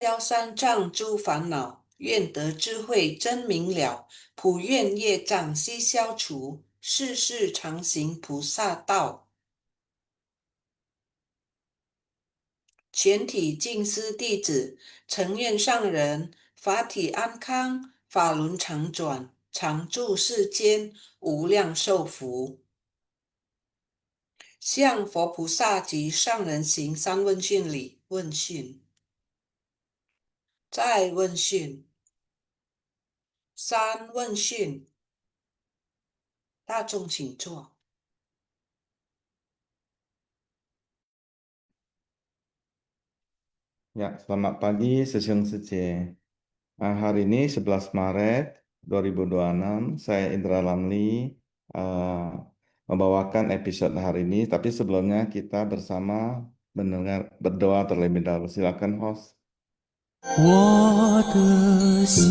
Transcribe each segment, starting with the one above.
消三障诸烦恼，愿得智慧真明了。普愿业障悉消除，世世常行菩萨道。全体净师弟子，诚愿上人法体安康，法轮常转，常住世间，无量寿福。向佛菩萨及上人行三问讯礼。问讯，再问讯，三问讯，大众请坐。Ya, selamat pagi Sesiung Sece. Hari ini 11 Maret 2026, saya Indra Lamli uh, membawakan episode hari ini. Tapi sebelumnya kita bersama mendengar berdoa terlebih dahulu. Silakan host. 我的心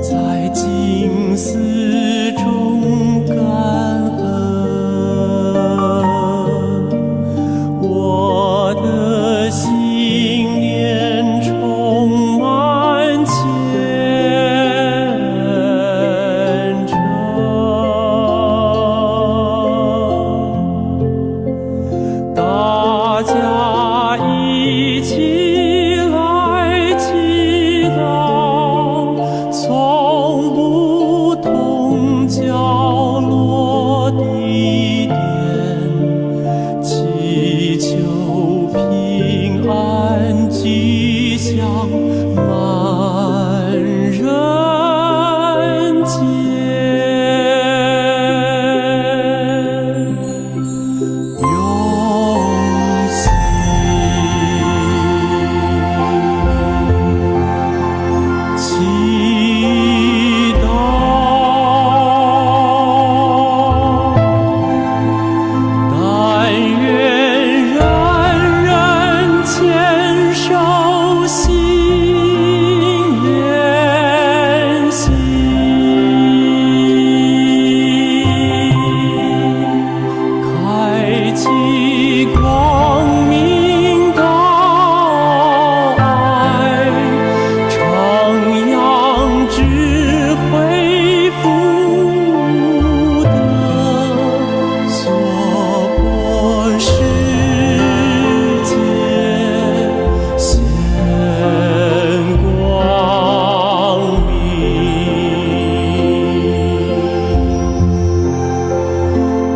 在静思中感恩，我的心念充满虔诚。大家一起来祈祷，从不同角落地点，祈求平安吉祥满人间。用心祈祷，但愿人人坚守心愿行。开启光明道爱，徜徉智慧福德，所播世界显光明。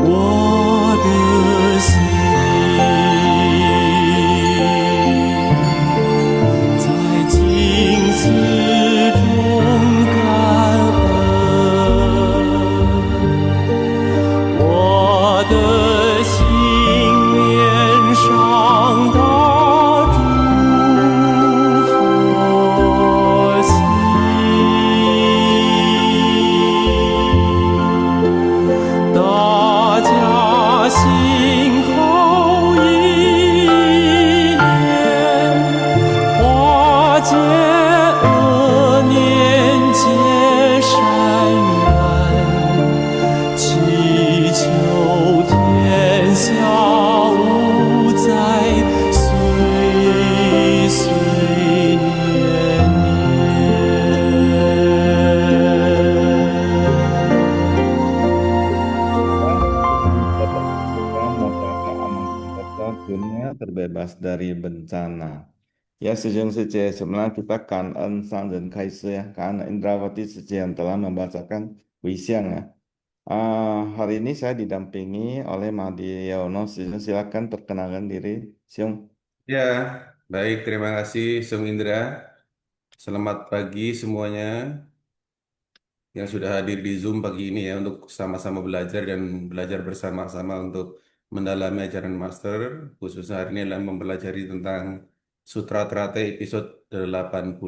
我的心在静思中感恩，我的心念上大诸佛心。大家心口意念，化解恶念结善缘，祈求天下无灾，岁岁年Semoga dunia terbebas dari bencana. Ya, Sesiung Sece, sebenarnya kita kangen Sang dan Kaisar ya, karena Indrawati Sece yang telah membacakan puisian ya. Hari ini saya didampingi oleh Mahdi Yono. Silakan perkenalkan diri, Siung. Ya, baik. Terima kasih, Sung Indra. Selamat pagi semuanya yang sudah hadir di Zoom pagi ini ya untuk sama-sama belajar dan belajar bersama-sama untuk mendalami ajaran master. Khususnya hari ini adalah mempelajari tentang Sutra Trate episode 82.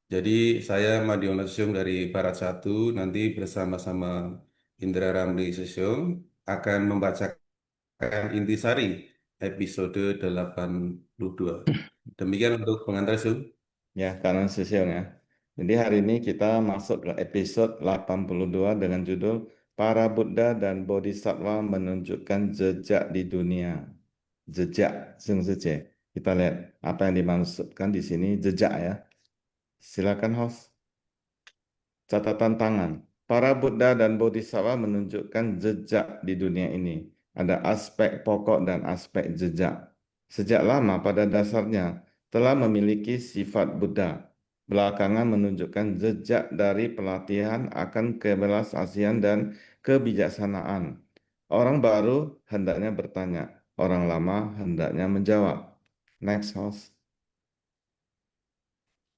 Jadi saya Madiono Sesyum dari Barat Satu nanti bersama-sama Indra Ramli Sesyum akan membacakan intisari episode 82. Demikian untuk pengantar Zoom. Ya, kanan Sesiung ya. Jadi hari ini kita masuk ke episode 82 dengan judul Para Buddha dan Bodhisattva menunjukkan jejak di dunia. jejak Sung Suje. Kita lihat apa yang dimaksudkan di sini jejak ya. Silakan host. Catatan tangan. Para Buddha dan Bodhisattva menunjukkan jejak di dunia ini. Ada aspek pokok dan aspek jejak. Sejak lama pada dasarnya telah memiliki sifat Buddha. Belakangan menunjukkan jejak dari pelatihan akan kebelasasian dan kebijaksanaan. Orang baru hendaknya bertanya, orang lama hendaknya menjawab. Next host.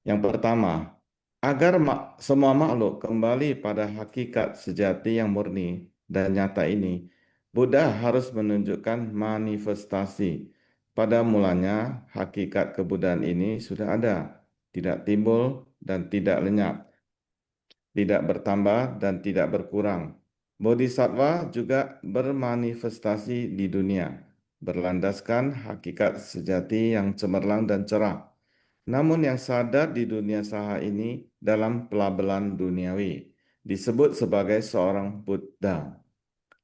Yang pertama, agar semua makhluk kembali pada hakikat sejati yang murni dan nyata ini, Buddha harus menunjukkan manifestasi. Pada mulanya, hakikat kebudayaan ini sudah ada, tidak timbul dan tidak lenyap, tidak bertambah dan tidak berkurang. Bodhisattva juga bermanifestasi di dunia, berlandaskan hakikat sejati yang cemerlang dan cerah. Namun yang sadar di dunia saha ini dalam pelabelan duniawi disebut sebagai seorang Buddha.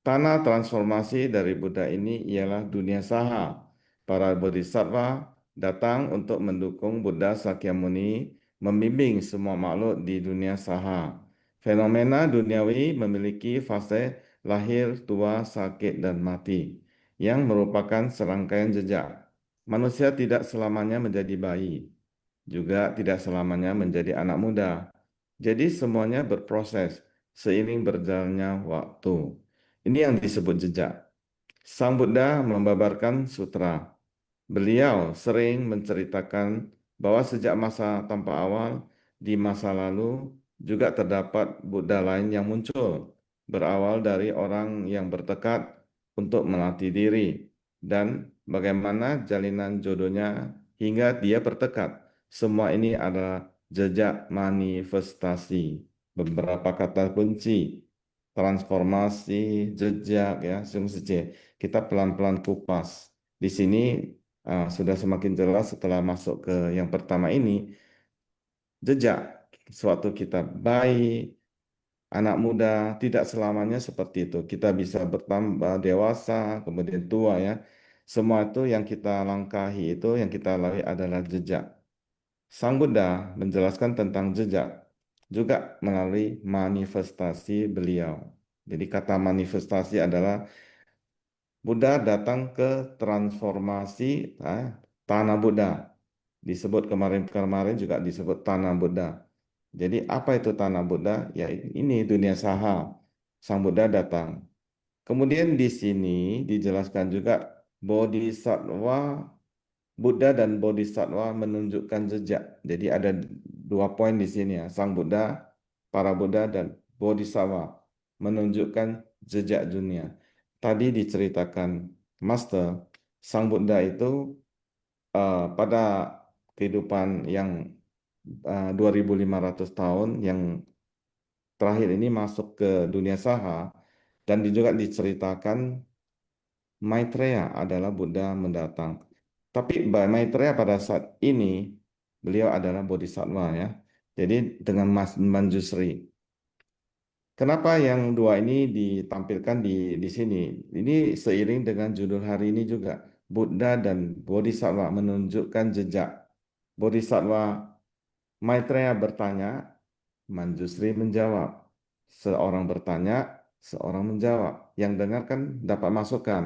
Tanah transformasi dari Buddha ini ialah dunia saha. Para bodhisattva datang untuk mendukung Buddha Sakyamuni membimbing semua makhluk di dunia saha. Fenomena duniawi memiliki fase lahir, tua, sakit, dan mati yang merupakan serangkaian jejak. Manusia tidak selamanya menjadi bayi, juga tidak selamanya menjadi anak muda. Jadi semuanya berproses seiring berjalannya waktu. Ini yang disebut jejak. Sang Buddha membabarkan sutra. Beliau sering menceritakan bahwa sejak masa tanpa awal di masa lalu juga terdapat Buddha lain yang muncul, berawal dari orang yang bertekad untuk melatih diri dan bagaimana jalinan jodohnya hingga dia bertekad. Semua ini adalah jejak manifestasi. Beberapa kata kunci transformasi, jejak ya, kita pelan-pelan kupas. Di sini sudah semakin jelas setelah masuk ke yang pertama ini, jejak suatu kita baik, anak muda, tidak selamanya seperti itu. Kita bisa bertambah dewasa, kemudian tua ya. Semua itu yang kita langkahi itu, yang kita lalui adalah jejak. Sang Buddha menjelaskan tentang jejak juga melalui manifestasi beliau. Jadi kata manifestasi adalah Buddha datang ke transformasi tanah Buddha. Disebut kemarin-kemarin juga disebut tanah Buddha. Jadi apa itu tanah Buddha? Ya ini dunia saha. Sang Buddha datang. Kemudian di sini dijelaskan juga Bodhisattva, Buddha dan Bodhisattva menunjukkan jejak. Jadi ada dua poin di sini ya. Sang Buddha, para Buddha dan Bodhisattva menunjukkan jejak dunia. Tadi diceritakan Master, Sang Buddha itu pada kehidupan yang 2500 tahun yang terakhir ini masuk ke dunia saha dan juga diceritakan Maitreya adalah Buddha mendatang. Tapi Maitreya pada saat ini beliau adalah Bodhisattva ya. Jadi dengan Manjusri. Kenapa yang dua ini ditampilkan di sini? Ini seiring dengan judul hari ini juga. Buddha dan Bodhisattva menunjukkan jejak. Bodhisattva Maitreya bertanya, Manjusri menjawab. Seorang bertanya, seorang menjawab. Yang dengar kan dapat masukan.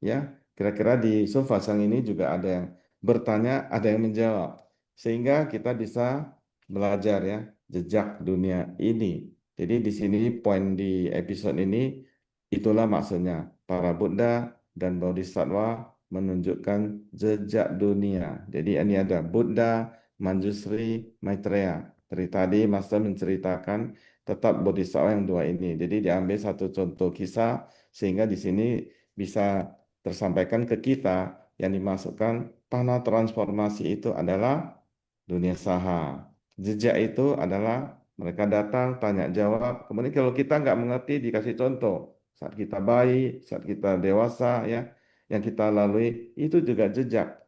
Ya, kira-kira di sofa sang ini juga ada yang bertanya, ada yang menjawab. Sehingga kita bisa belajar ya jejak dunia ini. Jadi di sini poin di episode ini itulah maksudnya. Para Buddha dan Bodhisattva menunjukkan jejak dunia. Jadi ini ada Buddha, Manjusri, Maitreya. Dari tadi Master menceritakan tetap Bodhisattva yang dua ini. Jadi diambil satu contoh kisah sehingga di sini bisa tersampaikan ke kita yang dimasukkan tanah transformasi itu adalah dunia saha. Jejak itu adalah mereka datang, tanya jawab. Kemudian kalau kita nggak mengerti dikasih contoh. Saat kita bayi, saat kita dewasa ya, yang kita lalui itu juga jejak.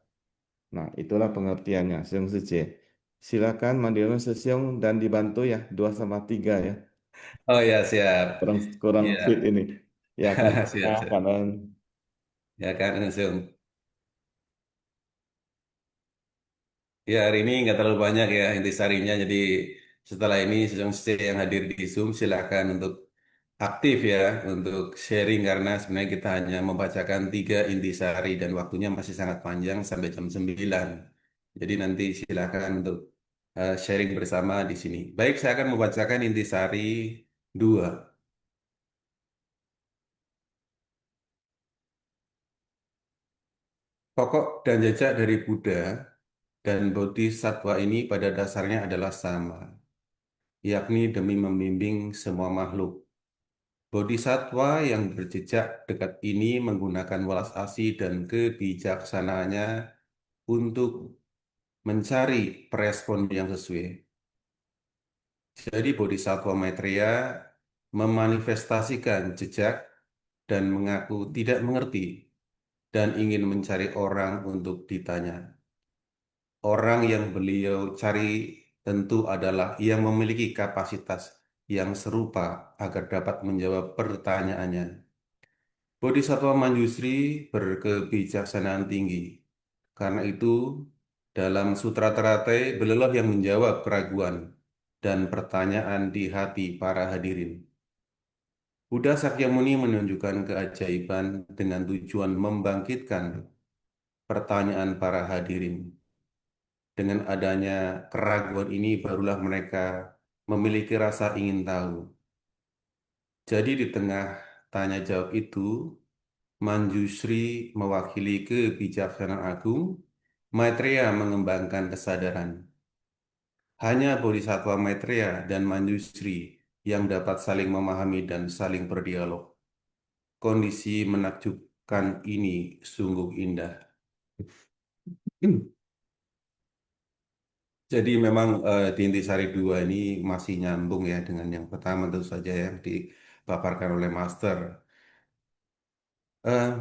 Nah, itulah pengertiannya, Seong Suci. Silakan Mandiran Sesiong dan dibantu ya, 2 sama 3 ya. Oh ya, siap. Kurang kurang Iya, fit ini. Ya, kan siap, siap. kanan. Ya kan, langsung. Ya, hari ini nggak terlalu banyak ya intisarinya. Jadi setelah ini Sejong Stay yang hadir di Zoom silakan untuk aktif ya untuk sharing karena sebenarnya kita hanya membacakan 3 intisari dan waktunya masih sangat panjang sampai jam 9. Jadi nanti silakan untuk sharing bersama di sini. Baik, saya akan membacakan intisari 2. Pokok dan jejak dari Buddha dan Bodhisatwa ini pada dasarnya adalah sama, yakni demi membimbing semua makhluk. Bodhisatwa yang berjejak dekat ini menggunakan welas asih dan kebijaksanaannya untuk mencari respon yang sesuai. Jadi Bodhisatwa Maitreya memanifestasikan jejak dan mengaku tidak mengerti dan ingin mencari orang untuk ditanya. Orang yang beliau cari tentu adalah yang memiliki kapasitas yang serupa agar dapat menjawab pertanyaannya. Bodhisatwa Manjusri berkebijaksanaan tinggi. Karena itu, dalam Sutra Teratai, beliaulah yang menjawab keraguan dan pertanyaan di hati para hadirin. Buddha Sakyamuni menunjukkan keajaiban dengan tujuan membangkitkan pertanyaan para hadirin. Dengan adanya keraguan ini, barulah mereka memiliki rasa ingin tahu. Jadi di tengah tanya jawab itu, Manjusri mewakili kebijaksanaan agung, Maitreya mengembangkan kesadaran. Hanya Bodhisatwa Maitreya dan Manjusri yang dapat saling memahami dan saling berdialog. Kondisi menakjubkan ini sungguh indah. Jadi memang di Intisari 2 ini masih nyambung ya dengan yang pertama tentu saja yang dipaparkan oleh Master.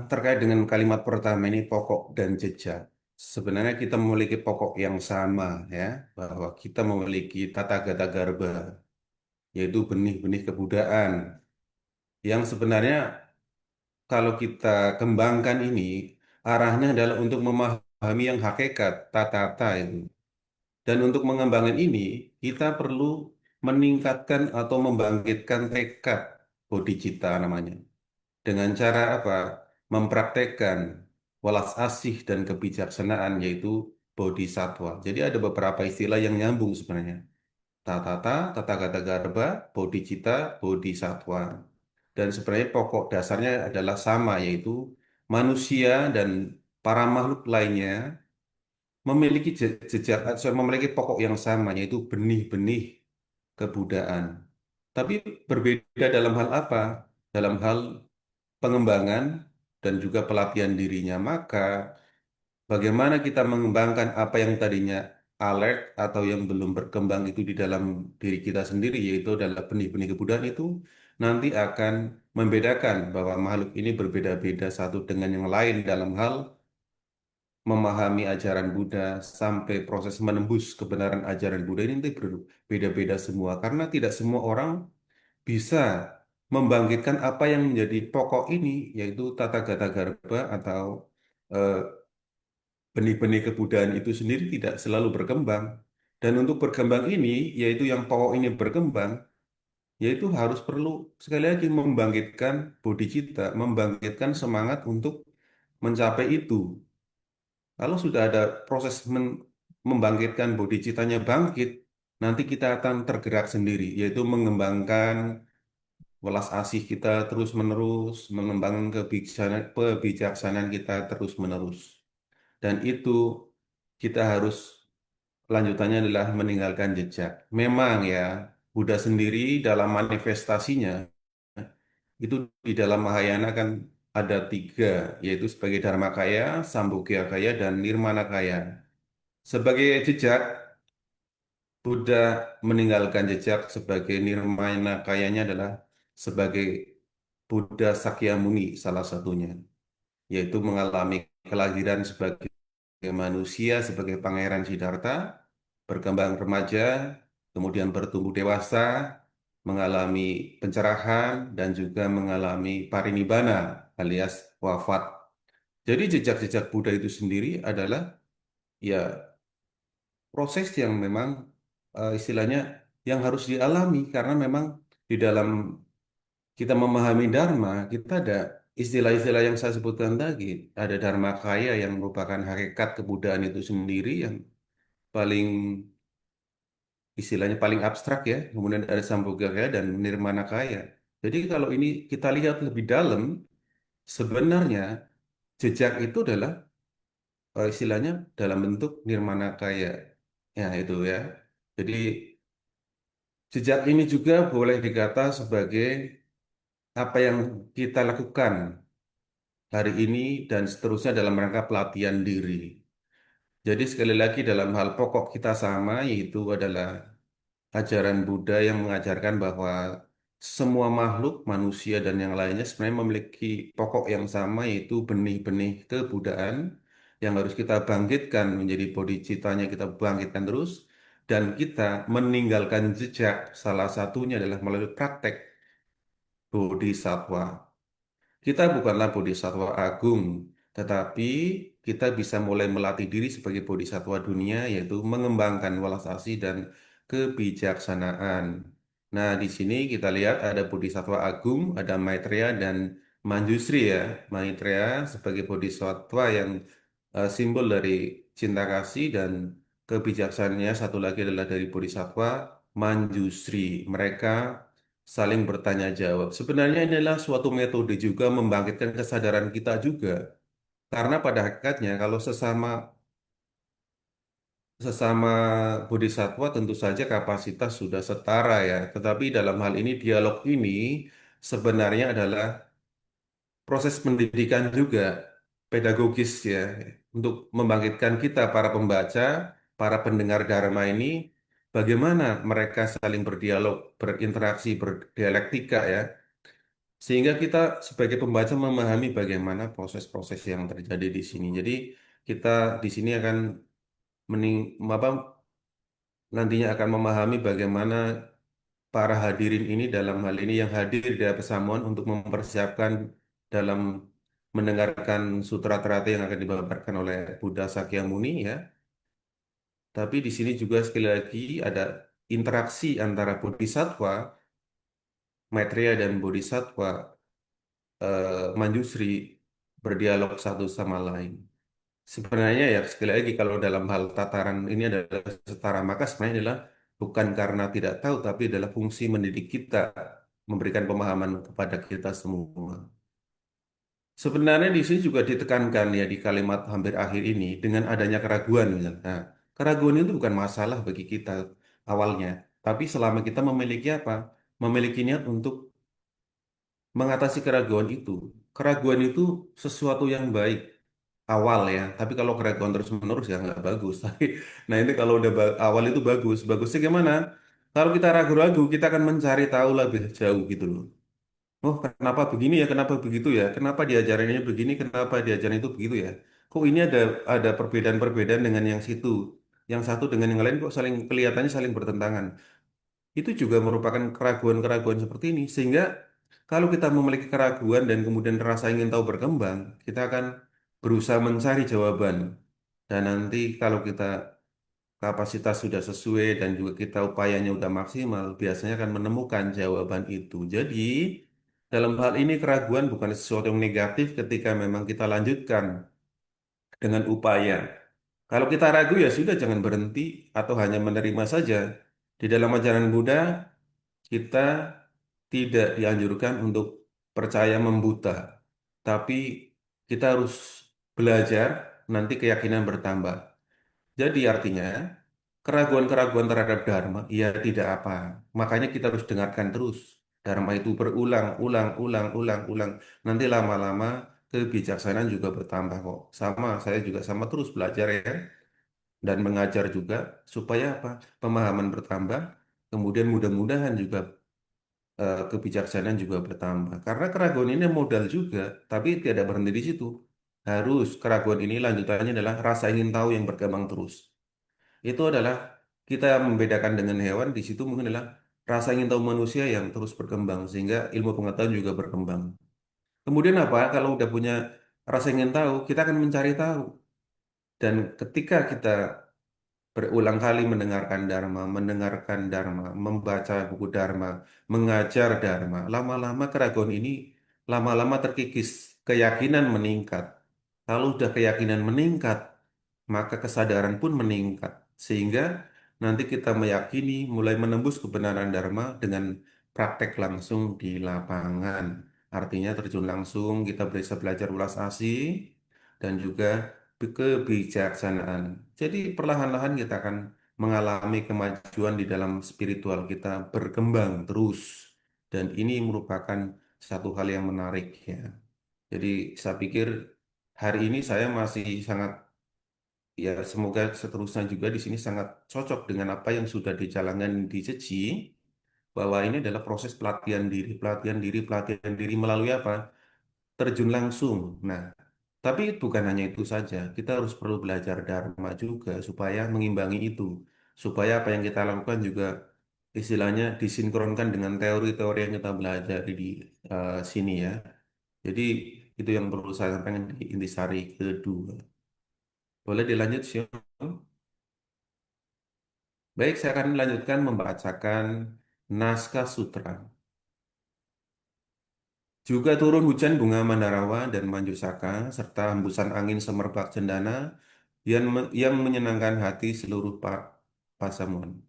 Terkait dengan kalimat pertama ini pokok dan jejak. Sebenarnya kita memiliki pokok yang sama ya, bahwa kita memiliki tata gata garba, yaitu benih-benih kebudayaan yang sebenarnya kalau kita kembangkan ini arahnya adalah untuk memahami yang hakikat, tata-tata itu. Dan untuk mengembangkan ini kita perlu meningkatkan atau membangkitkan tekad bodhicitta namanya. Dengan cara apa? Mempraktekkan welas asih dan kebijaksanaan yaitu bodhisatwa. Jadi ada beberapa istilah yang nyambung sebenarnya. Tatata, tata gata garba, bodhicitta, bodhisatwa. Dan sebenarnya pokok dasarnya adalah sama yaitu manusia dan para makhluk lainnya memiliki jejak, memiliki pokok yang sama yaitu benih-benih kebudayaan. Tapi berbeda dalam hal apa? Dalam hal pengembangan dan juga pelatihan dirinya. Maka bagaimana kita mengembangkan apa yang tadinya alert atau yang belum berkembang itu di dalam diri kita sendiri, yaitu adalah benih-benih kebudayaan itu nanti akan membedakan bahwa makhluk ini berbeda-beda satu dengan yang lain dalam hal memahami ajaran Buddha sampai proses menembus kebenaran ajaran Buddha ini nanti berbeda-beda semua karena tidak semua orang bisa membangkitkan apa yang menjadi pokok ini, yaitu tata gata garba atau eh, benih-benih kebudayaan itu sendiri tidak selalu berkembang. Dan untuk berkembang ini, yaitu yang pokok ini berkembang, yaitu harus perlu sekali lagi membangkitkan bodhicitta, membangkitkan semangat untuk mencapai itu. Kalau sudah ada proses membangkitkan bodhicittanya bangkit, nanti kita akan tergerak sendiri, yaitu mengembangkan welas asih kita terus-menerus, mengembangkan kebijaksanaan kita terus-menerus. Dan itu kita harus lanjutannya adalah meninggalkan jejak. Memang ya, Buddha sendiri dalam manifestasinya, itu di dalam Mahayana kan ada 3, yaitu sebagai Dharmakaya, Sambhogakaya, dan Nirmanakaya. Sebagai jejak, Buddha meninggalkan jejak sebagai Nirmanakayanya adalah sebagai Buddha Sakyamuni salah satunya, yaitu mengalami kelahiran sebagai manusia, sebagai Pangeran Siddhartha, berkembang remaja, kemudian bertumbuh dewasa, mengalami pencerahan, dan juga mengalami parinibbana alias wafat. Jadi jejak-jejak Buddha itu sendiri adalah ya proses yang memang istilahnya yang harus dialami karena memang di dalam kita memahami Dharma, kita ada istilah-istilah yang saya sebutkan tadi. Ada Dharma Kaya yang merupakan hakikat kebudayaan itu sendiri yang paling istilahnya paling abstrak ya. Kemudian ada Sambhogakaya dan Nirmana Kaya. Jadi kalau ini kita lihat lebih dalam, sebenarnya jejak itu adalah istilahnya dalam bentuk Nirmana Kaya. Ya itu ya. Jadi jejak ini juga boleh dikata sebagai apa yang kita lakukan hari ini dan seterusnya dalam rangka pelatihan diri. Jadi sekali lagi dalam hal pokok kita sama yaitu adalah ajaran Buddha yang mengajarkan bahwa semua makhluk manusia dan yang lainnya sebenarnya memiliki pokok yang sama yaitu benih-benih kebudayaan yang harus kita bangkitkan menjadi bodhicittanya kita bangkitkan terus dan kita meninggalkan jejak salah satunya adalah melalui praktek bodhisattva. Kita bukanlah bodhisatwa agung, tetapi kita bisa mulai melatih diri sebagai bodhisatwa dunia, yaitu mengembangkan welas asih dan kebijaksanaan. Nah, di sini kita lihat ada bodhisatwa agung, ada Maitreya dan Manjusri ya. Maitreya sebagai bodhisatwa yang simbol dari cinta kasih dan kebijaksanaannya satu lagi adalah dari bodhisatwa Manjusri. Mereka saling bertanya jawab. Sebenarnya ini adalah suatu metode juga membangkitkan kesadaran kita juga. Karena pada hakikatnya kalau sesama sesama bodhisatwa tentu saja kapasitas sudah setara ya. Tetapi dalam hal ini dialog ini sebenarnya adalah proses pendidikan juga pedagogis ya untuk membangkitkan kita para pembaca, para pendengar Dharma ini bagaimana mereka saling berdialog, berinteraksi, berdialektika ya. Sehingga kita sebagai pembaca memahami bagaimana proses-proses yang terjadi di sini. Jadi kita di sini akan mening, apa, nantinya akan memahami bagaimana para hadirin ini dalam hal ini yang hadir di pesamuan untuk mempersiapkan dalam mendengarkan sutra terate yang akan dibabarkan oleh Buddha Sakyamuni ya. Tapi di sini juga sekali lagi ada interaksi antara Bodhisattva, Maitreya dan Bodhisattva Manjusri berdialog satu sama lain. Sebenarnya ya sekali lagi kalau dalam hal tataran ini adalah setara maka sebenarnya adalah bukan karena tidak tahu tapi adalah fungsi mendidik kita, memberikan pemahaman kepada kita semua. Sebenarnya di sini juga ditekankan ya di kalimat hampir akhir ini dengan adanya keraguan misalnya. Nah, keraguan itu bukan masalah bagi kita awalnya, tapi selama kita memiliki apa? Memiliki niat untuk mengatasi keraguan itu. Keraguan itu sesuatu yang baik awal ya, tapi kalau keraguan terus-menerus ya nggak bagus. Nah ini kalau udah awal itu bagus, bagusnya gimana? Kalau kita ragu-ragu, kita akan mencari tahu lebih jauh gitu loh. Oh kenapa begini ya, kenapa begitu ya, kenapa diajarinnya begini, kenapa diajarin itu begitu ya? Kok ini ada perbedaan-perbedaan dengan yang situ, yang satu dengan yang lain kok saling kelihatannya saling bertentangan. Itu juga merupakan keraguan-keraguan seperti ini. Sehingga kalau kita memiliki keraguan dan kemudian rasa ingin tahu berkembang, kita akan berusaha mencari jawaban. Dan nanti kalau kita kapasitas sudah sesuai dan juga kita upayanya sudah maksimal, biasanya akan menemukan jawaban itu. Jadi, dalam hal ini keraguan bukan sesuatu yang negatif ketika memang kita lanjutkan dengan upaya. Kalau kita ragu ya sudah jangan berhenti atau hanya menerima saja. Di dalam ajaran Buddha, kita tidak dianjurkan untuk percaya membuta, tapi kita harus belajar, nanti keyakinan bertambah. Jadi artinya, keraguan-keraguan terhadap Dharma, ya tidak apa. Makanya kita harus dengarkan terus. Dharma itu berulang, ulang, ulang, ulang, ulang. Nanti lama-lama kebijaksanaan juga bertambah kok. Sama, saya juga sama terus belajar ya. Dan mengajar juga supaya apa? Pemahaman bertambah, kemudian mudah-mudahan juga kebijaksanaan juga bertambah. Karena keraguan ini modal juga, tapi tidak berhenti di situ. Harus keraguan ini lanjutannya adalah rasa ingin tahu yang berkembang terus. Itu adalah kita membedakan dengan hewan di situ mungkin adalah rasa ingin tahu manusia yang terus berkembang sehingga ilmu pengetahuan juga berkembang. Kemudian apa? Kalau udah punya rasa ingin tahu, kita akan mencari tahu. Dan ketika kita berulang kali mendengarkan Dharma, membaca buku Dharma, mengajar Dharma, lama-lama keraguan ini lama-lama terkikis, keyakinan meningkat. Kalau udah keyakinan meningkat, maka kesadaran pun meningkat. Sehingga nanti kita meyakini mulai menembus kebenaran Dharma dengan praktek langsung di lapangan. Artinya terjun langsung, kita bisa belajar ulas asih dan juga kebijaksanaan. Jadi perlahan-lahan kita akan mengalami kemajuan di dalam spiritual kita berkembang terus. Dan ini merupakan satu hal yang menarik ya. Jadi saya pikir hari ini saya masih sangat ya semoga seterusnya juga di sini sangat cocok dengan apa yang sudah dijalankan di Ceci bahwa ini adalah proses pelatihan diri melalui apa? Terjun langsung. Nah, tapi bukan hanya itu saja, kita harus perlu belajar Dharma juga supaya mengimbangi itu, supaya apa yang kita lakukan juga istilahnya disinkronkan dengan teori-teori yang kita belajar di sini ya. Jadi itu yang perlu saya sampaikan di intisari kedua. Boleh dilanjut, Sion? Baik, saya akan melanjutkan membacakan naskah sutra. Juga turun hujan bunga mandarawa dan manjusaka, serta hembusan angin semerbak cendana yang menyenangkan hati seluruh pasamuan.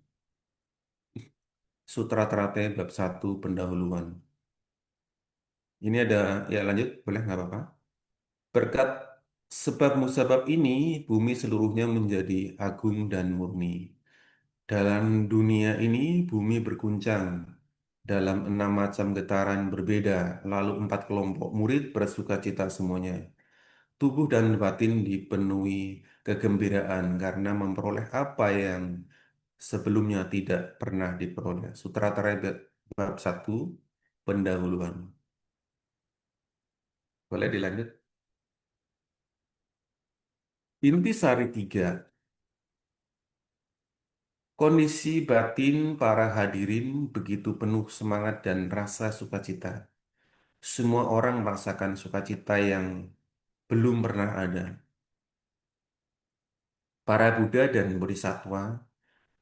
Sutra Terate bab 1 pendahuluan. Ini ada, ya lanjut, boleh nggak apa-apa. Berkat sebab musabab ini, bumi seluruhnya menjadi agung dan murni. Dalam dunia ini, bumi berguncang dalam 6 macam getaran berbeda, lalu 4 kelompok murid bersuka cita semuanya. Tubuh dan batin dipenuhi kegembiraan karena memperoleh apa yang sebelumnya tidak pernah diperoleh. Sutra Terebet bab 1 pendahuluan. Boleh dilanjut. Intisari 3. Kondisi batin para hadirin begitu penuh semangat dan rasa sukacita. Semua orang merasakan sukacita yang belum pernah ada. Para Buddha dan Bodhisattva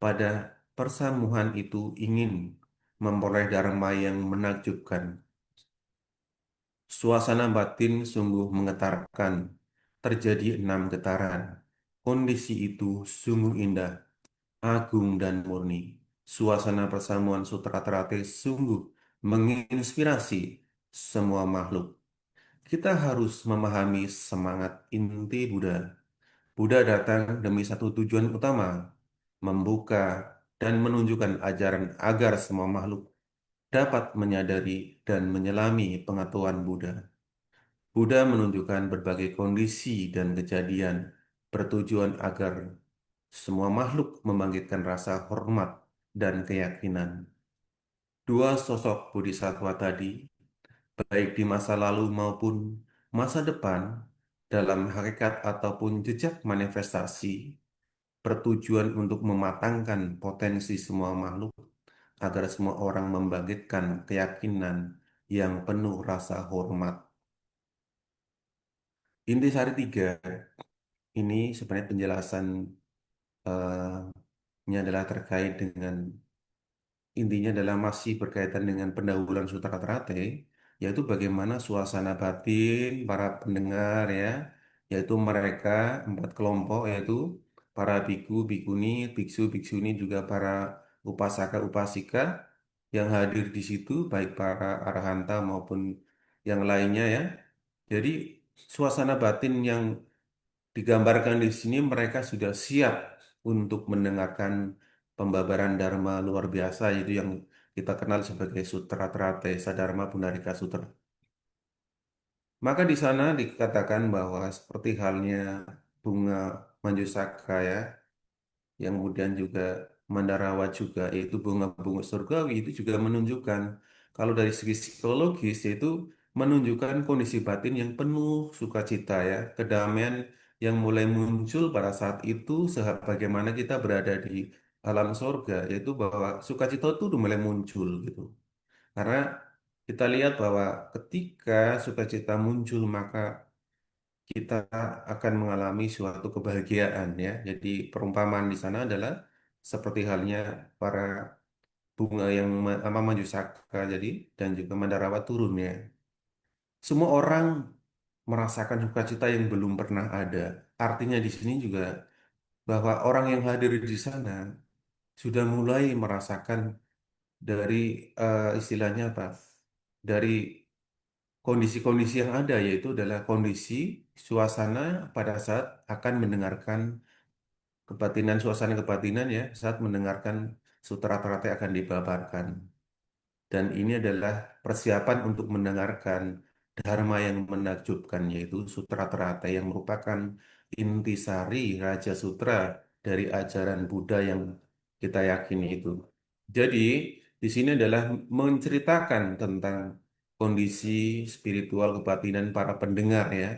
pada persamuhan itu ingin memperoleh dharma yang menakjubkan. Suasana batin sungguh menggetarkan. Terjadi 6 getaran. Kondisi itu sungguh indah, agung dan murni. Suasana persamuan Sutra Terate sungguh menginspirasi semua makhluk. Kita harus memahami semangat inti Buddha. Buddha datang demi satu tujuan utama, membuka dan menunjukkan ajaran agar semua makhluk dapat menyadari dan menyelami pengetahuan Buddha. Buddha menunjukkan berbagai kondisi dan kejadian bertujuan agar semua makhluk membangkitkan rasa hormat dan keyakinan. Dua sosok bodhisattva tadi, baik di masa lalu maupun masa depan, dalam hakikat ataupun jejak manifestasi, bertujuan untuk mematangkan potensi semua makhluk agar semua orang membangkitkan keyakinan yang penuh rasa hormat. Intisari 3 ini sebenarnya penjelasan ini adalah terkait dengan intinya adalah masih berkaitan dengan pendahuluan Sutra Terate, yaitu bagaimana suasana batin para pendengar ya, yaitu mereka 4 kelompok yaitu para biku, bikuni, biksu, biksuni juga para upasaka, upasika yang hadir di situ baik para arahanta maupun yang lainnya ya. Jadi suasana batin yang digambarkan di sini mereka sudah siap untuk mendengarkan pembabaran Dharma luar biasa yaitu yang kita kenal sebagai Sutra Trate Sadharma Pundarika Sutra. Maka di sana dikatakan bahwa seperti halnya bunga manjusaka ya, yang kemudian juga mandarawa juga yaitu bunga-bunga surgawi itu juga menunjukkan kalau dari segi psikologis yaitu menunjukkan kondisi batin yang penuh sukacita ya, kedamaian yang mulai muncul pada saat itu bagaimana kita berada di alam surga yaitu bahwa sukacita itu udah mulai muncul gitu. Karena kita lihat bahwa ketika sukacita muncul maka kita akan mengalami suatu kebahagiaan ya. Jadi perumpamaan di sana adalah seperti halnya para bunga yang maju saka jadi dan juga mandarawat turun ya. Semua orang merasakan sukacita yang belum pernah ada. Artinya di sini juga bahwa orang yang hadir di sana sudah mulai merasakan dari istilahnya apa? Dari kondisi-kondisi yang ada yaitu adalah kondisi suasana pada saat akan mendengarkan kebatinan suasana kebatinan ya saat mendengarkan sutra Teratai akan dibabarkan. Dan ini adalah persiapan untuk mendengarkan dharma yang menakjubkan, yaitu Sutra Teratai yang merupakan intisari Raja Sutra dari ajaran Buddha yang kita yakini itu. Jadi, di sini adalah menceritakan tentang kondisi spiritual kebatinan para pendengar ya,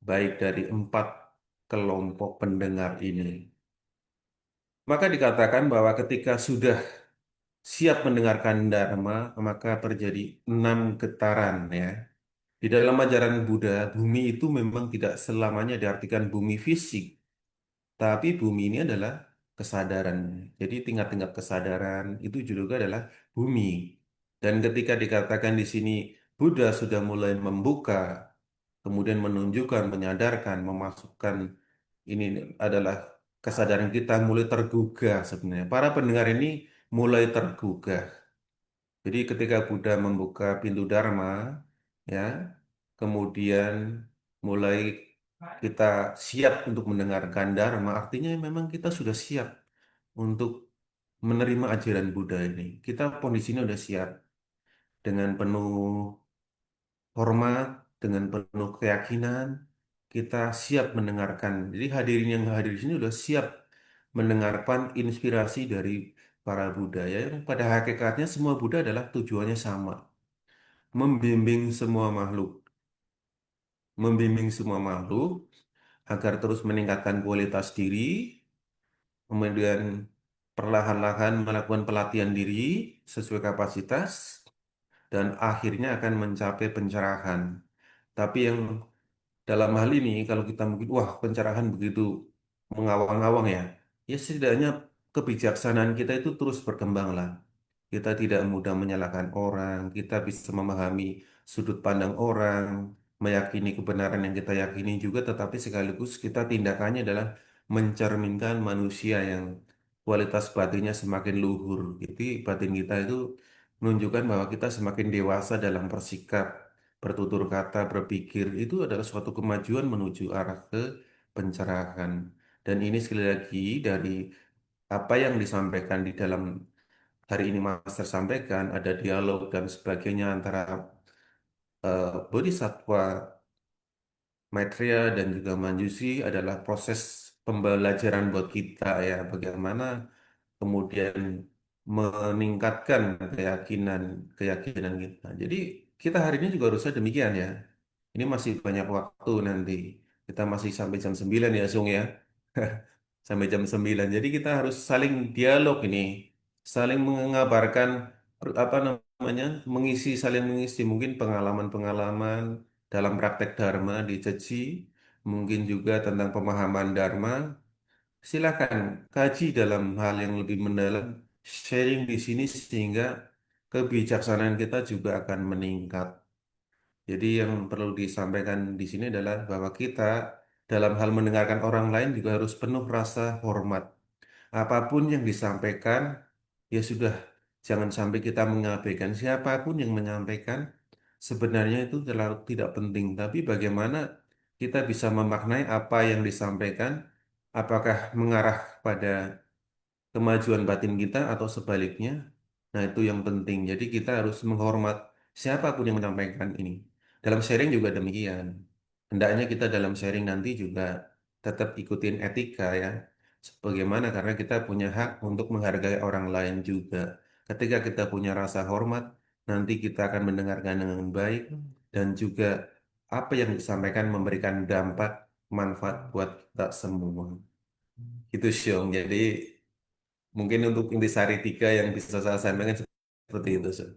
baik dari 4 kelompok pendengar ini. Maka dikatakan bahwa ketika sudah siap mendengarkan Dharma, maka terjadi 6 getaran ya. Di dalam ajaran Buddha, bumi itu memang tidak selamanya diartikan bumi fisik, tapi bumi ini adalah kesadaran. Jadi tingkat-tingkat kesadaran itu juga adalah bumi. Dan ketika dikatakan di sini Buddha sudah mulai membuka, kemudian menunjukkan, menyadarkan, memasukkan ini adalah kesadaran kita mulai tergugah sebenarnya. Para pendengar ini mulai tergugah. Jadi ketika Buddha membuka pintu Dharma, ya, kemudian mulai kita siap untuk mendengarkan Dharma, artinya memang kita sudah siap untuk menerima ajaran Buddha ini. Kita kondisinya sudah siap dengan penuh hormat, dengan penuh keyakinan, kita siap mendengarkan. Jadi hadirin yang hadir di sini sudah siap mendengarkan inspirasi dari para Buddha ya. Yang pada hakikatnya semua Buddha adalah tujuannya sama, membimbing semua makhluk, membimbing semua makhluk agar terus meningkatkan kualitas diri, kemudian perlahan-lahan melakukan pelatihan diri sesuai kapasitas, dan akhirnya akan mencapai pencerahan. Tapi yang dalam hal ini, kalau kita mungkin, wah pencerahan begitu mengawang-awang ya, ya setidaknya kebijaksanaan kita itu terus berkembang lah. Kita tidak mudah menyalahkan orang, kita bisa memahami sudut pandang orang, meyakini kebenaran yang kita yakini juga, tetapi sekaligus kita tindakannya adalah mencerminkan manusia yang kualitas batinnya semakin luhur. Jadi batin kita itu menunjukkan bahwa kita semakin dewasa dalam bersikap, bertutur kata, berpikir. Itu adalah suatu kemajuan menuju arah ke pencerahan. Dan ini sekali lagi dari apa yang disampaikan di dalam hari ini Master sampaikan ada dialog dan sebagainya antara Bodhisattva, Maitreya dan juga Manjushri adalah proses pembelajaran buat kita ya bagaimana kemudian meningkatkan keyakinan keyakinan kita. Jadi kita hari ini juga harusnya demikian ya. Ini masih banyak waktu nanti. Kita masih sampai jam 9 ya, Sung ya. Sampai jam 9. Jadi kita harus saling dialog ini, saling mengabarkan apa namanya, saling mengisi mungkin pengalaman-pengalaman dalam praktek Dharma di Ceci, mungkin juga tentang pemahaman Dharma. Silakan kaji dalam hal yang lebih mendalam, sharing di sini sehingga kebijaksanaan kita juga akan meningkat. Jadi yang perlu disampaikan di sini adalah bahwa kita dalam hal mendengarkan orang lain juga harus penuh rasa hormat. Apapun yang disampaikan, ya sudah, jangan sampai kita mengabaikan siapapun yang menyampaikan. Sebenarnya itu terlalu tidak penting, tapi bagaimana kita bisa memaknai apa yang disampaikan, apakah mengarah pada kemajuan batin kita atau sebaliknya. Nah, itu yang penting. Jadi kita harus menghormat siapapun yang menyampaikan ini. Dalam sharing juga demikian. Hendaknya kita dalam sharing nanti juga tetap ikutin etika ya. Sebagaimana karena kita punya hak untuk menghargai orang lain juga. Ketika kita punya rasa hormat, nanti kita akan mendengarkan dengan baik dan juga apa yang disampaikan memberikan dampak manfaat buat kita semua. Itu Syong. Jadi mungkin untuk intisari tiga yang bisa saya sampaikan seperti itu, Syong.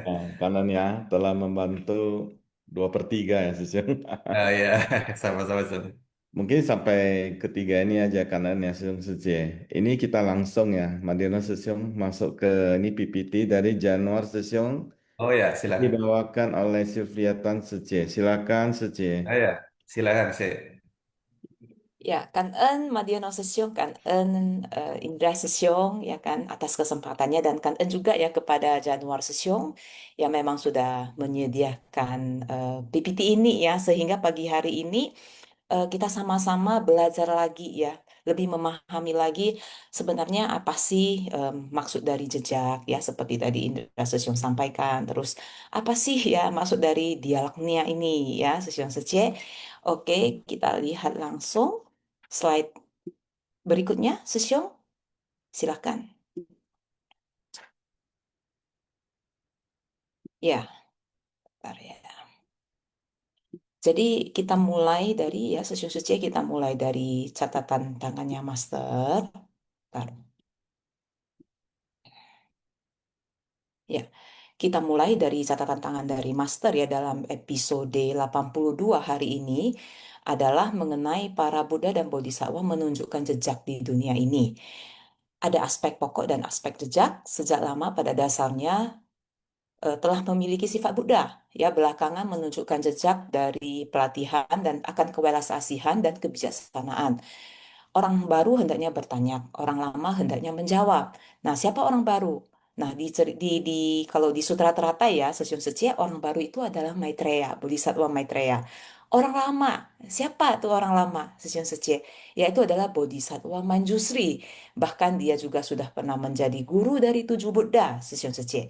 Ya, kanan ya telah membantu 2/3 ya Sejong. Ah ya, sama-sama. Sama. Mungkin sampai ketiga ini aja karena ini Sejong Seje. Ini kita langsung ya, Madino Sejong masuk ke ini PPT dari Januar Sejong Oh ya, silakan. dibawakan oleh Sylviatan Seje. Silakan Seje. Ah ya, silakan saya. Ya, kan Madiono Sesiong, kan Indra Sesiong, ya kan, atas kesempatannya dan kan juga ya kepada Januar Sesiong yang memang sudah menyediakan PPT ini ya, sehingga pagi hari ini kita sama-sama belajar lagi ya, lebih memahami lagi sebenarnya apa sih maksud dari jejak ya, seperti tadi Indra Sesiong sampaikan. Terus apa sih ya maksud dari dialognya ini ya, Sesiong Sece. Oke, kita lihat langsung slide berikutnya, Sesiong. Silakan. Ya, bentar ya. Jadi kita mulai dari ya, Sesiong Sece kita mulai dari catatan tangannya Master. Bentar. Ya, kita mulai dari catatan tangan dari Master ya dalam episode 82 hari ini adalah mengenai para Buddha dan Bodhisattva menunjukkan jejak di dunia ini. Ada aspek pokok dan aspek jejak sejak lama pada dasarnya telah memiliki sifat Buddha. Ya, belakangan menunjukkan jejak dari pelatihan dan akan kewelas asihan dan kebijaksanaan. Orang baru hendaknya bertanya, orang lama hendaknya menjawab. Nah, siapa orang baru? Nah, kalau di Sutra Teratai ya, Sesiun Secia, orang baru itu adalah Maitreya, Bodhisattva Maitreya. Orang lama, siapa tuh orang lama? Sesiun Secia, yaitu adalah Bodhisattva Manjusri. Bahkan dia juga sudah pernah menjadi guru dari 7 Buddha, Sesiun Secia.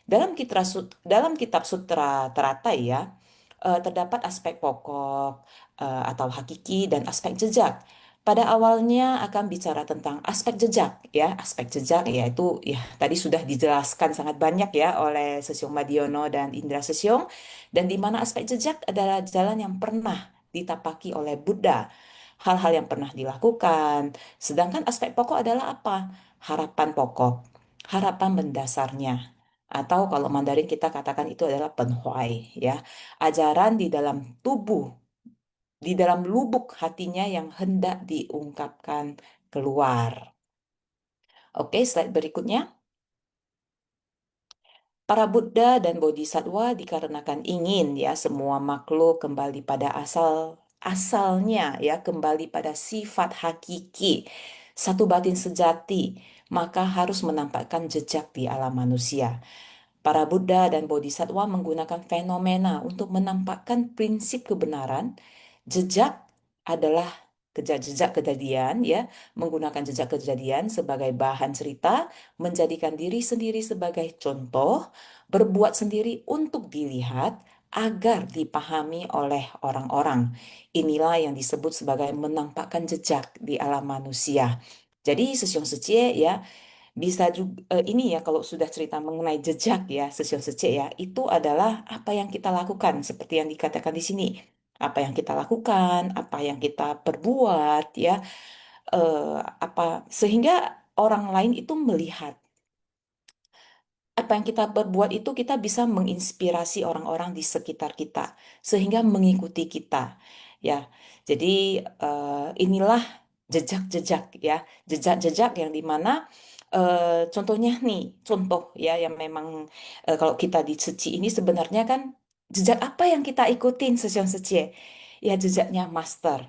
Dalam kitab Sutra Teratai ya, terdapat aspek pokok atau hakiki dan aspek jejak. Pada awalnya akan bicara tentang aspek jejak ya, aspek jejak yaitu ya tadi sudah dijelaskan sangat banyak ya oleh Sesiong Madiono dan Indra Sesiong, dan di mana aspek jejak adalah jalan yang pernah ditapaki oleh Buddha, hal-hal yang pernah dilakukan. Sedangkan aspek pokok adalah apa? Harapan pokok, harapan mendasarnya. Atau kalau Mandarin kita katakan itu adalah penhuai ya. Ajaran di dalam tubuh, di dalam lubuk hatinya yang hendak diungkapkan keluar. Oke, slide berikutnya. Para Buddha dan Bodhisattva dikarenakan ingin ya semua makhluk kembali pada asalnya ya, kembali pada sifat hakiki, satu batin sejati, maka harus menampakkan jejak di alam manusia. Para Buddha dan Bodhisattva menggunakan fenomena untuk menampakkan prinsip kebenaran. Jejak adalah jejak kejadian ya, menggunakan jejak kejadian sebagai bahan cerita, menjadikan diri sendiri sebagai contoh, berbuat sendiri untuk dilihat agar dipahami oleh orang-orang. Inilah yang disebut sebagai menampakkan jejak di alam manusia. Jadi Sesiong Secie ya bisa juga ini ya, kalau sudah cerita mengenai jejak ya, sosial secek ya, itu adalah apa yang kita lakukan seperti yang dikatakan di sini. Apa yang kita lakukan, apa yang kita perbuat ya, apa sehingga orang lain itu melihat apa yang kita perbuat itu, kita bisa menginspirasi orang-orang di sekitar kita sehingga mengikuti kita ya. Jadi inilah jejak-jejak ya, jejak-jejak yang dimana contohnya nih, contoh ya yang memang kalau kita di Seci ini sebenarnya kan jejak apa yang kita ikutin sesiang Seci ya, jejaknya master.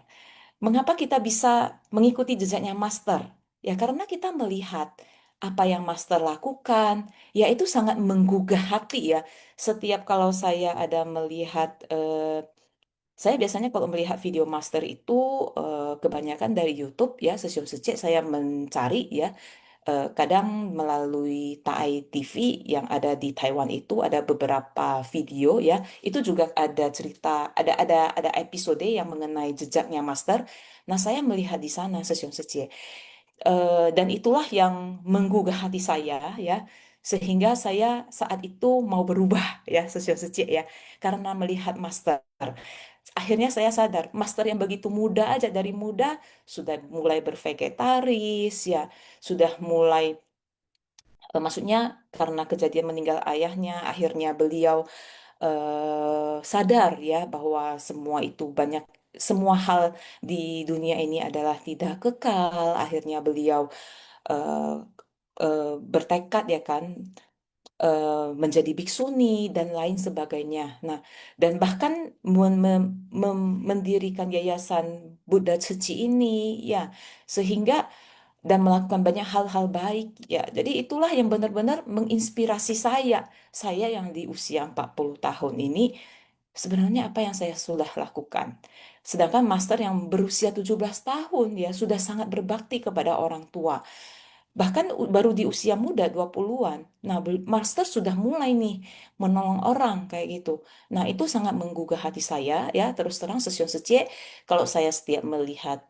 Mengapa kita bisa mengikuti jejaknya master? Ya karena kita melihat apa yang master lakukan, ya itu sangat menggugah hati ya. Setiap kalau saya ada melihat, saya biasanya kalau melihat video master itu kebanyakan dari YouTube ya, sesium secek saya mencari ya. Kadang melalui Tai TV yang ada di Taiwan itu ada beberapa video ya. Itu juga ada cerita, ada episode yang mengenai jejaknya master. Nah, saya melihat di sana sesium secek. Dan itulah yang menggugah hati saya ya, sehingga saya saat itu mau berubah ya, sosial secik ya, karena melihat master. Akhirnya saya sadar master yang begitu muda aja, dari muda sudah mulai bervegetaris ya, sudah mulai maksudnya karena kejadian meninggal ayahnya, akhirnya beliau sadar ya bahwa semua hal di dunia ini adalah tidak kekal. Akhirnya beliau eh, bertekad ya kan menjadi biksuni dan lain sebagainya. Nah, dan bahkan mendirikan yayasan Buddha Ceci ini ya sehingga dan melakukan banyak hal-hal baik ya. Jadi itulah yang benar-benar menginspirasi saya. Saya yang di usia 40 tahun ini sebenarnya apa yang saya sudah lakukan. Sedangkan master yang berusia 17 tahun ya sudah sangat berbakti kepada orang tua. Bahkan baru di usia muda 20-an. Nah, master sudah mulai nih menolong orang kayak gitu. Nah, itu sangat menggugah hati saya ya. Terus terang Sesion Secie, kalau saya setiap melihat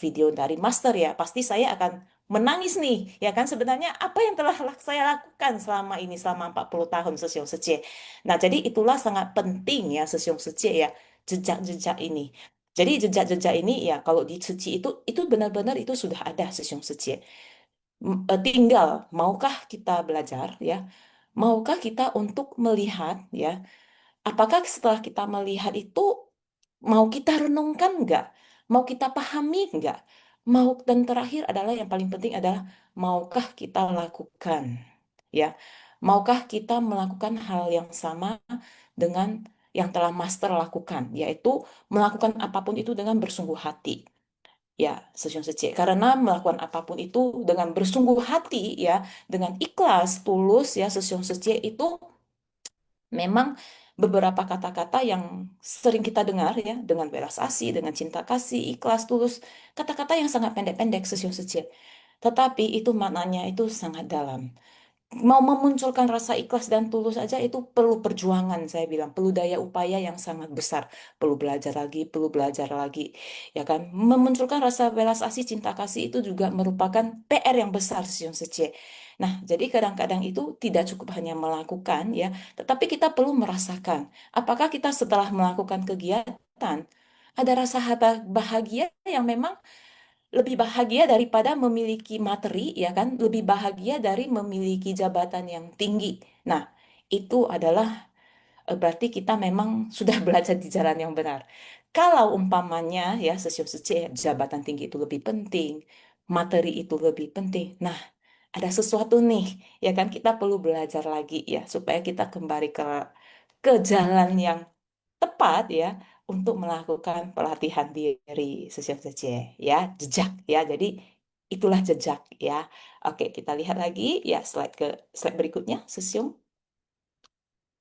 video dari master ya, pasti saya akan menangis nih. Ya kan sebenarnya apa yang telah saya lakukan selama ini selama 40 tahun Sesion Secie. Nah, jadi itulah sangat penting ya Sesion Secie ya, jejak-jejak ini. Jadi jejak-jejak ini ya kalau di Ceci itu benar-benar itu sudah ada Sesion Secie. Tinggal maukah kita belajar ya, maukah kita untuk melihat ya, apakah setelah kita melihat itu mau kita renungkan nggak, mau kita pahami nggak, mau dan terakhir adalah yang paling penting adalah maukah kita lakukan ya, maukah kita melakukan hal yang sama dengan yang telah master lakukan, yaitu melakukan apapun itu dengan bersungguh hati. Ya, Session Sece. Karena melakukan apapun itu dengan bersungguh hati ya, dengan ikhlas, tulus ya, Session Sece itu memang beberapa kata-kata yang sering kita dengar ya, dengan belas asih, dengan cinta kasih, ikhlas, tulus, kata-kata yang sangat pendek-pendek Session Sece. Tetapi itu maknanya itu sangat dalam. Mau memunculkan rasa ikhlas dan tulus aja itu perlu perjuangan, saya bilang, perlu daya upaya yang sangat besar, perlu belajar lagi, ya kan? Memunculkan rasa belas asih, cinta kasih itu juga merupakan PR yang besar, Sion Sece. Nah, jadi kadang-kadang itu tidak cukup hanya melakukan, ya, tetapi kita perlu merasakan. Apakah kita setelah melakukan kegiatan ada rasa bahagia yang memang lebih bahagia daripada memiliki materi, ya kan? Lebih bahagia dari memiliki jabatan yang tinggi. Nah, itu adalah berarti kita memang sudah belajar di jalan yang benar. Kalau umpamanya ya sesio jabatan tinggi itu lebih penting, materi itu lebih penting. Nah, ada sesuatu nih, ya kan kita perlu belajar lagi ya supaya kita kembali ke jalan yang tepat ya untuk melakukan pelatihan diri sosial saja ya jejak ya jadi itulah jejak ya. Oke, kita lihat lagi ya slide berikutnya sesium.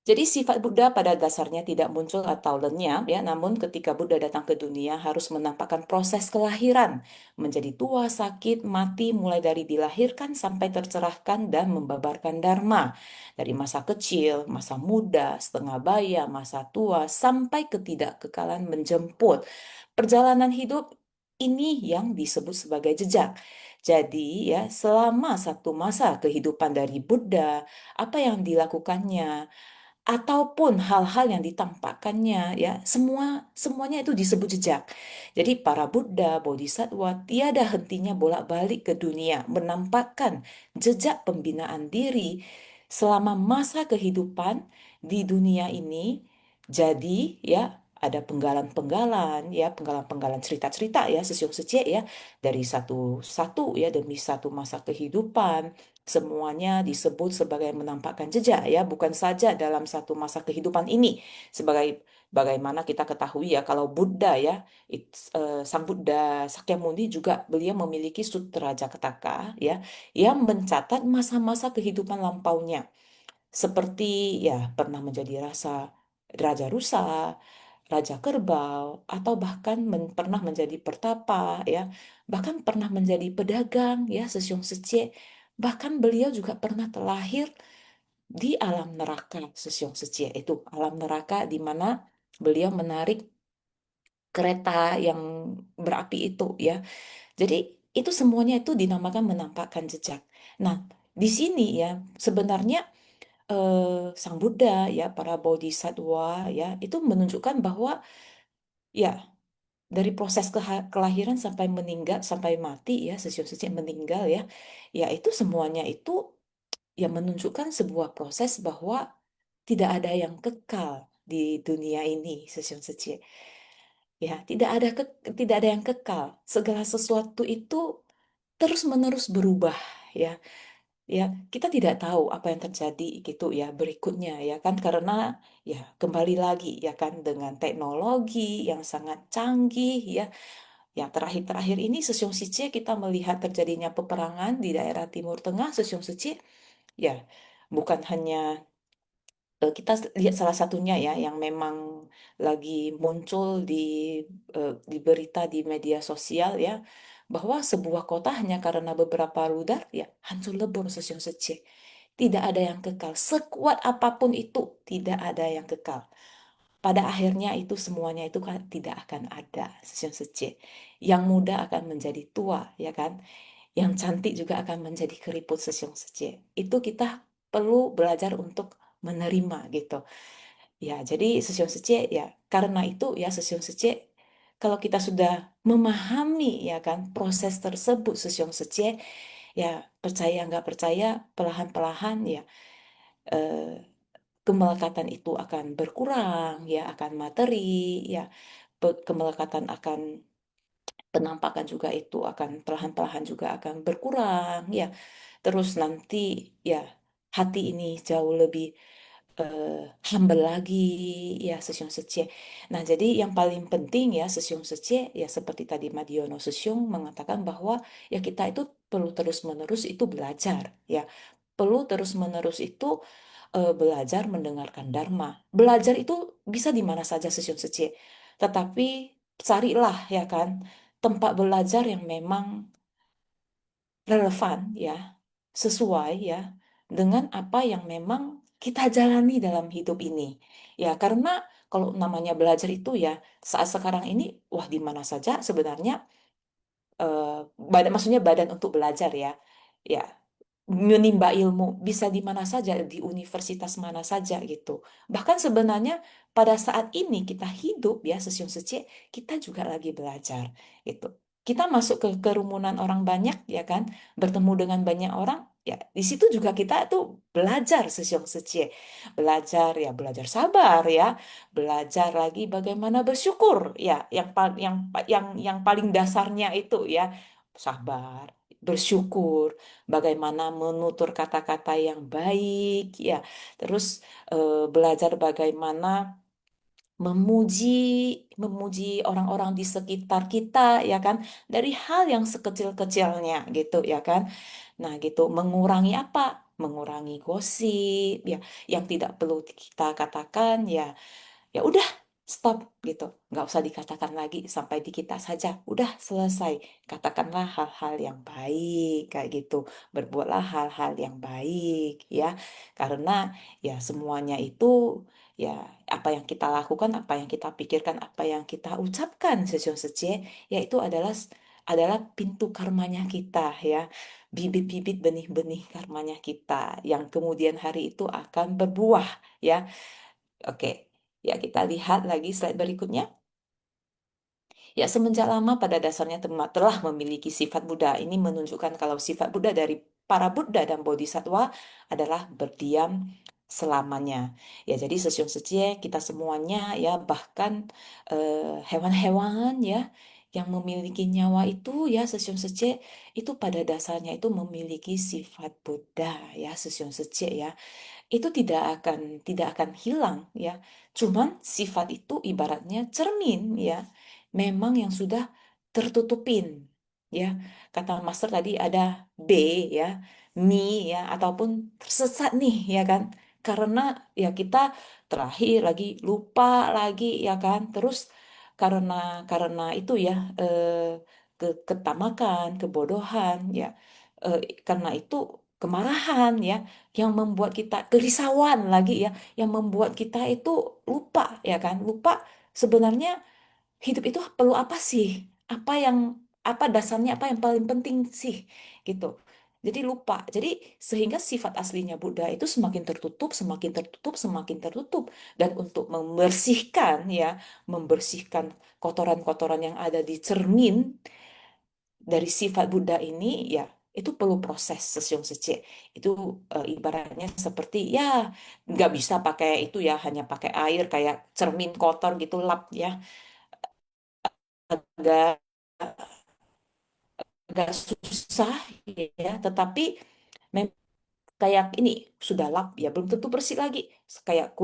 Jadi sifat Buddha pada dasarnya tidak muncul atau lenyap ya, namun ketika Buddha datang ke dunia harus menampakkan proses kelahiran, menjadi tua, sakit, mati, mulai dari dilahirkan sampai tercerahkan dan membabarkan dharma. Dari masa kecil, masa muda, setengah baya, masa tua, sampai ketidakkekalan menjemput. Perjalanan hidup ini yang disebut sebagai jejak. Jadi ya, selama satu masa kehidupan dari Buddha, apa yang dilakukannya, ataupun hal-hal yang ditampakkannya ya semuanya itu disebut jejak. Jadi para Buddha, Bodhisattva tiada hentinya bolak-balik ke dunia menampakkan jejak pembinaan diri selama masa kehidupan di dunia ini. Jadi ya ada penggalan-penggalan ya, penggalan-penggalan cerita-cerita ya, sesiok secek ya, dari satu-satu ya demi satu masa kehidupan. Semuanya disebut sebagai menampakkan jejak ya, bukan saja dalam satu masa kehidupan ini. Sebagai bagaimana kita ketahui ya, kalau Buddha ya, Sang Buddha Sakyamuni juga beliau memiliki Sutra Jakataka ya, yang mencatat masa-masa kehidupan lampaunya. Seperti ya pernah menjadi Raja Rusa, Raja Kerbau, atau bahkan pernah menjadi pertapa ya, bahkan pernah menjadi pedagang ya, Sesyong Sece. Bahkan beliau juga pernah terlahir di alam neraka, Sesyong Sece. Itu alam neraka di mana beliau menarik kereta yang berapi itu ya. Jadi itu semuanya itu dinamakan menampakkan jejak. Nah, di sini ya sebenarnya eh, Sang Buddha ya, para bodhisattva ya, itu menunjukkan bahwa ya dari proses kelahiran sampai meninggal sampai mati ya, sesiok meninggal ya, ya itu semuanya itu ya menunjukkan sebuah proses bahwa tidak ada yang kekal di dunia ini, Sesion Secie. Ya, tidak ada yang kekal. Segala sesuatu itu terus-menerus berubah, ya. Ya, kita tidak tahu apa yang terjadi gitu ya berikutnya ya kan, karena ya kembali lagi ya kan dengan teknologi yang sangat canggih ya. Ya, terakhir-terakhir ini Sesion Sicie kita melihat terjadinya peperangan di daerah Timur Tengah, Sesion Sicie. Ya, bukan hanya kita lihat salah satunya ya yang memang lagi muncul di berita di media sosial ya, bahwa sebuah kota hanya karena beberapa rudal ya hancur lebur, Sesion Sicie. Tidak ada yang kekal. Sekuat apapun itu, tidak ada yang kekal. Pada akhirnya itu semuanya itu kan tidak akan ada, Sesion Sicie. Yang muda akan menjadi tua, ya kan? Yang cantik juga akan menjadi keriput, Sesion Sicie. Itu kita perlu belajar untuk menerima gitu. Ya, jadi Sesion Sicie ya karena itu ya Sesion Sicie, kalau kita sudah memahami ya kan proses tersebut, Sesion Sicie, ya percaya nggak percaya perlahan-perlahan ya eh, kemelekatan itu akan berkurang, ya akan materi, ya kemelekatan akan penampakan juga itu akan perlahan-perlahan juga akan berkurang, ya. Terus nanti ya hati ini jauh lebih humble lagi, ya Sesyong Secie. Nah, jadi yang paling penting ya Sesyong Secie, ya seperti tadi Madiono Sesyong mengatakan bahwa ya kita itu perlu terus-menerus itu belajar, ya. Perlu terus-menerus itu belajar mendengarkan Dharma. Belajar itu bisa di mana saja, Sesyong Secie. Tetapi carilah ya kan tempat belajar yang memang relevan ya, sesuai ya dengan apa yang memang kita jalani dalam hidup ini. Ya, karena kalau namanya belajar itu ya saat sekarang ini wah di mana saja sebenarnya badan, maksudnya badan untuk belajar ya. Ya, menimba ilmu bisa di mana saja, di universitas mana saja gitu. Bahkan sebenarnya pada saat ini kita hidup ya Sesyong Secie, kita juga lagi belajar gitu. Kita masuk ke kerumunan orang banyak ya kan, bertemu dengan banyak orang ya, di situ juga kita tuh belajar Sesyong Secie. Belajar ya, belajar sabar ya, belajar lagi bagaimana bersyukur ya, yang paling dasarnya itu ya, sabar, bersyukur, bagaimana menutur kata-kata yang baik ya, terus belajar bagaimana memuji memuji orang-orang di sekitar kita ya kan, dari hal yang sekecil-kecilnya gitu ya kan. Nah gitu, mengurangi apa, mengurangi gosip ya, yang tidak perlu kita katakan ya, ya udah stop gitu, nggak usah dikatakan lagi, sampai di kita saja udah selesai. Katakanlah hal-hal yang baik kayak gitu, berbuatlah hal-hal yang baik ya, karena ya semuanya itu ya apa yang kita lakukan, apa yang kita pikirkan, apa yang kita ucapkan Sesion Secie, ya itu adalah pintu karmanya kita ya, bibit-bibit benih-benih karmanya kita yang kemudian hari itu akan berbuah ya. Oke, ya kita lihat lagi slide berikutnya. Ya, semenjak lama pada dasarnya telah memiliki sifat Buddha. Ini menunjukkan kalau sifat Buddha dari para Buddha dan Bodhisattva adalah berdiam selamanya. Ya, jadi Sesyong Secie kita semuanya ya, bahkan hewan-hewan ya yang memiliki nyawa itu ya Sesyong Secie itu pada dasarnya itu memiliki sifat Buddha ya Sesyong Secie ya, itu tidak akan hilang ya. Cuman sifat itu ibaratnya cermin ya. Memang yang sudah tertutupin ya. Kata Master tadi ada B ya, mi ya, ataupun tersesat nih ya kan. Karena ya kita terakhir lagi lupa lagi ya kan. Terus karena karena itu ya ketamakan, kebodohan ya. Eh, karena itu kemarahan ya yang membuat kita kerisauan lagi ya, yang membuat kita itu lupa ya kan, lupa sebenarnya hidup itu perlu apa sih, apa dasarnya, apa yang paling penting sih gitu. Jadi lupa. Jadi sehingga sifat aslinya Buddha itu semakin tertutup, semakin tertutup, semakin tertutup. Dan untuk membersihkan ya, membersihkan kotoran-kotoran yang ada di cermin dari sifat Buddha ini ya, itu perlu proses sesiung sece. Itu ibaratnya seperti ya nggak bisa pakai itu ya hanya pakai air kayak cermin kotor gitu lap ya, agak agak susah ya. Tetapi kayak ini sudah lap ya belum tentu bersih lagi, kayak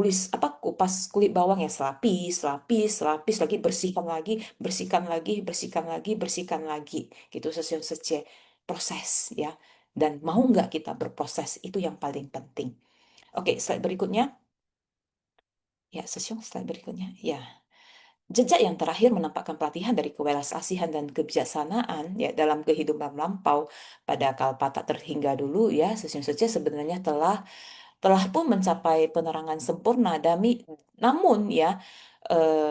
kupas kulit bawang ya selapis lapis lapis lagi, bersihkan lagi, bersihkan lagi, bersihkan lagi, bersihkan lagi, gitu sesiun sece proses ya. Dan mau nggak kita berproses itu yang paling penting. Oke, slide berikutnya ya, sesiun slide berikutnya ya. Jejak yang terakhir menampakkan pelatihan dari kewelasasihan dan kebijaksanaan ya dalam kehidupan lampau pada kalpa tak terhingga dulu ya. Sesiun sece sebenarnya telah pun mencapai penerangan sempurna namun ya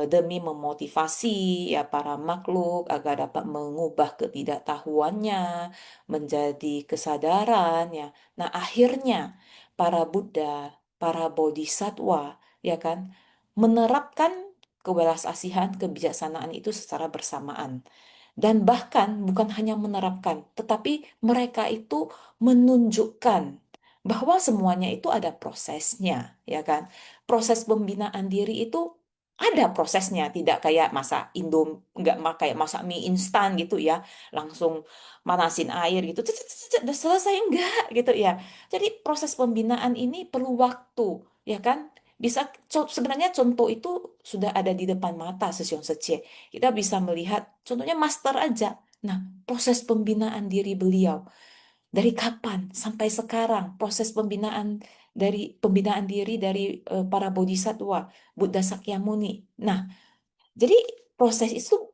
demi memotivasi ya para makhluk agar dapat mengubah ketidaktahuannya menjadi kesadaran ya. Nah, akhirnya para Buddha, para bodhisatwa ya kan menerapkan kewelasasihan, kebijaksanaan itu secara bersamaan. Dan bahkan bukan hanya menerapkan, tetapi mereka itu menunjukkan bahwa semuanya itu ada prosesnya, ya kan? Proses pembinaan diri itu ada prosesnya, tidak kayak masak nggak kayak masak mie instan gitu ya, langsung manasin air gitu, cet, cet, cet, cet, udah selesai enggak gitu ya. Jadi proses pembinaan ini perlu waktu, ya kan? Sebenarnya contoh itu sudah ada di depan mata Sesiong Sece. Kita bisa melihat contohnya master aja. Nah, proses pembinaan diri beliau dari kapan sampai sekarang, proses pembinaan diri dari para bodhisatwa, Buddha Sakyamuni. Nah, jadi proses itu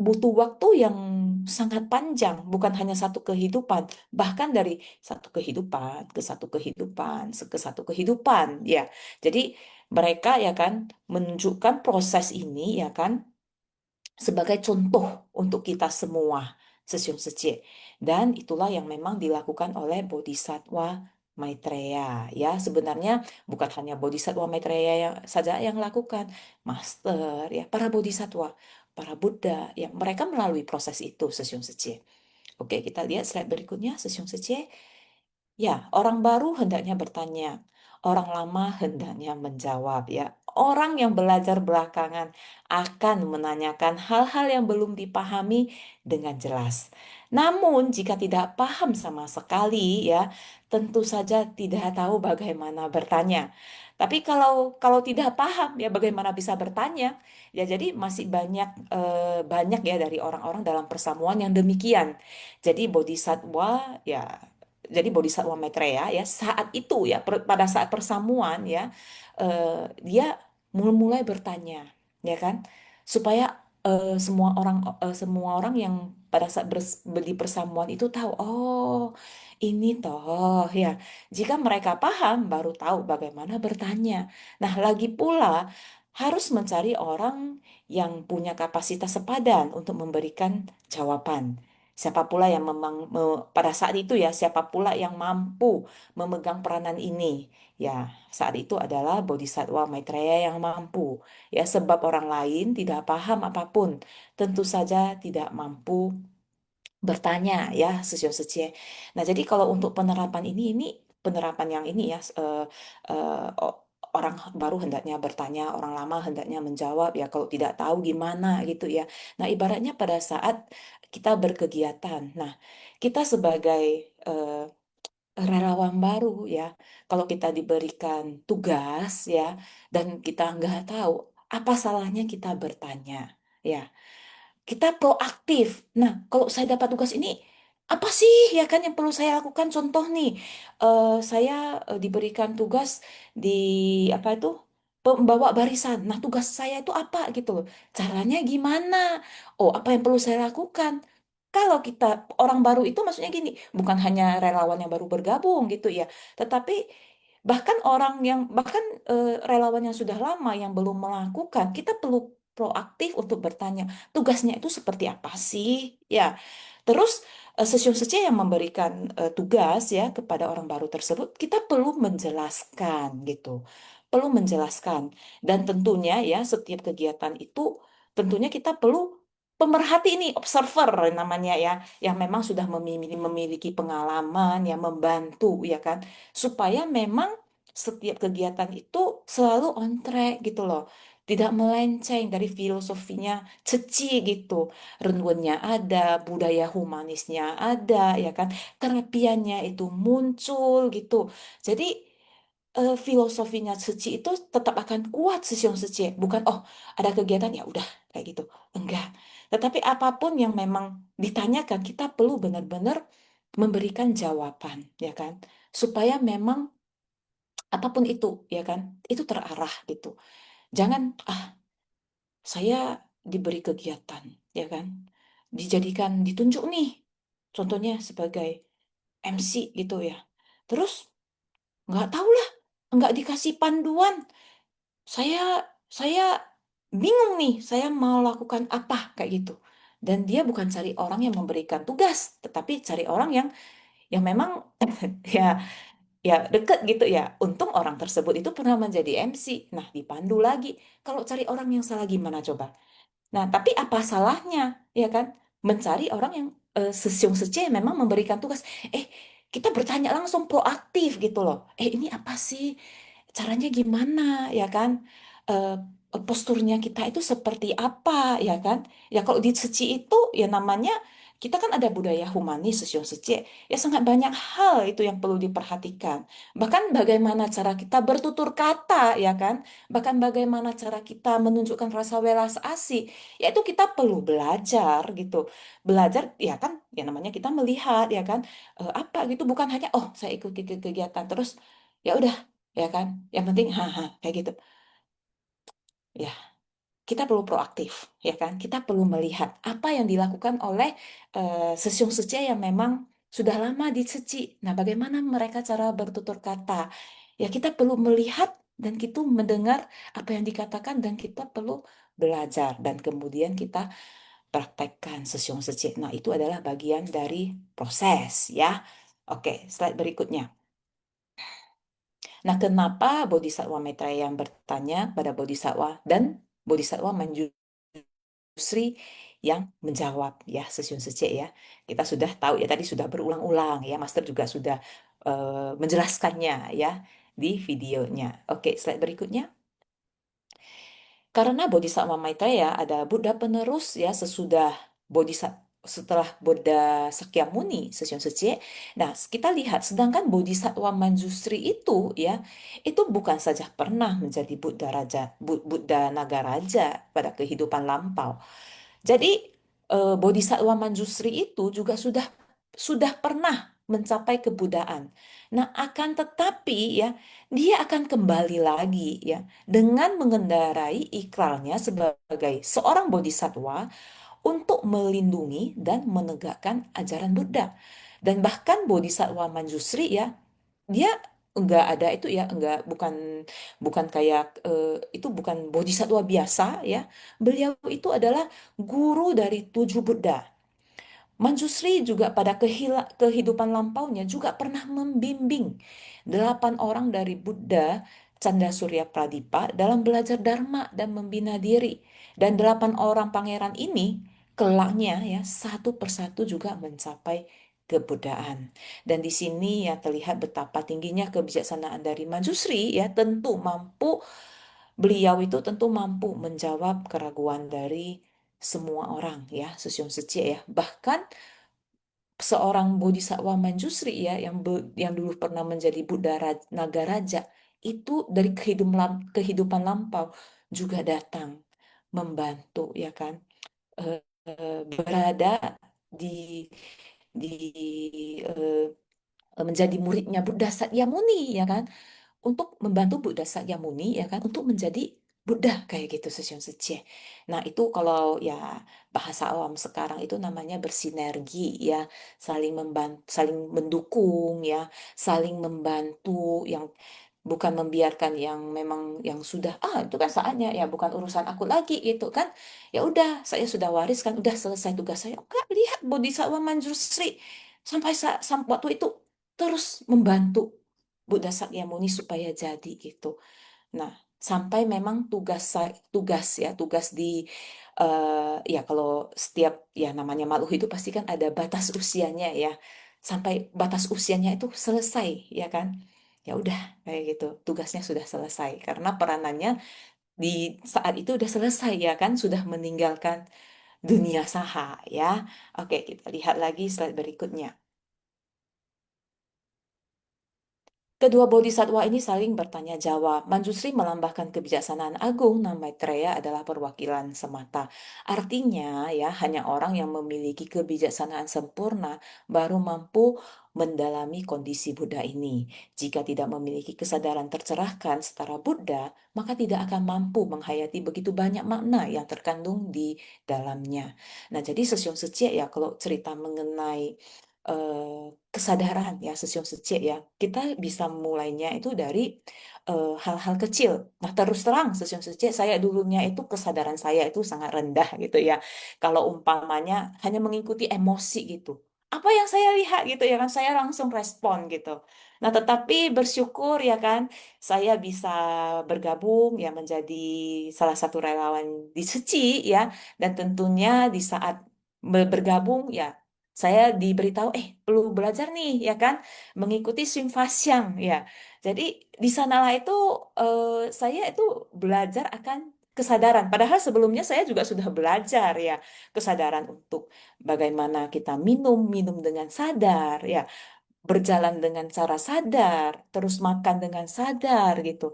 butuh waktu yang sangat panjang, bukan hanya satu kehidupan, bahkan dari satu kehidupan ke satu kehidupan ke satu kehidupan, ya. Jadi mereka ya kan menunjukkan proses ini ya kan sebagai contoh untuk kita semua, Sesiung Sece. Dan itulah yang memang dilakukan oleh Bodhisattva Maitreya. Ya, sebenarnya bukan hanya Bodhisattva Maitreya yang saja yang lakukan, Master, ya, para Bodhisattva, para Buddha, ya, mereka melalui proses itu, Sesiung Sece. Oke, kita lihat slide berikutnya, Sesiung Sece. Ya, orang baru hendaknya bertanya, orang lama hendaknya menjawab ya. Orang yang belajar belakangan akan menanyakan hal-hal yang belum dipahami dengan jelas. Namun, jika tidak paham sama sekali ya, tentu saja tidak tahu bagaimana bertanya. Tapi kalau tidak paham ya bagaimana bisa bertanya? Ya jadi masih banyak ya dari orang-orang dalam persamuan yang demikian. Jadi bodhisattva ya, jadi Bodhisattva Maitreya ya saat itu ya pada saat persamuan ya dia mulai bertanya ya kan supaya semua orang yang pada saat di persamuan itu tahu, oh ini toh ya, jika mereka paham baru tahu bagaimana bertanya. Nah, lagi pula harus mencari orang yang punya kapasitas sepadan untuk memberikan jawaban. Siapa pula yang pada saat itu ya, siapa pula yang mampu memegang peranan ini? Ya, saat itu adalah Bodhisattva Maitreya yang mampu. Ya, sebab orang lain tidak paham apapun, tentu saja tidak mampu bertanya ya, Sesio Secie. Nah, jadi kalau untuk penerapan ini penerapan yang ini ya, orang baru hendaknya bertanya, orang lama hendaknya menjawab ya, kalau tidak tahu gimana gitu ya. Nah, ibaratnya pada saat kita berkegiatan, nah kita sebagai eh, relawan baru ya, kalau kita diberikan tugas ya, dan kita nggak tahu, apa salahnya kita bertanya ya, kita proaktif. Nah, kalau saya dapat tugas ini, apa sih ya kan yang perlu saya lakukan? Contoh nih, saya diberikan tugas di apa itu pembawa barisan. Nah, tugas saya itu apa gitu loh? Caranya gimana? Oh, apa yang perlu saya lakukan? Kalau kita orang baru itu maksudnya gini, bukan hanya relawan yang baru bergabung gitu ya, tetapi bahkan relawan yang sudah lama yang belum melakukan, kita perlu proaktif untuk bertanya tugasnya itu seperti apa sih ya. Terus sesiun sece yang memberikan tugas ya kepada orang baru tersebut, kita perlu menjelaskan gitu, perlu menjelaskan. Dan tentunya ya setiap kegiatan itu tentunya kita perlu pemerhati ini, observer namanya ya, yang memang sudah memiliki pengalaman, yang membantu ya kan, supaya memang setiap kegiatan itu selalu on track gitu loh. Tidak melenceng dari filosofinya Ceci gitu. Renungannya ada, budaya humanisnya ada, ya kan. Kerapiannya itu muncul gitu. Jadi filosofinya Ceci itu tetap akan kuat Sesiong Ceci. Bukan, oh ada kegiatan ya udah kayak gitu. Enggak. Tetapi apapun yang memang ditanyakan, kita perlu benar-benar memberikan jawaban, ya kan. Supaya memang apapun itu, ya kan, itu terarah gitu. Jangan, saya diberi kegiatan, ya kan, ditunjuk nih, contohnya sebagai MC gitu ya. Terus nggak tahu lah, nggak dikasih panduan. Saya saya bingung nih, saya mau lakukan apa kayak gitu. Dan dia bukan cari orang yang memberikan tugas, tetapi cari orang yang memang ya ya deket gitu ya. Untung orang tersebut itu pernah menjadi MC. Nah, dipandu lagi. Kalau cari orang yang salah gimana coba? Nah, tapi apa salahnya, ya kan? Mencari orang yang sesiung sece memang memberikan tugas. Eh, kita bertanya langsung proaktif gitu loh. Ini apa sih? Caranya gimana, ya kan? Eh, Posturnya kita itu seperti apa, ya kan? Ya kalau di seci itu ya namanya kita kan ada budaya humanis sesiung sece. Ya sangat banyak hal itu yang perlu diperhatikan. Bahkan bagaimana cara kita bertutur kata, ya kan? Bahkan bagaimana cara kita menunjukkan rasa welas asih, yaitu kita perlu belajar gitu. Belajar ya kan, ya namanya kita melihat ya kan, apa gitu, bukan hanya oh saya ikut kegiatan terus ya udah ya kan, yang penting haha kayak gitu. Ya, kita perlu proaktif ya kan. Kita perlu melihat apa yang dilakukan oleh sesiung sece yang memang sudah lama diceci. Nah, bagaimana mereka cara bertutur kata? Ya, kita perlu melihat dan kita mendengar apa yang dikatakan dan kita perlu belajar dan kemudian kita praktekkan sesiung sece. Nah, itu adalah bagian dari proses ya. Oke, slide berikutnya. Nah, kenapa Bodhisattva Maitreya yang bertanya pada Bodhisattva dan Bodhisattva Manjusri yang menjawab ya, Sesiun Sece ya. Kita sudah tahu ya, tadi sudah berulang-ulang ya, Master juga sudah menjelaskannya ya di videonya. Oke, slide berikutnya. Karena Bodhisattva Maitreya ada Buddha penerus ya setelah Buddha Sakyamuni Sesiun Sece. Nah, kita lihat sedangkan Bodhisattva Manjusri itu ya, itu bukan saja pernah menjadi Buddha Naga Raja pada kehidupan lampau. Jadi Bodhisattva Manjusri itu juga sudah pernah mencapai kebudaan. Nah, akan tetapi ya, dia akan kembali lagi ya dengan mengendarai ikrarnya sebagai seorang bodhisattva untuk melindungi dan menegakkan ajaran Buddha. Dan bahkan bodhisattva Manjusri ya, dia enggak ada itu ya, enggak bukan bukan kayak itu bukan bodhisattva biasa ya. Beliau itu adalah guru dari 7 Buddha. Manjusri juga pada kehidupan lampaunya juga pernah membimbing 8 orang dari Buddha Canda Surya Pradipa dalam belajar Dharma dan membina diri. Dan 8 orang pangeran ini kelaknya ya satu persatu juga mencapai kebuddhaan. Dan di sini ya terlihat betapa tingginya kebijaksanaan dari Manjusri ya, beliau itu tentu mampu menjawab keraguan dari semua orang ya, Sesiung Sece ya. Bahkan seorang bodhisattva Manjusri ya yang dulu pernah menjadi Buddha Naga Raja itu dari kehidupan lampau juga datang membantu ya kan, berada di di eh, menjadi muridnya Buddha Sakyamuni ya kan, untuk membantu Buddha Sakyamuni ya kan untuk menjadi Buddha kayak gitu Sesiun Sece. Nah, itu kalau ya bahasa awam sekarang itu namanya bersinergi ya, saling membantu, saling mendukung ya, saling membantu, yang bukan membiarkan yang memang yang sudah itu kan saatnya ya bukan urusan aku lagi gitu kan. Ya udah, saya sudah wariskan, udah selesai tugas saya. Enggak, lihat Bodhisattva Manjusri sampai waktu itu terus membantu Buddha Sakyamuni supaya jadi gitu. Nah, sampai memang tugas ya kalau setiap ya namanya makhluk itu pasti kan ada batas usianya ya, sampai batas usianya itu selesai ya kan, ya udah kayak gitu tugasnya sudah selesai karena peranannya di saat itu udah selesai ya kan, sudah meninggalkan dunia saha ya. Oke, kita lihat lagi slide berikutnya. Kedua bodhisatwa ini saling bertanya jawab. Manjusri melambangkan kebijaksanaan agung, nah Maitreya adalah perwakilan semata. Artinya ya, hanya orang yang memiliki kebijaksanaan sempurna baru mampu mendalami kondisi Buddha ini. Jika tidak memiliki kesadaran tercerahkan setara Buddha, maka tidak akan mampu menghayati begitu banyak makna yang terkandung di dalamnya. Nah, jadi Sesiong Secia ya, kalau cerita mengenai kesadaran ya Sesiong Secek ya, kita bisa mulainya itu dari hal-hal kecil. Nah, terus terang Sesiong Secek, saya dulunya itu kesadaran saya itu sangat rendah gitu ya, kalau umpamanya hanya mengikuti emosi gitu, apa yang saya lihat gitu ya kan, saya langsung respon gitu. Nah, tetapi bersyukur ya kan, saya bisa bergabung ya menjadi salah satu relawan di Seci ya, dan tentunya di saat bergabung ya, saya diberitahu, perlu belajar nih, ya kan, mengikuti swing fasyang, ya. Jadi di sanalah itu saya itu belajar akan kesadaran. Padahal sebelumnya saya juga sudah belajar ya kesadaran untuk bagaimana kita minum dengan sadar, ya, berjalan dengan cara sadar, terus makan dengan sadar gitu.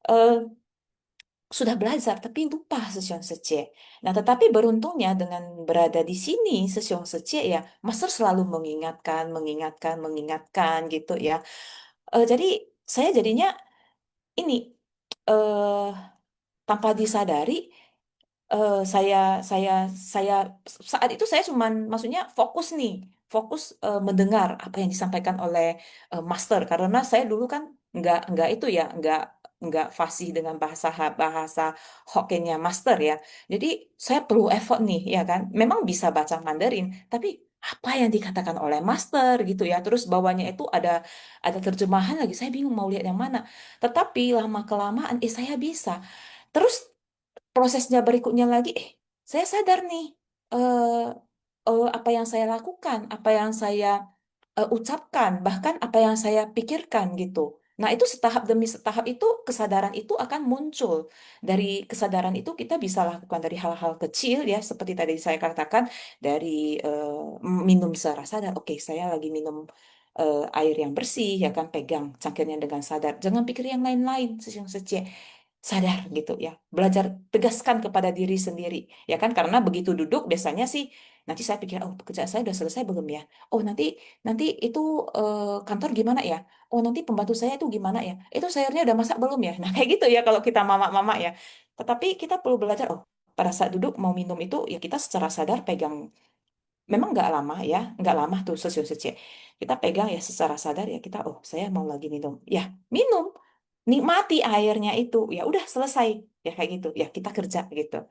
Eh, sudah belajar tapi lupa Sesiong Sece. Nah, tetapi beruntungnya dengan berada di sini Sesiong Sece ya, Master selalu mengingatkan gitu ya. Jadi saya jadinya ini eh tanpa disadari, saya saya saya saat itu saya cuman maksudnya fokus nih, fokus mendengar apa yang disampaikan oleh master, karena saya dulu kan nggak itu ya, nggak fasih dengan bahasa bahasa Hokkennya master ya. Jadi saya perlu effort nih ya kan. Memang bisa baca Mandarin, tapi apa yang dikatakan oleh master gitu ya. Terus bawahnya itu ada terjemahan lagi. Saya bingung mau lihat yang mana. Tetapi lama kelamaan saya bisa. Terus prosesnya berikutnya lagi, saya sadar nih, eh apa yang saya lakukan, apa yang saya ucapkan, bahkan apa yang saya pikirkan gitu. Nah, itu setahap demi setahap itu kesadaran itu akan muncul. Dari kesadaran itu kita bisa lakukan dari hal-hal kecil ya, seperti tadi saya katakan, dari minum secara sadar. Oke, saya lagi minum air yang bersih, ya kan, pegang cangkirnya dengan sadar. Jangan pikir yang lain-lain, sesiang sece, sadar gitu ya, belajar tegaskan kepada diri sendiri ya kan, karena begitu duduk biasanya sih nanti saya pikir, oh pekerjaan saya udah selesai belum ya, oh nanti nanti itu kantor gimana ya, oh nanti pembantu saya itu gimana ya, itu sayurnya udah masak belum ya, nah kayak gitu ya kalau kita mama-mama ya. Tetapi kita perlu belajar, oh pada saat duduk mau minum itu ya kita secara sadar pegang, memang nggak lama ya, nggak lama tuh sesiun sece. Kita pegang ya secara sadar ya, kita oh saya mau lagi minum. Ya minum, nikmati airnya itu. Ya udah selesai. Ya kayak gitu. Ya kita kerja gitu.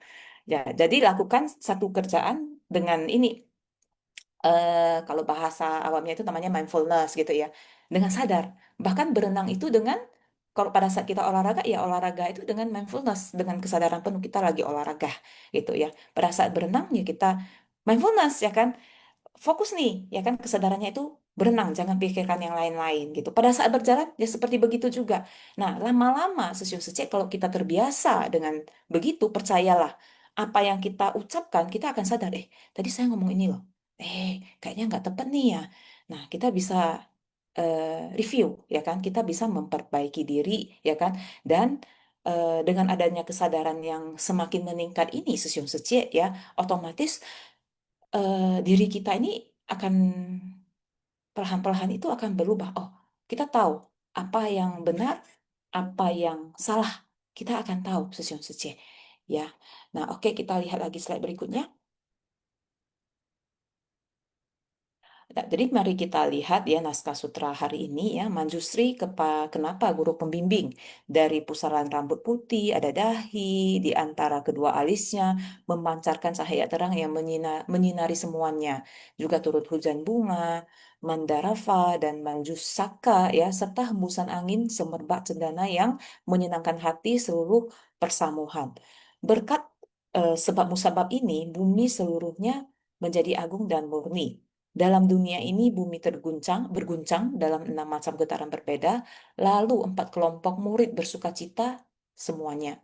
Ya jadi lakukan satu kerjaan dengan ini, kalau bahasa awamnya itu namanya mindfulness gitu ya. Dengan sadar. Bahkan berenang itu dengan, kalau pada saat kita olahraga ya olahraga itu dengan mindfulness, dengan kesadaran penuh kita lagi olahraga gitu ya. Pada saat berenang ya kita mindfulness ya kan, fokus nih ya kan, kesadarannya itu berenang, jangan pikirkan yang lain-lain gitu. Pada saat berjalan ya seperti begitu juga. Nah, lama-lama sesiu secek kalau kita terbiasa dengan begitu, percayalah, apa yang kita ucapkan kita akan sadar, tadi saya ngomong ini loh, kayaknya nggak tepat nih ya. Nah, kita bisa review ya kan, kita bisa memperbaiki diri ya kan, dan dengan adanya kesadaran yang semakin meningkat ini sesium secek ya, otomatis diri kita ini akan perlahan-perlahan itu akan berubah. Oh, kita tahu apa yang benar, apa yang salah. Kita akan tahu sesiun sece. Ya. Nah, oke, kita lihat lagi slide berikutnya. Nah, jadi mari kita lihat ya naskah sutra hari ini ya Manjusri kenapa guru pembimbing dari pusaran rambut putih ada dahi di antara kedua alisnya memancarkan cahaya terang yang menyinari semuanya juga turut hujan bunga Mandarafa dan Manjusaka ya serta hembusan angin semerbak cendana yang menyenangkan hati seluruh persamuhan berkat sebab musabab ini bumi seluruhnya menjadi agung dan murni. Dalam dunia ini bumi berguncang dalam 6 macam getaran berbeda, lalu 4 kelompok murid bersukacita semuanya.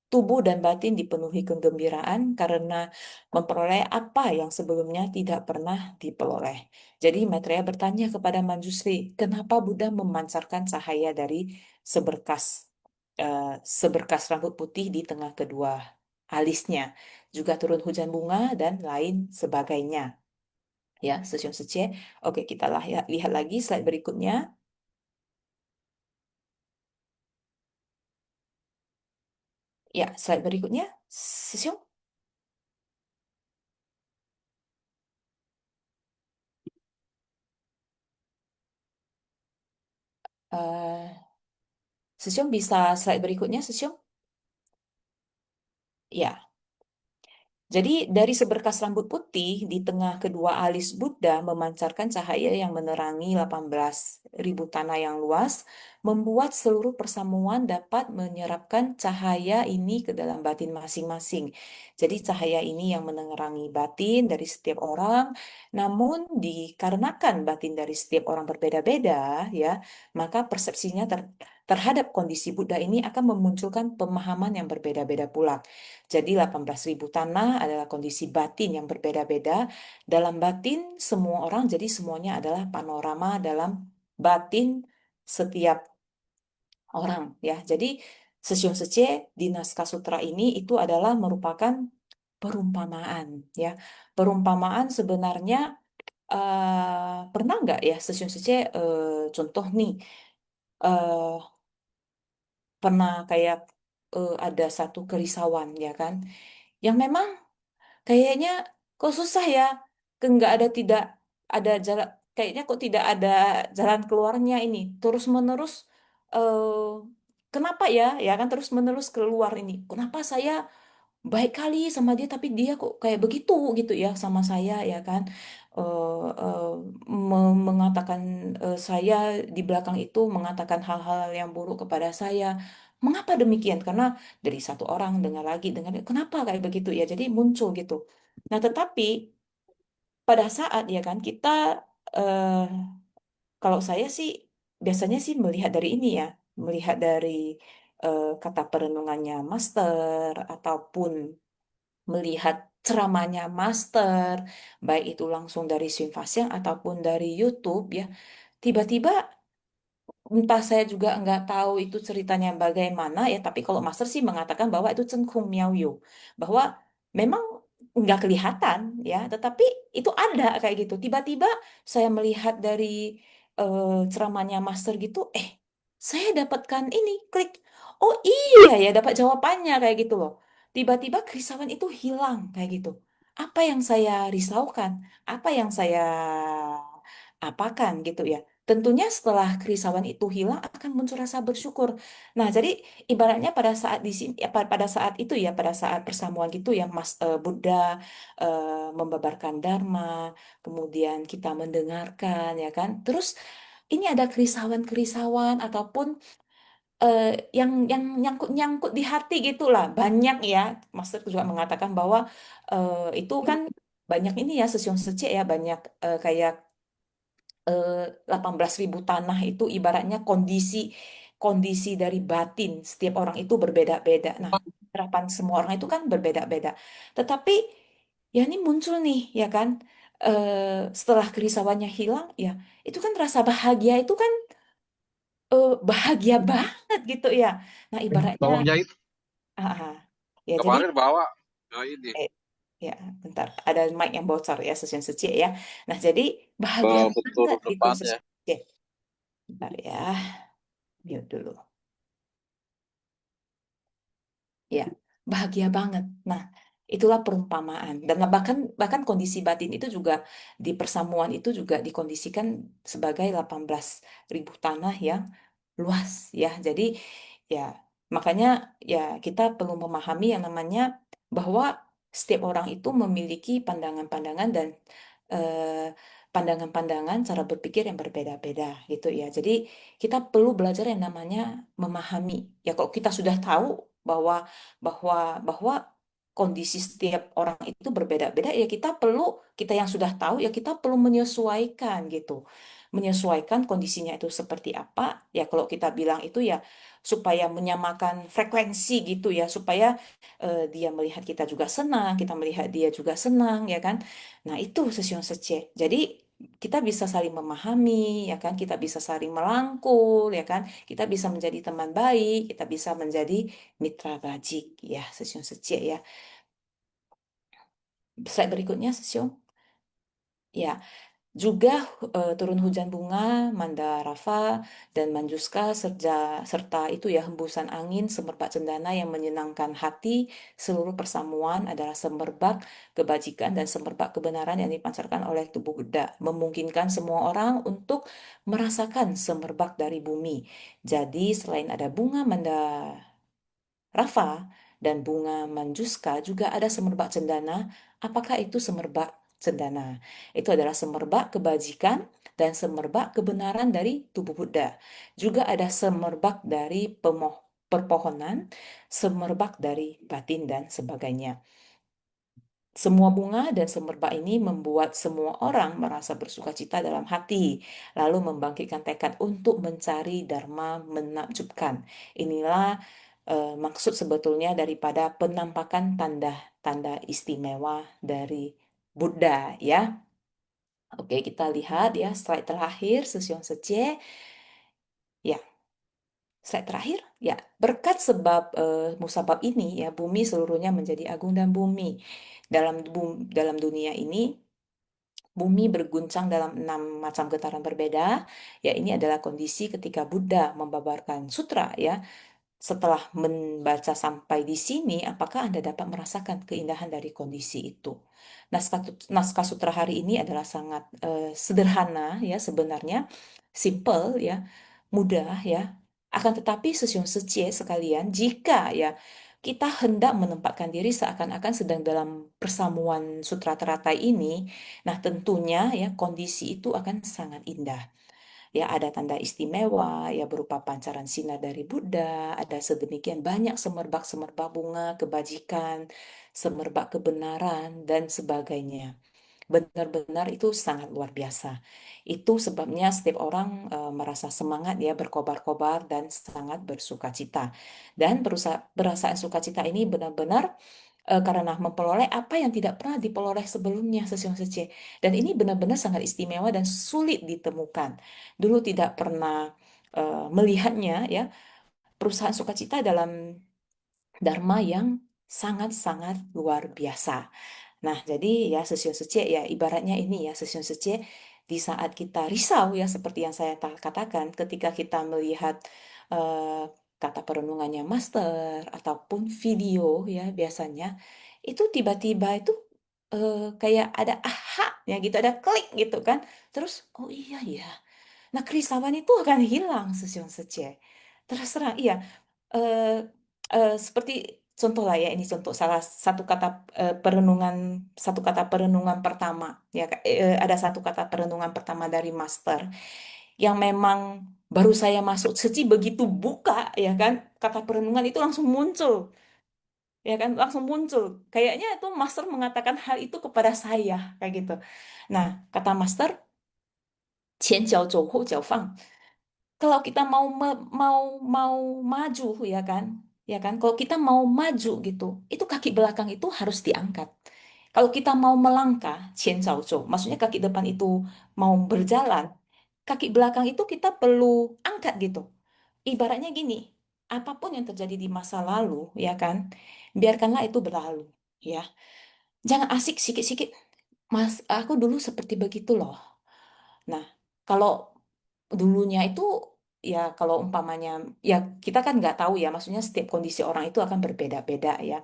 Tubuh dan batin dipenuhi kegembiraan karena memperoleh apa yang sebelumnya tidak pernah diperoleh. Jadi Maitreya bertanya kepada Manjusri, kenapa Buddha memancarkan cahaya dari seberkas rambut putih di tengah kedua alisnya, juga turun hujan bunga dan lain sebagainya. Ya, sesiun sece. Oke, kita lihat lagi slide berikutnya. Ya, slide berikutnya. Sesiun. Eh, Sesiun bisa slide berikutnya, Sesiun? Ya, jadi dari seberkas rambut putih di tengah kedua alis Buddha memancarkan cahaya yang menerangi 18.000 tanah yang luas, membuat seluruh persamuan dapat menyerapkan cahaya ini ke dalam batin masing-masing. Jadi cahaya ini yang menerangi batin dari setiap orang, namun dikarenakan batin dari setiap orang berbeda-beda, ya, maka persepsinya terhadap kondisi Buddha ini akan memunculkan pemahaman yang berbeda-beda pula. Jadi 18.000 tanah adalah kondisi batin yang berbeda-beda. Dalam batin semua orang, jadi semuanya adalah panorama dalam batin setiap orang ya. Jadi Sesiun Sece di naskah sutra ini itu adalah merupakan perumpamaan ya. Perumpamaan sebenarnya pernah nggak ya Sesiun Sece contoh nih eh, pernah kayak ada satu kerisauan ya kan yang memang kayaknya kok susah ya, nggak ada tidak ada jalan, kayaknya kok tidak ada jalan keluarnya ini. Terus-menerus eh kenapa ya? Ya kan terus-menerus keluar ini. Kenapa saya baik kali sama dia tapi dia kok kayak begitu gitu ya sama saya ya kan eh, mengatakan saya di belakang itu mengatakan hal-hal yang buruk kepada saya. Mengapa demikian? Karena dari satu orang dengar lagi, kenapa kayak begitu ya? Jadi muncul gitu. Nah, tetapi pada saat ya kan kita eh, kalau saya sih biasanya sih melihat dari ini ya, melihat dari kata perenungannya master ataupun melihat ceramahnya master, baik itu langsung dari Swing Fasyang ataupun dari YouTube ya, tiba-tiba entah saya juga nggak tahu itu ceritanya bagaimana ya, tapi kalau master sih mengatakan bahwa itu Chen Kung Miao Yu, bahwa memang nggak kelihatan ya, tetapi itu ada kayak gitu. Tiba-tiba saya melihat dari ceramahnya master gitu, saya dapatkan ini, klik. Oh iya ya, dapat jawabannya kayak gitu loh. Tiba-tiba kerisauan itu hilang kayak gitu. Apa yang saya risaukan? Apa yang saya apakan gitu ya? Tentunya setelah kerisauan itu hilang akan muncul rasa bersyukur. Nah, jadi ibaratnya pada saat di sini ya, pada saat itu ya pada saat persamuan gitu ya Buddha membabarkan dharma, kemudian kita mendengarkan ya kan. Terus ini ada kerisauan-kerisauan ataupun eh, yang nyangkut-nyangkut di hati gitulah. Banyak ya. Master juga mengatakan bahwa itu kan banyak ini ya sesiung secek ya banyak kayak 18.000 tanah itu ibaratnya kondisi kondisi dari batin setiap orang itu berbeda-beda. Nah, harapan semua orang itu kan berbeda-beda. Tetapi ya ini muncul nih ya kan setelah kerisauannya hilang ya itu kan rasa bahagia itu kan bahagia banget gitu ya. Nah, ibaratnya Tolong jahit ah, ah. Ya jadi kemarin bawa ini eh, ya bentar ada mic yang bocor ya Sesiun Secik ya. Nah, jadi bahagia betul banget gitu tempatnya. Sesiun Secik. Bentar ya. Mute dulu. Ya, bahagia banget. Nah, Itulah perumpamaan. Dan bahkan bahkan kondisi batin itu juga di persamuan itu juga dikondisikan sebagai 18.000 tanah yang luas ya. Jadi ya makanya ya kita perlu memahami yang namanya bahwa setiap orang itu memiliki pandangan-pandangan dan eh, pandangan-pandangan cara berpikir yang berbeda-beda gitu ya. Jadi kita perlu belajar yang namanya memahami. Ya kalau kita sudah tahu bahwa bahwa kondisi setiap orang itu berbeda-beda ya kita yang sudah tahu ya kita perlu menyesuaikan gitu. Menyesuaikan kondisinya itu seperti apa. Ya kalau kita bilang itu ya supaya menyamakan frekuensi gitu ya supaya dia melihat kita juga senang, kita melihat dia juga senang ya kan. Nah, itu sesion sece. Jadi kita bisa saling memahami ya kan, kita bisa saling merangkul ya kan. Kita bisa menjadi teman baik, kita bisa menjadi mitra bajik ya, sesion sece ya. Slide berikutnya, Sesiong. Ya, juga turun hujan bunga, mandarafa, dan manjuska serta itu ya hembusan angin, semerbak cendana yang menyenangkan hati, seluruh persamuan adalah semerbak kebajikan dan semerbak kebenaran yang dipancarkan oleh tubuh Buddha, memungkinkan semua orang untuk merasakan semerbak dari bumi. Jadi selain ada bunga Rafa dan bunga manjuska juga ada semerbak cendana. Apakah itu semerbak cendana? Itu adalah semerbak kebajikan dan semerbak kebenaran dari tubuh Buddha. Juga ada semerbak dari perpohonan, semerbak dari batin dan sebagainya. Semua bunga dan semerbak ini membuat semua orang merasa bersukacita dalam hati, lalu membangkitkan tekad untuk mencari dharma menakjubkan. Inilah maksud sebetulnya daripada penampakan tanda-tanda istimewa dari Buddha ya. Oke, kita lihat ya slide terakhir Sesion Sece. Ya, slide terakhir. Ya, berkat sebab musabab ini ya bumi seluruhnya menjadi agung dan bumi. Dalam dunia ini bumi berguncang dalam 6 macam getaran berbeda. Ya, ini adalah kondisi ketika Buddha membabarkan sutra ya. Setelah membaca sampai di sini, apakah Anda dapat merasakan keindahan dari kondisi itu? Naskah sutra hari ini adalah sangat sederhana ya sebenarnya, simple ya, mudah ya. Akan tetapi Sesyum Secie sekalian, jika ya kita hendak menempatkan diri seakan-akan sedang dalam persamuan sutra teratai ini, nah tentunya ya kondisi itu akan sangat indah. Ya, ada tanda istimewa, ya berupa pancaran sinar dari Buddha, ada sedemikian banyak semerbak-semerbak bunga, kebajikan, semerbak kebenaran, dan sebagainya. Benar-benar itu sangat luar biasa. Itu sebabnya setiap orang merasa semangat ya berkobar-kobar dan sangat bersukacita. Dan perasaan sukacita ini benar-benar karena memperoleh apa yang tidak pernah diperoleh sebelumnya Sesiong Sece. Dan ini benar-benar sangat istimewa dan sulit ditemukan. Dulu tidak pernah melihatnya ya perusahaan sukacita dalam Dharma yang sangat-sangat luar biasa. Nah, jadi ya Sesiun Sece ya ibaratnya ini ya Sesiun Sece di saat kita risau ya seperti yang saya katakan ketika kita melihat eh, kata perenungannya master ataupun video ya biasanya itu tiba-tiba itu kayak ada aha ya gitu ada klik gitu kan terus oh iya ya nah kerisauan itu akan hilang Sesiun Sece terus terang iya eh, seperti contoh lah ya ini contoh salah satu kata perenungan pertama ya ada satu kata perenungan pertama dari master yang memang baru saya masuk seci begitu buka ya kan kata perenungan itu langsung muncul ya kan langsung muncul kayaknya itu master mengatakan hal itu kepada saya kayak gitu nah kata master 前脚走后脚放 kalau kita mau maju ya kan kalau kita mau maju gitu itu kaki belakang itu harus diangkat kalau kita mau melangkah 前脚走 maksudnya kaki depan itu mau berjalan kaki belakang itu kita perlu angkat gitu ibaratnya gini apapun yang terjadi di masa lalu ya kan biarkanlah itu berlalu ya jangan asik sikit-sikit mas aku dulu seperti begitu loh nah kalau dulunya itu ya kalau umpamanya ya kita kan nggak tahu ya maksudnya setiap kondisi orang itu akan berbeda-beda ya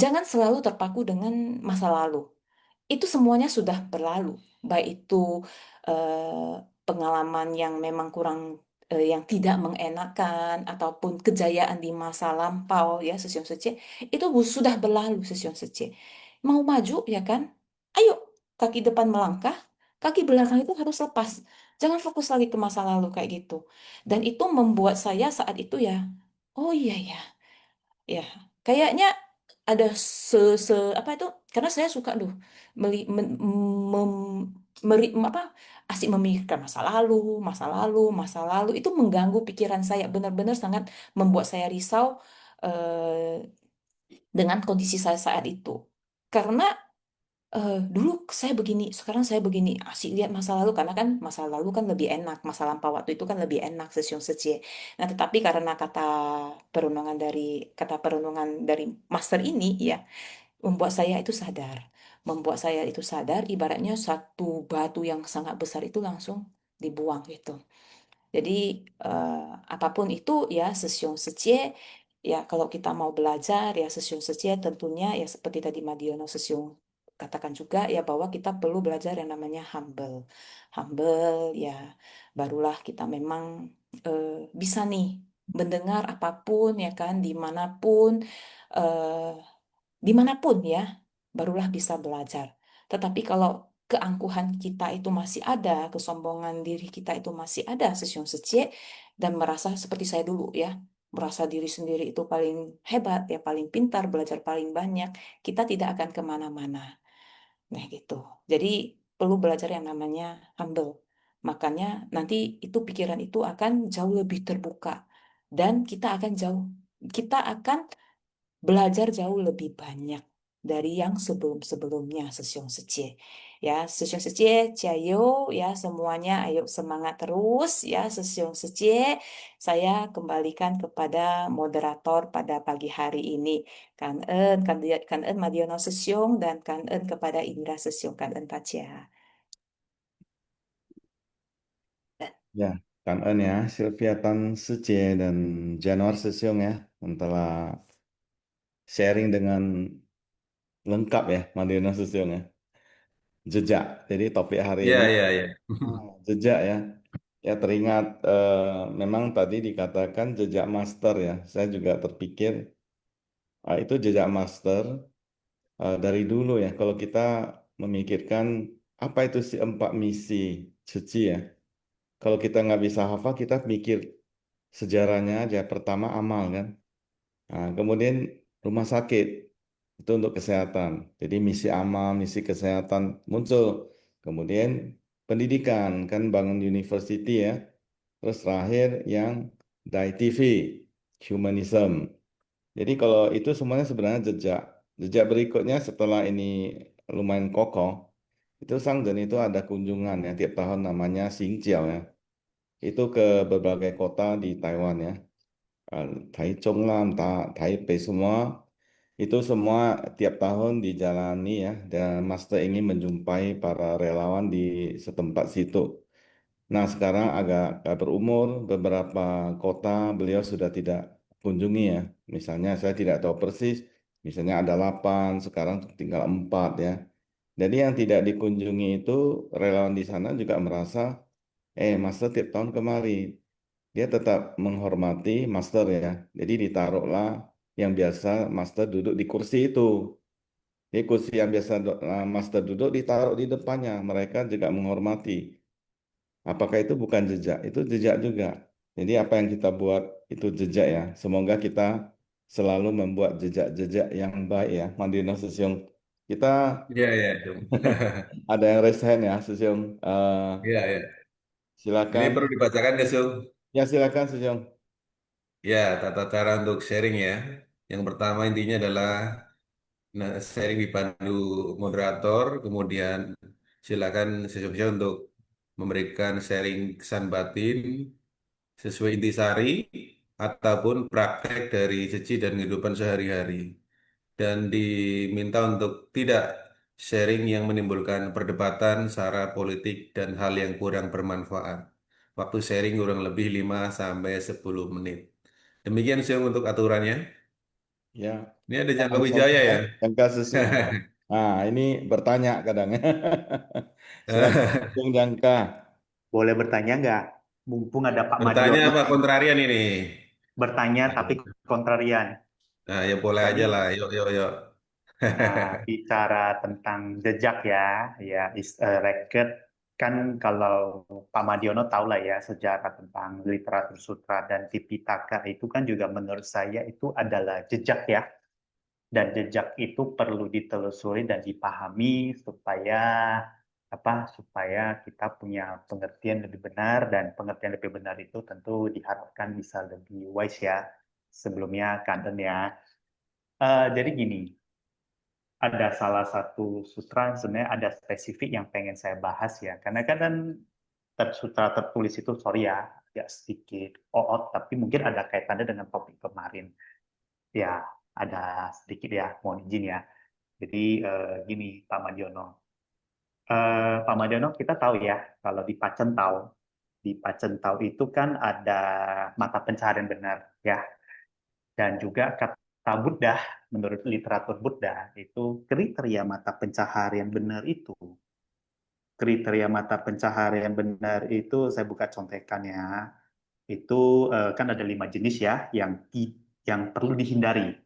Jangan selalu terpaku dengan masa lalu. Itu semuanya sudah berlalu. Baik itu eh, pengalaman yang memang kurang, yang tidak mengenakan, ataupun kejayaan di masa lampau, ya, Sesion Sece, itu sudah berlalu, Sesion Sece. Mau maju, ya kan? Ayo, kaki depan melangkah, kaki belakang itu harus lepas. Jangan fokus lagi ke masa lalu kayak gitu. Dan itu membuat saya saat itu ya, oh iya ya, ya, kayaknya ada apa itu? Karena saya suka tuh meli, apa, asik memikirkan masa lalu, masa lalu itu mengganggu pikiran saya, benar-benar sangat membuat saya risau dengan kondisi saya saat itu. Karena dulu saya begini, sekarang saya begini. Asik lihat masa lalu, karena kan masa lalu kan lebih enak, masa lampau waktu itu kan lebih enak, Sesiung Secie. Nah, tetapi karena kata perenungan dari master ini, ya, membuat saya itu sadar, ibaratnya satu batu yang sangat besar itu langsung dibuang gitu. Jadi eh, apapun itu, ya, Sesiung Secie, ya, kalau kita mau belajar, ya, Sesiung Secie tentunya ya seperti tadi Madiono Sesiung katakan juga, ya, bahwa kita perlu belajar yang namanya humble. Humble, ya, barulah kita memang bisa nih mendengar apapun, ya kan, eh, dimanapun, ya, barulah bisa belajar. Tetapi kalau keangkuhan kita itu masih ada, kesombongan diri kita itu masih ada, Sesiung Secie, dan merasa seperti saya dulu, ya, merasa diri sendiri itu paling hebat, ya, paling pintar, belajar paling banyak, kita tidak akan kemana-mana. Nah, gitu. Jadi perlu belajar yang namanya humble. Makanya nanti itu pikiran itu akan jauh lebih terbuka, dan kita akan belajar jauh lebih banyak dari yang sebelum-sebelumnya, Sesiong Secie. Ya, Sesiong Secie, Ciao, ya, semuanya, ayo semangat terus, ya, Sesiong Secie. Saya kembalikan kepada moderator pada pagi hari ini. Kan Madiono Sesiong, dan kan kepada Indra Sesiong, kan Tacia. Ya, Kan ya, Sylvia Tan Sucie dan Januar Sesiong ya, yang telah sharing dengan lengkap ya, Madina Sesiong ya. Jejak, jadi topik hari Iya, ini iya, iya. jejak ya. Ya teringat memang tadi dikatakan jejak master ya. Saya juga terpikir itu jejak master dari dulu ya. Kalau kita memikirkan apa itu si empat misi suci ya. Kalau kita nggak bisa hafal, kita mikir sejarahnya aja. Pertama amal kan. Nah, kemudian rumah sakit itu untuk kesehatan. Jadi misi amal, misi kesehatan muncul. Kemudian pendidikan kan bangun university ya. Terus terakhir yang Dai TV, humanism. Jadi kalau itu semuanya sebenarnya jejak. Jejak berikutnya setelah ini lumayan kokoh, itu Sangden itu ada kunjungan ya tiap tahun namanya Xingjiao ya. Itu ke berbagai kota di Taiwan ya. Taichung lah, Taipei semua. Itu semua tiap tahun dijalani ya. Dan Master ingin menjumpai para relawan di setempat situ. Nah, sekarang agak berumur, beberapa kota beliau sudah tidak kunjungi ya. Misalnya saya tidak tahu persis, misalnya ada 8, sekarang tinggal 4 ya. Jadi yang tidak dikunjungi itu relawan di sana juga merasa, Master tiap tahun kemari. Dia tetap menghormati Master ya. Jadi ditaruhlah yang biasa Master duduk di kursi itu. Di kursi yang biasa Master duduk ditaruh di depannya. Mereka juga menghormati. Apakah itu bukan jejak? Itu jejak juga. Jadi apa yang kita buat itu jejak ya. Semoga kita selalu membuat jejak-jejak yang baik ya. Mandino Susyung. Kita Iya, iya. ada yang raise hand ya, Susyung. Iya, iya. Ini Silakan. perlu dibacakan ya, Sung? Ya silakan Susyung. Ya, tata cara untuk sharing ya. Yang pertama intinya adalah sharing dipandu moderator, kemudian silakan sesungguhnya untuk memberikan sharing kesan batin sesuai intisari ataupun praktek dari seci dan kehidupan sehari-hari. Dan diminta untuk tidak sharing yang menimbulkan perdebatan, sara politik, dan hal yang kurang bermanfaat. Waktu sharing kurang lebih 5 sampai 10 menit. Demikian sih untuk aturannya. Ya, Ini ada Jangka langsung Wijaya ya, ya. jangka sesuai. Nah, ini bertanya kadang. Silakan, Bung Jangka. Boleh bertanya nggak? Mumpung ada Pak Bertanya Madiono apa nih. kontrarian ini? Bertanya tapi Ayo. kontrarian. Nah, ya boleh aja Jadi lah. Yuk, yuk, yuk. bicara tentang jejak ya, ya record kan kalau Pak Madiono tahu lah ya sejarah tentang literatur sutra dan Tipitaka itu kan juga menurut saya itu adalah jejak ya. Dan jejak itu perlu ditelusuri dan dipahami supaya supaya kita punya pengertian lebih benar, dan pengertian lebih benar itu tentu diharapkan bisa lebih wise ya. Sebelumnya kanten ya. Jadi gini, ada salah satu sutra sebenarnya ada spesifik yang pengen saya bahas ya, karena kan sutra tertulis itu sorry ya agak sedikit oot, tapi mungkin ada kaitannya dengan topik kemarin ya, ada sedikit ya, mohon izin ya. Jadi gini Pak Madiono. Pak Madiono kita tahu ya, kalau di Pacentau itu kan ada mata pencaharian benar ya, dan juga kata Buddha, menurut literatur Buddha itu kriteria mata pencaharian benar itu saya buka contekannya, itu kan ada 5 jenis ya yang perlu dihindari: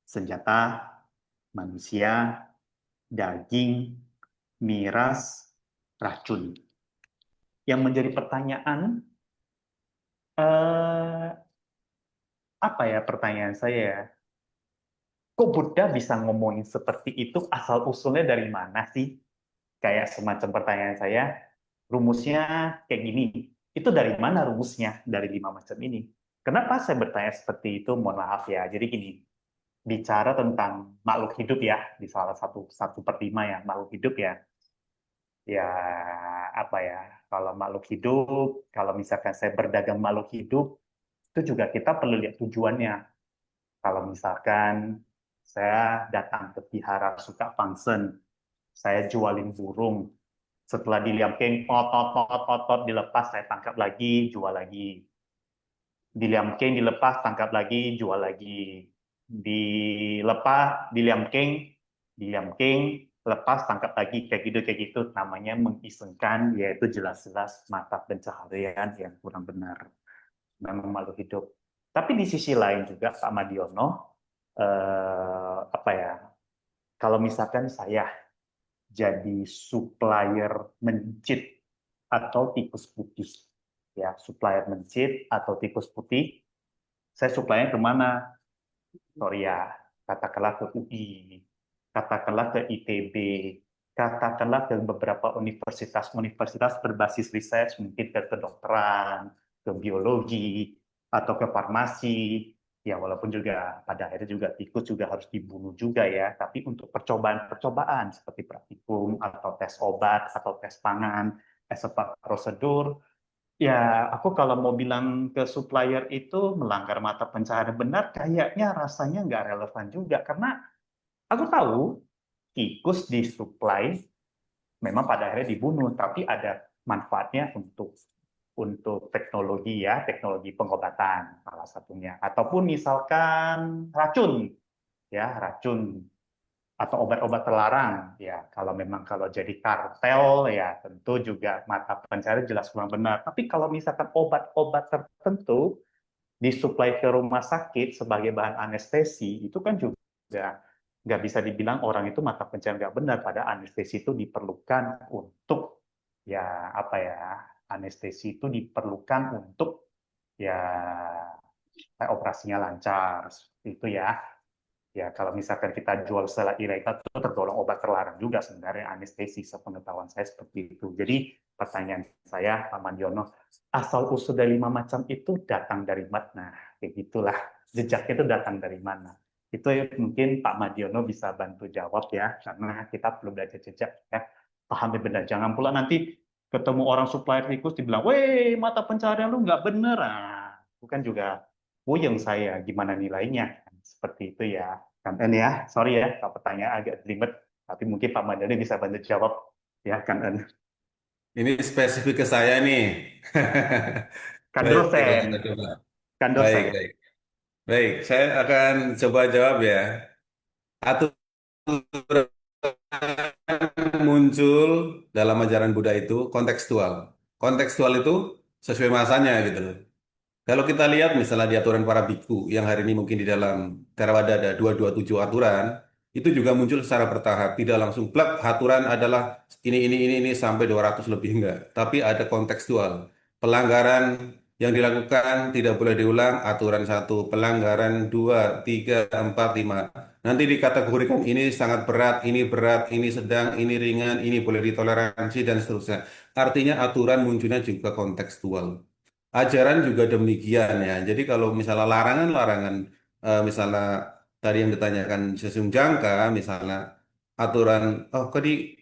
senjata, manusia, daging, miras, racun. Yang menjadi pertanyaan, eh, apa ya pertanyaan saya ya? Kok Buddha bisa ngomongin seperti itu? Asal usulnya dari mana sih? Kayak semacam pertanyaan saya, rumusnya kayak gini. Itu dari mana rumusnya dari 5 macam ini? Kenapa saya bertanya seperti itu? Mohon maaf ya. Jadi gini, bicara tentang makhluk hidup ya, di salah satu per 5 ya, makhluk hidup ya. Ya apa ya, kalau makhluk hidup, kalau misalkan saya berdagang makhluk hidup, itu juga kita perlu lihat tujuannya. Kalau misalkan saya datang ke Vihara Sukapangsen, saya jualin burung, setelah diliamking, otot, dilepas, saya tangkap lagi, jual lagi. Diliamking, dilepas, tangkap lagi, jual lagi. Dilepas, diliamking, lepas, tangkap lagi, kayak gitu. Namanya mengisengkan, yaitu jelas-jelas mata pencaharian yang kurang benar. Memang malu hidup. Tapi di sisi lain juga Pak Madiono, kalau misalkan saya jadi supplier mencit atau tikus putih, ya supplier mencit atau tikus putih, saya supply-nya kemana? Sorry ya, katakanlah ke UI, katakanlah ke ITB, katakanlah ke beberapa universitas berbasis riset, mungkin ke kedokteran, ke biologi, atau ke farmasi. Ya, walaupun juga pada akhirnya juga tikus juga harus dibunuh juga ya, tapi untuk percobaan-percobaan seperti praktikum atau tes obat atau tes pangan, as a prosedur, ya, aku kalau mau bilang ke supplier itu melanggar mata pencaharian benar, kayaknya rasanya nggak relevan juga. Karena aku tahu tikus disuplai memang pada akhirnya dibunuh, tapi ada manfaatnya untuk teknologi ya, teknologi pengobatan salah satunya. Ataupun misalkan racun, ya racun atau obat-obat terlarang ya, kalau jadi kartel ya tentu juga mata pencarian jelas kurang benar. Tapi kalau misalkan obat-obat tertentu disuplai ke rumah sakit sebagai bahan anestesi, itu kan juga nggak bisa dibilang orang itu mata pencarian nggak benar. Pada anestesi itu diperlukan untuk ya anestesi itu diperlukan untuk ya operasinya lancar seperti itu ya. Ya, kalau misalkan kita jual secara ilegal itu tergolong obat terlarang juga sebenarnya anestesi, sepengetahuan saya seperti itu. Jadi pertanyaan saya Pak Madiono, asal usul dari 5 macam itu datang dari mana? Kayak gitulah, jejaknya itu datang dari mana? Itu mungkin Pak Madiono bisa bantu jawab ya, karena kita perlu belajar jejak ya. Pahami benar, jangan pula nanti ketemu orang supplier tikus dibilang, "Weh, mata pencarian lu nggak bener." Nah, bukan juga puyeng saya, gimana nilainya? Seperti itu ya. Kan En ya, sorry ya, kalau pertanyaan agak ribet, tapi mungkin Pak Madani bisa bantu jawab ya, kan En. Ini spesifik ke saya nih. Kan Baik, kita dosen, coba. kan Baik, dosen. baik. Baik, saya akan coba jawab ya. Aturan muncul dalam ajaran Buddha itu kontekstual. Kontekstual itu sesuai masanya gitu loh. Kalau kita lihat misalnya di aturan para biku yang hari ini mungkin di dalam Theravada ada 227 aturan, itu juga muncul secara bertahap, tidak langsung plak aturan adalah ini sampai 200 lebih enggak, tapi ada kontekstual. Pelanggaran yang dilakukan tidak boleh diulang, aturan satu, pelanggaran dua, tiga, empat, lima. Nanti dikategorikan ini sangat berat, ini sedang, ini ringan, ini boleh ditoleransi dan seterusnya. Artinya aturan munculnya juga kontekstual. Ajaran juga demikian ya. Jadi kalau misalnya larangan-larangan, misalnya tadi yang ditanyakan Sesung Jangka, misalnya aturan, oh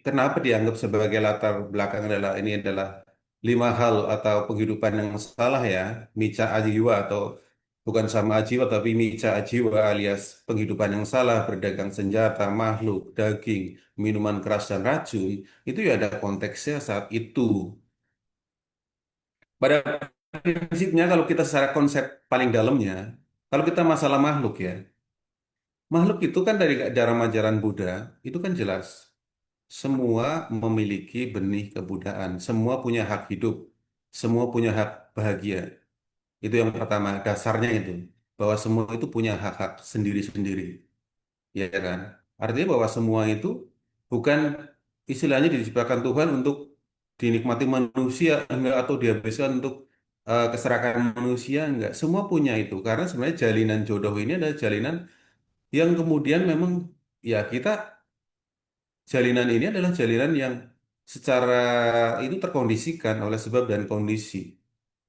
kenapa dianggap sebagai latar belakang adalah ini adalah 5 hal atau penghidupan yang salah ya, mica ajiwa atau bukan sama ajiwa tapi mica ajiwa alias penghidupan yang salah, berdagang senjata, makhluk, daging, minuman keras dan racun, itu ya ada konteksnya saat itu. Pada prinsipnya kalau kita secara konsep paling dalamnya, kalau kita masalah makhluk ya, makhluk itu kan dari dalam ajaran Buddha, itu kan jelas. Semua memiliki benih kebudayaan, semua punya hak hidup, semua punya hak bahagia. Itu yang pertama, dasarnya itu. Bahwa semua itu punya hak-hak sendiri-sendiri. Ya kan? Artinya bahwa semua itu bukan istilahnya diciptakan Tuhan untuk dinikmati manusia enggak atau dihabiskan untuk keserakahan manusia enggak. Semua punya itu karena sebenarnya jalinan jodoh ini adalah jalinan yang kemudian memang ya kita jalinan ini adalah jalinan yang secara itu terkondisikan oleh sebab dan kondisi,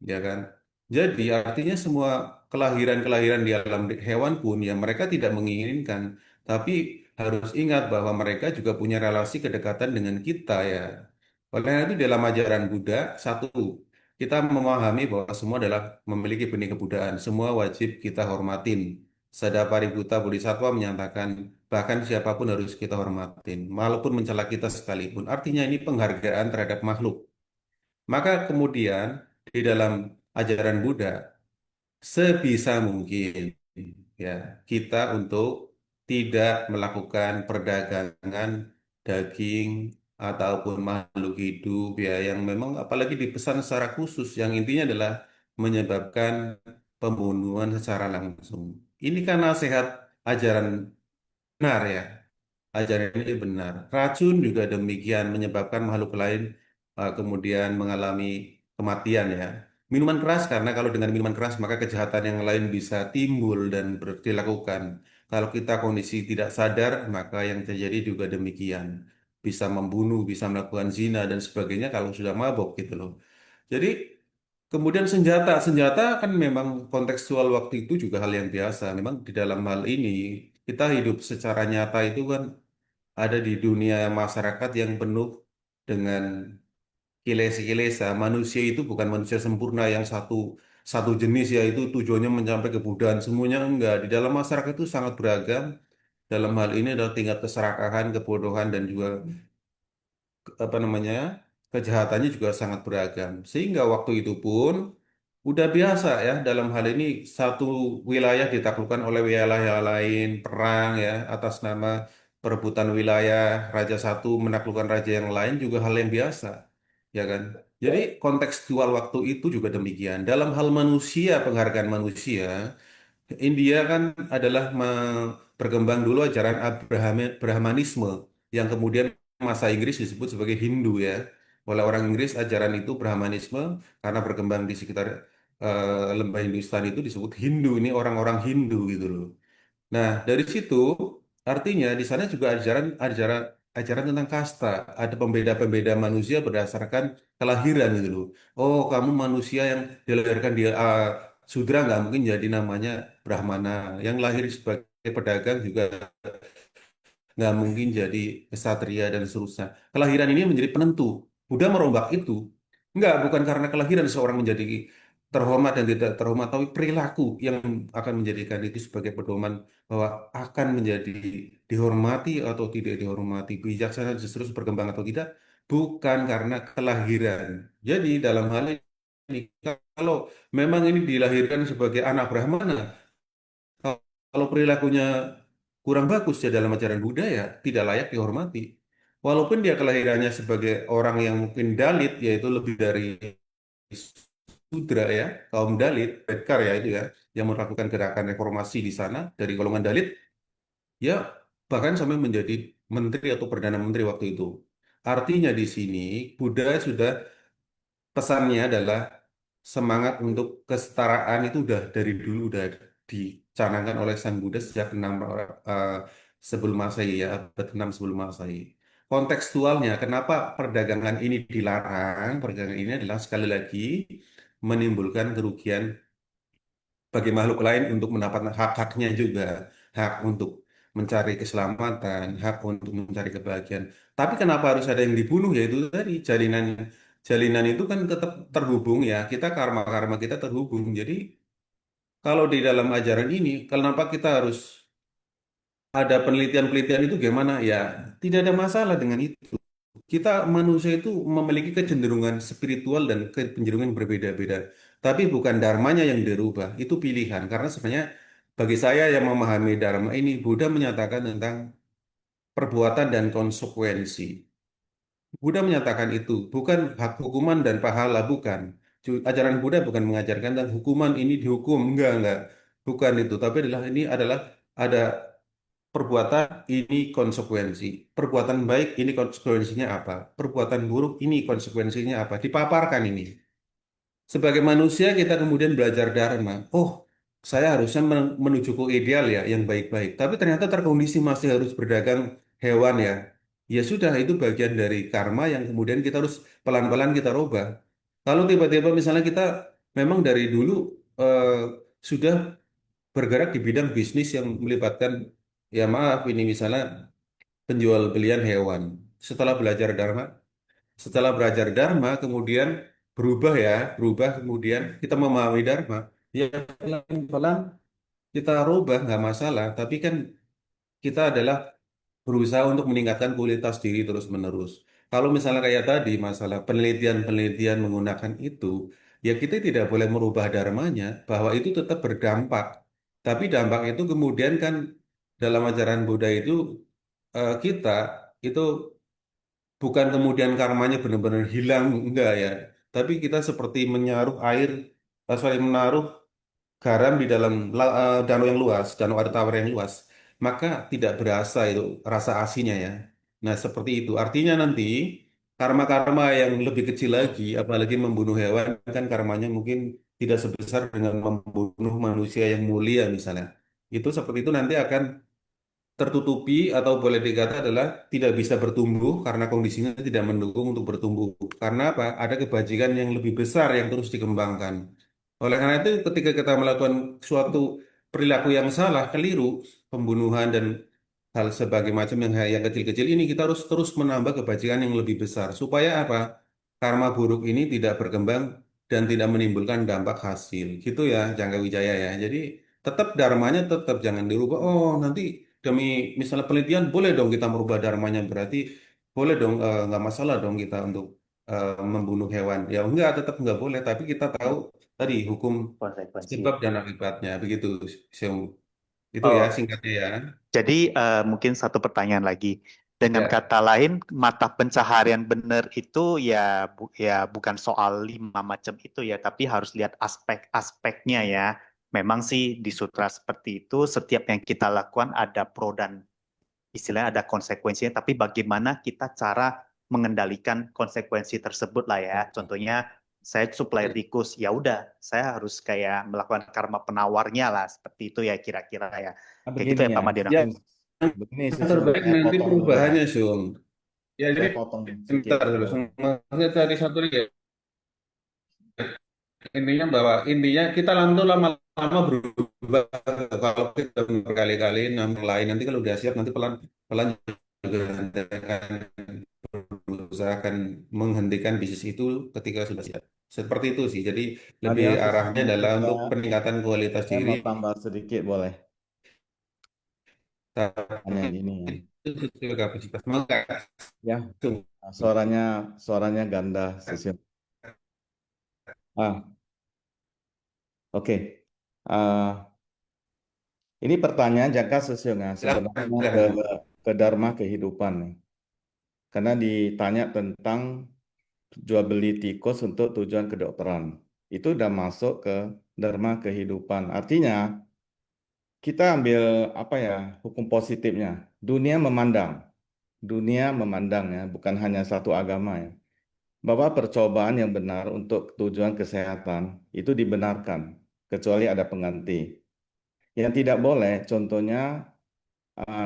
ya kan? Jadi artinya semua kelahiran-kelahiran di alam hewan pun ya mereka tidak menginginkan, tapi harus ingat bahwa mereka juga punya relasi kedekatan dengan kita ya. Oleh karena itu dalam ajaran Buddha, satu, kita memahami bahwa semua adalah memiliki benih kebudayaan, semua wajib kita hormatin. Sadapaributta Bodhisattva menyatakan bahkan siapapun harus kita hormatin, walaupun mencela kita sekalipun. Artinya ini penghargaan terhadap makhluk. Maka kemudian di dalam ajaran Buddha, sebisa mungkin ya kita untuk tidak melakukan perdagangan daging ataupun makhluk hidup ya yang memang apalagi dipesan secara khusus yang intinya adalah menyebabkan pembunuhan secara langsung. Ini kan nasihat ajaran benar ya. Ajaran ini benar. Racun juga demikian menyebabkan makhluk lain kemudian mengalami kematian ya. Minuman keras karena kalau dengan minuman keras maka kejahatan yang lain bisa timbul dan dilakukan. Kalau kita kondisi tidak sadar maka yang terjadi juga demikian. Bisa membunuh, bisa melakukan zina dan sebagainya kalau sudah mabok gitu loh. Jadi kemudian senjata kan memang kontekstual waktu itu juga hal yang biasa. Memang di dalam hal ini kita hidup secara nyata itu kan ada di dunia masyarakat yang penuh dengan kilesa-kilesa. Manusia itu bukan manusia sempurna yang satu satu jenis ya itu tujuannya mencapai kebudayaan semuanya enggak. Di dalam masyarakat itu sangat beragam. Dalam hal ini adalah tingkat keserakahan, kebodohan dan juga apa namanya kejahatannya juga sangat beragam. Sehingga waktu itu pun udah biasa ya dalam hal ini satu wilayah ditaklukkan oleh wilayah lain, perang ya atas nama perebutan wilayah, raja satu menaklukkan raja yang lain juga hal yang biasa, ya kan? Jadi kontekstual waktu itu juga demikian. Dalam hal manusia, penghargaan manusia, India kan adalah berkembang dulu ajaran Brahmanisme yang kemudian masa Inggris disebut sebagai Hindu ya. Oleh orang Inggris ajaran itu Brahmanisme karena berkembang di sekitar lembah Hindustan itu disebut Hindu. Ini orang-orang Hindu gitu loh. Nah, dari situ artinya di sana juga ajaran ajaran ajaran tentang kasta, ada pembeda-pembeda manusia berdasarkan kelahiran gitu loh. Oh, kamu manusia yang dilahirkan di Sudra nggak mungkin jadi namanya Brahmana. Yang lahir sebagai pedagang juga nggak mungkin jadi kesatria dan seterusnya. Kelahiran ini menjadi penentu. Buddha merombak itu. Enggak, bukan karena kelahiran seorang menjadi terhormat dan tidak terhormat, tapi perilaku yang akan menjadikan itu sebagai pedoman bahwa akan menjadi dihormati atau tidak dihormati, bijaksana justru berkembang atau tidak, bukan karena kelahiran. Jadi dalam hal ini, kalau memang ini dilahirkan sebagai anak Brahmana, kalau perilakunya kurang bagus ya dalam ajaran Buddha ya tidak layak dihormati. Walaupun dia kelahirannya sebagai orang yang mungkin Dalit, yaitu lebih dari Sudra ya, kaum Dalit, Bedkar ya itu ya, yang melakukan gerakan reformasi di sana dari golongan Dalit, ya bahkan sampai menjadi menteri atau perdana menteri waktu itu. Artinya di sini Buddha sudah pesannya adalah semangat untuk kesetaraan itu udah dari dulu udah dicanangkan oleh Sang Buddha sejak 6 sebelum Masehi ya, abad 6 sebelum Masehi. Kontekstualnya, kenapa perdagangan ini dilarang? Perdagangan ini adalah sekali lagi menimbulkan kerugian bagi makhluk lain untuk mendapatkan hak-haknya juga, hak untuk mencari keselamatan, hak untuk mencari kebahagiaan. Tapi kenapa harus ada yang dibunuh? Yaitu tadi jalinan jalinan itu kan tetap terhubung ya. Kita karma-karma kita terhubung. Jadi kalau di dalam ajaran ini, kenapa kita harus ada penelitian-penelitian itu gimana? Ya, tidak ada masalah dengan itu. Kita manusia itu memiliki kecenderungan spiritual dan kecenderungan yang berbeda-beda. Tapi bukan dharmanya yang dirubah, itu pilihan. Karena sebenarnya bagi saya yang memahami dharma ini, Buddha menyatakan tentang perbuatan dan konsekuensi. Buddha menyatakan itu, bukan hak hukuman dan pahala, bukan. Ajaran Buddha bukan mengajarkan tentang hukuman ini dihukum, enggak. Bukan itu, tapi ini adalah ada perbuatan ini konsekuensi. Perbuatan baik ini konsekuensinya apa? Perbuatan buruk ini konsekuensinya apa? Dipaparkan ini. Sebagai manusia kita kemudian belajar dharma. Oh, saya harusnya menuju ke ideal ya, yang baik-baik. Tapi ternyata terkondisi masih harus berdagang hewan ya. Ya sudah, itu bagian dari karma yang kemudian kita harus pelan-pelan kita rubah. Kalau tiba-tiba misalnya kita memang dari dulu eh, sudah bergerak di bidang bisnis yang melibatkan, ya maaf ini misalnya penjual belian hewan. Setelah belajar dharma, setelah belajar dharma kemudian berubah kemudian kita memahami dharma. Ya pelan-pelan kita rubah nggak masalah. Tapi kan kita adalah berusaha untuk meningkatkan kualitas diri terus-menerus. Kalau misalnya kayak tadi masalah penelitian-penelitian menggunakan itu, ya kita tidak boleh merubah dharmanya bahwa itu tetap berdampak. Tapi dampak itu kemudian kan dalam ajaran Buddha itu kita itu bukan kemudian karmanya benar-benar hilang, enggak ya. Tapi kita seperti menyaruh air, sorry, menaruh garam di dalam danau yang luas, danau air tawar yang luas, maka tidak berasa itu rasa asinnya ya. Nah, seperti itu. Artinya nanti karma-karma yang lebih kecil lagi, apalagi membunuh hewan, kan karmanya mungkin tidak sebesar dengan membunuh manusia yang mulia misalnya. Itu seperti itu nanti akan tertutupi atau boleh dikata adalah tidak bisa bertumbuh karena kondisinya tidak mendukung untuk bertumbuh. Karena apa? Ada kebajikan yang lebih besar yang terus dikembangkan. Oleh karena itu, ketika kita melakukan suatu perilaku yang salah, keliru, pembunuhan dan hal sebagai macam yang kecil-kecil ini, kita harus terus menambah kebajikan yang lebih besar. Supaya apa? Karma buruk ini tidak berkembang dan tidak menimbulkan dampak hasil. Gitu ya, Jangka Wijaya ya. Jadi tetap dharmanya tetap jangan dirubah. Oh, nanti demi misalnya penelitian boleh dong kita merubah dharmanya, berarti boleh dong nggak masalah dong kita untuk membunuh hewan. Ya enggak, tetap nggak boleh. Tapi kita tahu tadi hukum Konsekuensi. sebab dan akibatnya begitu. Seung. Itu ya Oh, singkatnya ya. jadi mungkin satu pertanyaan lagi. Dengan Ya. kata lain, mata pencaharian benar itu ya bukan soal 5 macam itu ya, tapi harus lihat aspek-aspeknya ya. Memang sih di sutra seperti itu, setiap yang kita lakukan ada pro dan istilahnya ada konsekuensinya, tapi bagaimana kita cara mengendalikan konsekuensi tersebut lah ya. Contohnya saya supplier tikus, ya udah saya harus kayak melakukan karma penawarnya lah, seperti itu ya kira-kira ya. Nah, Kayak gitu begini ya ya, Pak Madino. Ya, begini yang Sisul, terbaik saya nanti potong dulu ya, perubahannya, Sung. Ya, jadi saya potong sedikit. bentar dulu. Maksudnya tadi satu lagi ya. Intinya bahwa intinya kita lalu lama-lama berubah. Kalau kita berkali-kali yang lain nanti kalau udah siap nanti pelan-pelan juga nanti akan berusaha akan menghentikan bisnis itu ketika sudah siap. Seperti itu sih. Jadi Tadi lebih ya arahnya sebelum adalah kita, untuk peningkatan kualitas saya diri. mau tambah sedikit boleh, Tapi hanya gini ya. itu sesuai kapasitas. Maka Ya, suaranya ganda Sisil. Ah, oke. Ah, Ini pertanyaan jangka sesional Silakan, sebenarnya silakan. ke dharma kehidupan nih. Karena ditanya tentang jual beli tikus untuk tujuan kedokteran. Itu udah masuk ke dharma kehidupan. Artinya kita ambil apa ya hukum positifnya. Dunia memandang ya, bukan hanya satu agama ya. Bahwa percobaan yang benar untuk tujuan kesehatan itu dibenarkan, kecuali ada pengganti. Yang tidak boleh, contohnya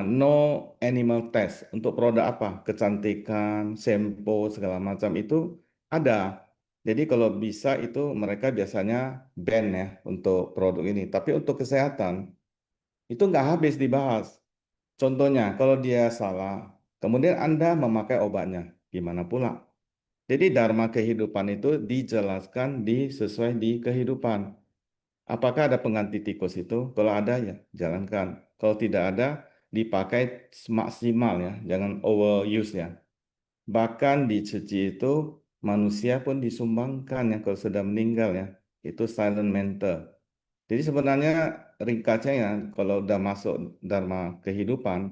no animal test untuk produk apa? Kecantikan, shampoo, segala macam itu ada. Jadi kalau bisa itu mereka biasanya ban ya untuk produk ini. Tapi untuk kesehatan itu nggak habis dibahas. Contohnya kalau dia salah, kemudian Anda memakai obatnya, gimana pula? Jadi dharma kehidupan itu dijelaskan sesuai di kehidupan. Apakah ada pengganti tikus itu? Kalau ada ya jalankan. Kalau tidak ada dipakai maksimal ya, jangan overuse ya. Bahkan di Ceci itu manusia pun disumbangkan ya kalau sudah meninggal ya. Itu silent mental. Jadi sebenarnya ringkasnya ya kalau udah masuk dharma kehidupan,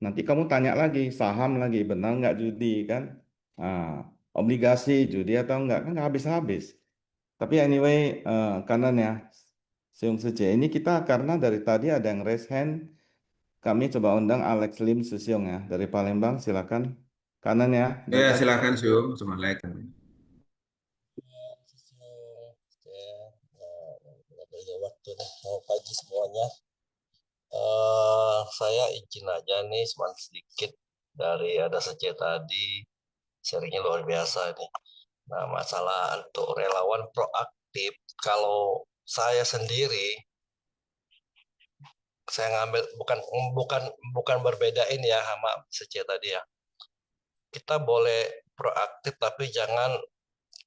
nanti kamu tanya lagi saham lagi benar nggak judi kan? Ah, obligasi judi atau enggak kan nggak habis-habis. Tapi anyway, kanan ya, Seung Suje. Ini kita karena dari tadi ada yang raise hand, kami coba undang Alex Lim Susiung ya, dari Palembang, silakan. Kanan ya, Ya, jangka. silakan, Syum. Assalamualaikum. Nggak punya waktu nih. Selamat pagi semuanya. Saya izin aja nih, cuma sedikit dari ada saja tadi. Sharingnya luar biasa nih. Nah, masalah untuk relawan proaktif, kalau saya sendiri, saya ngambil bukan bukan bukan berbedain ya sama Sece tadi ya. Kita boleh proaktif tapi jangan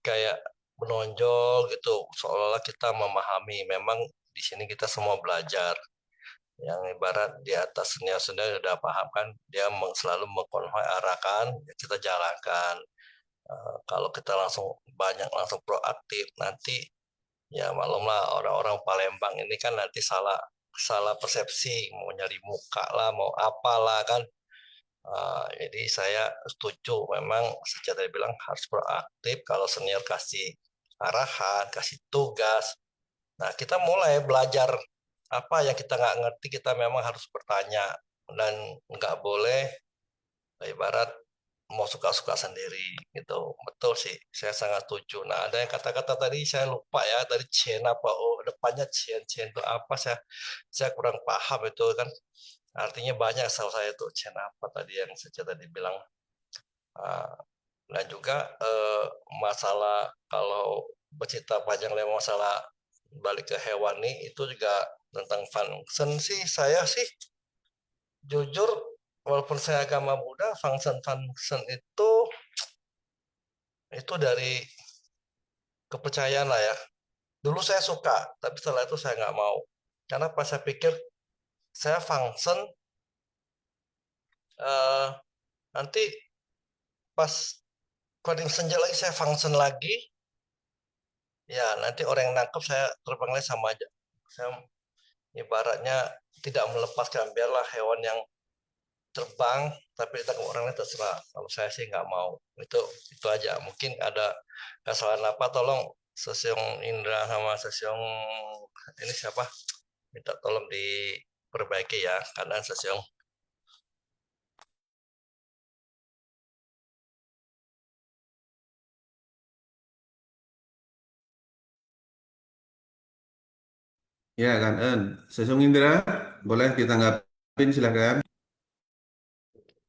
kayak menonjol gitu, seolah-olah kita memahami. Memang di sini kita semua belajar. Yang ibarat di atas senior-senior sudah paham kan, dia selalu mengkonvoi arahkan, ya kita jalankan. Kalau kita langsung proaktif, nanti ya maklumlah orang-orang Palembang ini kan nanti salah salah persepsi, mau nyari muka lah, mau apalah kan. Jadi saya setuju, memang sejak tadi bilang harus proaktif. Kalau senior kasih arahan, kasih tugas, nah kita mulai belajar apa yang kita nggak ngerti, kita memang harus bertanya dan nggak boleh ibarat mau suka-suka sendiri gitu. Betul sih, saya sangat setuju. Nah, ada yang kata-kata tadi saya lupa ya, dari Chen apa, oh depannya Chen itu apa, saya kurang paham itu kan. Artinya banyak salah saya tuh Chen apa tadi yang saya tadi bilang. Ah, dan juga masalah kalau bercerita panjang lebar masalah balik ke hewani itu juga tentang function sih, saya sih jujur walaupun saya agama Buddha, function itu dari kepercayaan lah ya. Dulu saya suka, tapi setelah itu saya nggak mau. Karena pas saya pikir saya function, eh, nanti pas coding senja lagi saya function lagi, ya nanti orang yang nangkep saya terbangnya sama aja. Saya ibaratnya tidak melepaskan, biarlah hewan yang terbang tapi ditangkap orang lain terserah. Kalau saya sih nggak mau. Itu aja. Mungkin ada kesalahan apa, tolong Sesiong Indra sama Sesiong ini siapa, minta tolong diperbaiki ya, karena Sesiong. Ya, kan, Sesung Indra, boleh ditanggapin, silakan.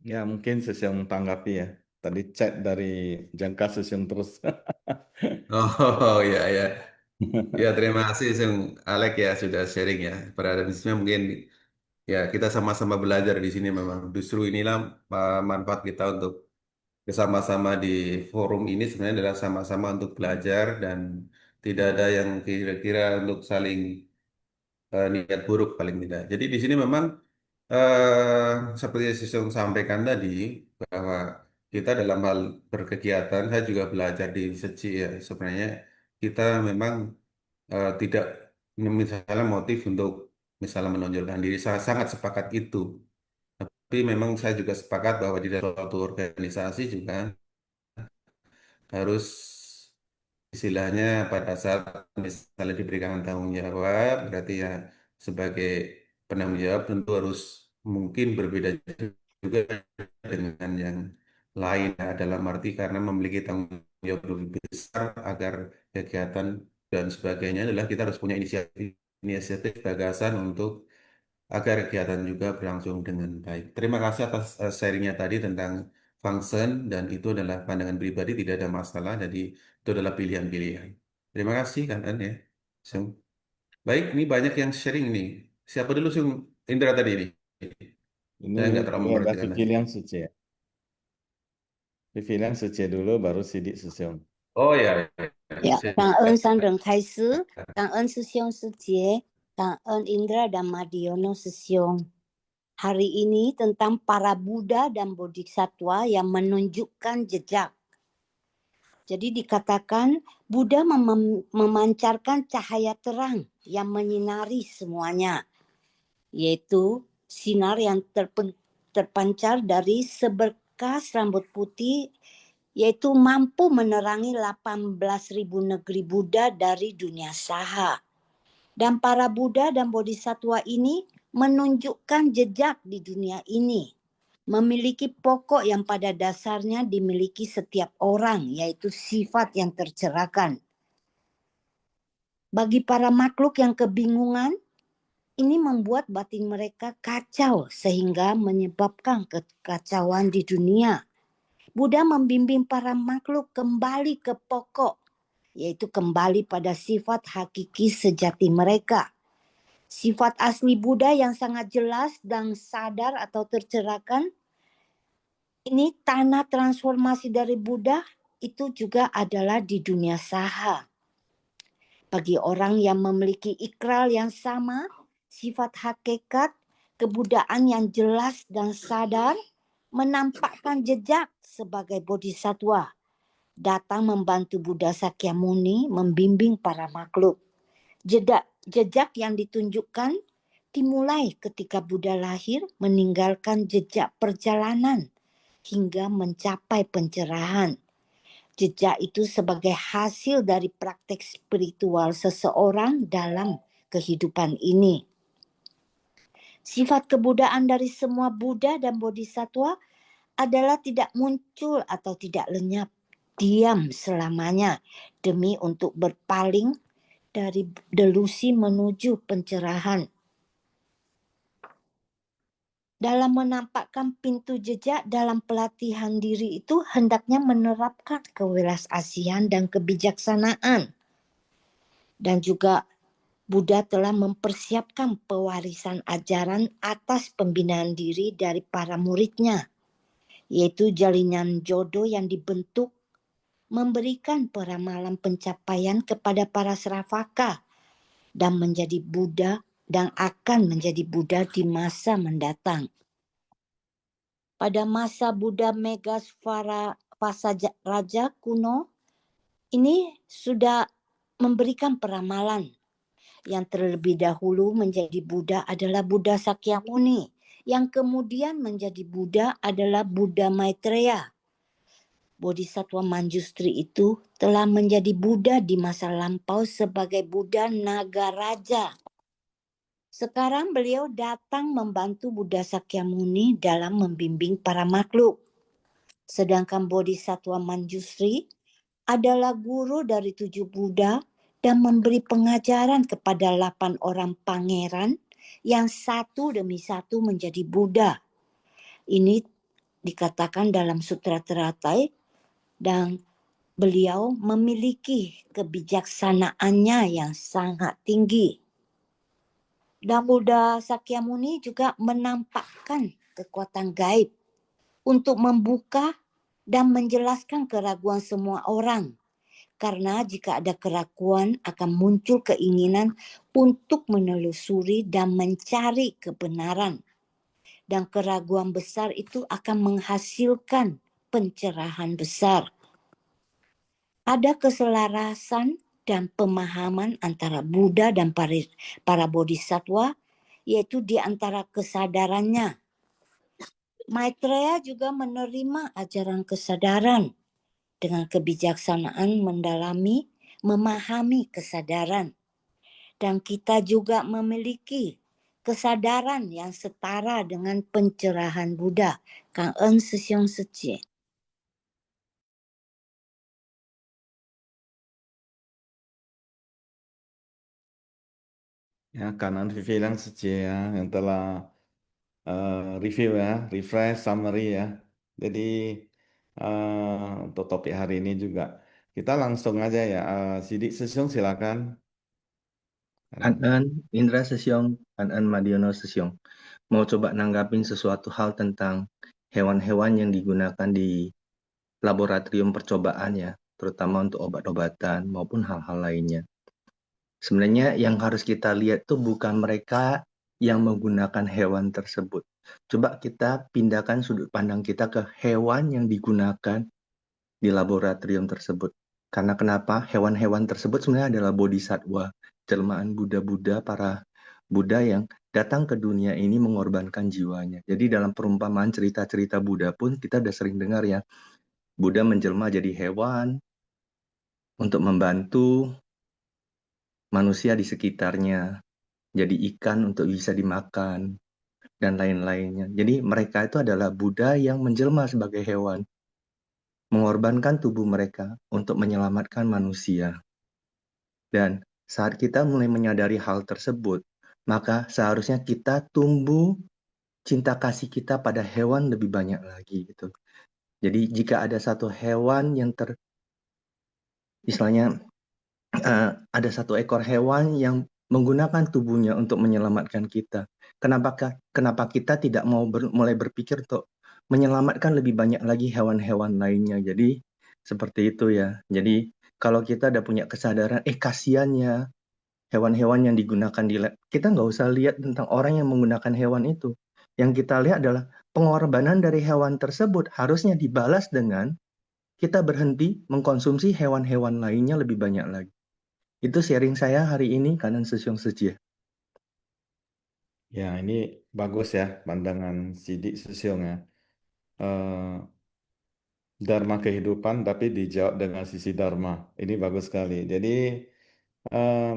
Ya mungkin Seung tanggapi ya. Tadi chat dari jangka Seung terus. Oh, ya, ya. Ya, terima kasih, Sung Alek ya, sudah sharing ya. Pada prinsipnya mungkin ya kita sama-sama belajar di sini memang. Justru inilah manfaat kita untuk bersama-sama di forum ini sebenarnya adalah sama-sama untuk belajar dan tidak ada yang kira-kira untuk saling niat buruk paling tidak. Jadi di sini memang seperti yang Sisung sampaikan tadi bahwa kita dalam hal berkegiatan, saya juga belajar di Seci ya. Sebenarnya kita memang tidak misalnya motif untuk misalnya menonjolkan diri. Saya sangat sepakat itu. Tapi memang saya juga sepakat bahwa di dalam suatu organisasi juga harus istilahnya pada saat misalnya diberikan tanggung jawab, berarti ya sebagai penanggung jawab tentu harus mungkin berbeda juga dengan yang lain ya, dalam arti karena memiliki tanggung jawab lebih besar agar kegiatan dan sebagainya adalah kita harus punya inisiatif gagasan untuk agar kegiatan juga berlangsung dengan baik. Terima kasih atas sharingnya tadi tentang function dan itu adalah pandangan pribadi, tidak ada masalah, jadi itu adalah pilihan-pilihan. Terima kasih kan An, ya. Sung. Baik, ini banyak yang sharing nih. Siapa dulu Sung? Indra tadi ini. Ini Saya nggak terlalu ya mengerti kasih karena. pilihan saja. Pilihan saja dulu, baru Sidik susun. Oh ya, 呀， siap. 感恩上人开始，感恩师兄师姐，感恩 Indra dan Madiono 师兄。Hari ini tentang para Buddha dan Bodhisattva yang menunjukkan jejak. Jadi dikatakan Buddha memancarkan cahaya terang yang menyinari semuanya, yaitu sinar yang terpancar dari seberkas rambut putih, yaitu mampu menerangi 18.000 negeri Buddha dari dunia saha. Dan para Buddha dan Bodhisattva ini menunjukkan jejak di dunia ini, memiliki pokok yang pada dasarnya dimiliki setiap orang, yaitu sifat yang tercerahkan. Bagi para makhluk yang kebingungan, ini membuat batin mereka kacau sehingga menyebabkan kekacauan di dunia. Buddha membimbing para makhluk kembali ke pokok, yaitu kembali pada sifat hakiki sejati mereka. Sifat asli Buddha yang sangat jelas dan sadar atau tercerahkan, ini tanah transformasi dari Buddha itu juga adalah di dunia saha. Bagi orang yang memiliki ikrar yang sama, sifat hakikat, kebudaan yang jelas dan sadar, menampakkan jejak sebagai bodhisattva, datang membantu Buddha Sakyamuni membimbing para makhluk. Jejak yang ditunjukkan dimulai ketika Buddha lahir, meninggalkan jejak perjalanan hingga mencapai pencerahan. Jejak itu sebagai hasil dari praktek spiritual seseorang dalam kehidupan ini. Sifat kebudaan dari semua Buddha dan Bodhisattva adalah tidak muncul atau tidak lenyap, diam selamanya demi untuk berpaling dari delusi menuju pencerahan. Dalam menampakkan pintu jejak dalam pelatihan diri itu hendaknya menerapkan kewelasasian dan kebijaksanaan. Dan juga Buddha telah mempersiapkan pewarisan ajaran atas pembinaan diri dari para muridnya, yaitu jalinan jodoh yang dibentuk memberikan peramalan pencapaian kepada para Sravaka dan menjadi Buddha dan akan menjadi Buddha di masa mendatang. Pada masa Buddha Megasvara Raja kuno, ini sudah memberikan peramalan. Yang terlebih dahulu menjadi Buddha adalah Buddha Sakyamuni, yang kemudian menjadi Buddha adalah Buddha Maitreya. Bodhisattva Manjustri itu telah menjadi Buddha di masa lampau sebagai Buddha Nagaraja. Sekarang beliau datang membantu Buddha Sakyamuni dalam membimbing para makhluk. Sedangkan Bodhisattva Manjustri adalah guru dari 7 Buddha dan memberi pengajaran kepada 8 orang pangeran yang satu demi satu menjadi Buddha. Ini dikatakan dalam Sutra Teratai. Dan beliau memiliki kebijaksanaannya yang sangat tinggi. Dan Buddha Sakyamuni juga menampakkan kekuatan gaib untuk membuka dan menjelaskan keraguan semua orang. Karena jika ada keraguan akan muncul keinginan untuk menelusuri dan mencari kebenaran. Dan keraguan besar itu akan menghasilkan pencerahan besar. Ada keselarasan dan pemahaman antara Buddha dan para bodhisattva yaitu di antara kesadarannya. Maitreya juga menerima ajaran kesadaran dengan kebijaksanaan mendalami, memahami kesadaran. Dan kita juga memiliki kesadaran yang setara dengan pencerahan Buddha. Cảm ơn sư兄sư姐. Ya, kanan Vivi dan Sece ya yang telah review ya, refresh, summary ya. Jadi untuk topik hari ini juga kita langsung aja ya. Sidik Sesiong silakan. An Indra Sesiong, An Madiono Sesiong. Mau coba nanggapin sesuatu hal tentang hewan-hewan yang digunakan di laboratorium percobaan ya, terutama untuk obat-obatan maupun hal-hal lainnya. Sebenarnya yang harus kita lihat tuh bukan mereka yang menggunakan hewan tersebut. Coba kita pindahkan sudut pandang kita ke hewan yang digunakan di laboratorium tersebut. Karena kenapa? Hewan-hewan tersebut sebenarnya adalah bodhisattva, jelmaan Buddha-Buddha, para Buddha yang datang ke dunia ini mengorbankan jiwanya. Jadi dalam perumpamaan cerita-cerita Buddha pun kita udah sering dengar ya, Buddha menjelma jadi hewan untuk membantu manusia di sekitarnya, jadi ikan untuk bisa dimakan, dan lain-lainnya. Jadi mereka itu adalah Buddha yang menjelma sebagai hewan, mengorbankan tubuh mereka untuk menyelamatkan manusia. Dan saat kita mulai menyadari hal tersebut, maka seharusnya kita tumbuh cinta kasih kita pada hewan lebih banyak lagi gitu. Jadi jika ada satu hewan yang istilahnya ada satu ekor hewan yang menggunakan tubuhnya untuk menyelamatkan kita. Kenapa kita tidak mau mulai berpikir untuk menyelamatkan lebih banyak lagi hewan-hewan lainnya? Jadi seperti itu ya. Jadi kalau kita udah punya kesadaran, kasihannya hewan-hewan yang digunakan di lab, kita nggak usah lihat tentang orang yang menggunakan hewan itu. Yang kita lihat adalah pengorbanan dari hewan tersebut harusnya dibalas dengan kita berhenti mengkonsumsi hewan-hewan lainnya lebih banyak lagi. Itu sharing saya hari ini, Kanan Sesiong Sejia. Ya, ini bagus ya pandangan Sidik Sesiong ya. Dharma kehidupan tapi dijawab dengan sisi Dharma. Ini bagus sekali. Jadi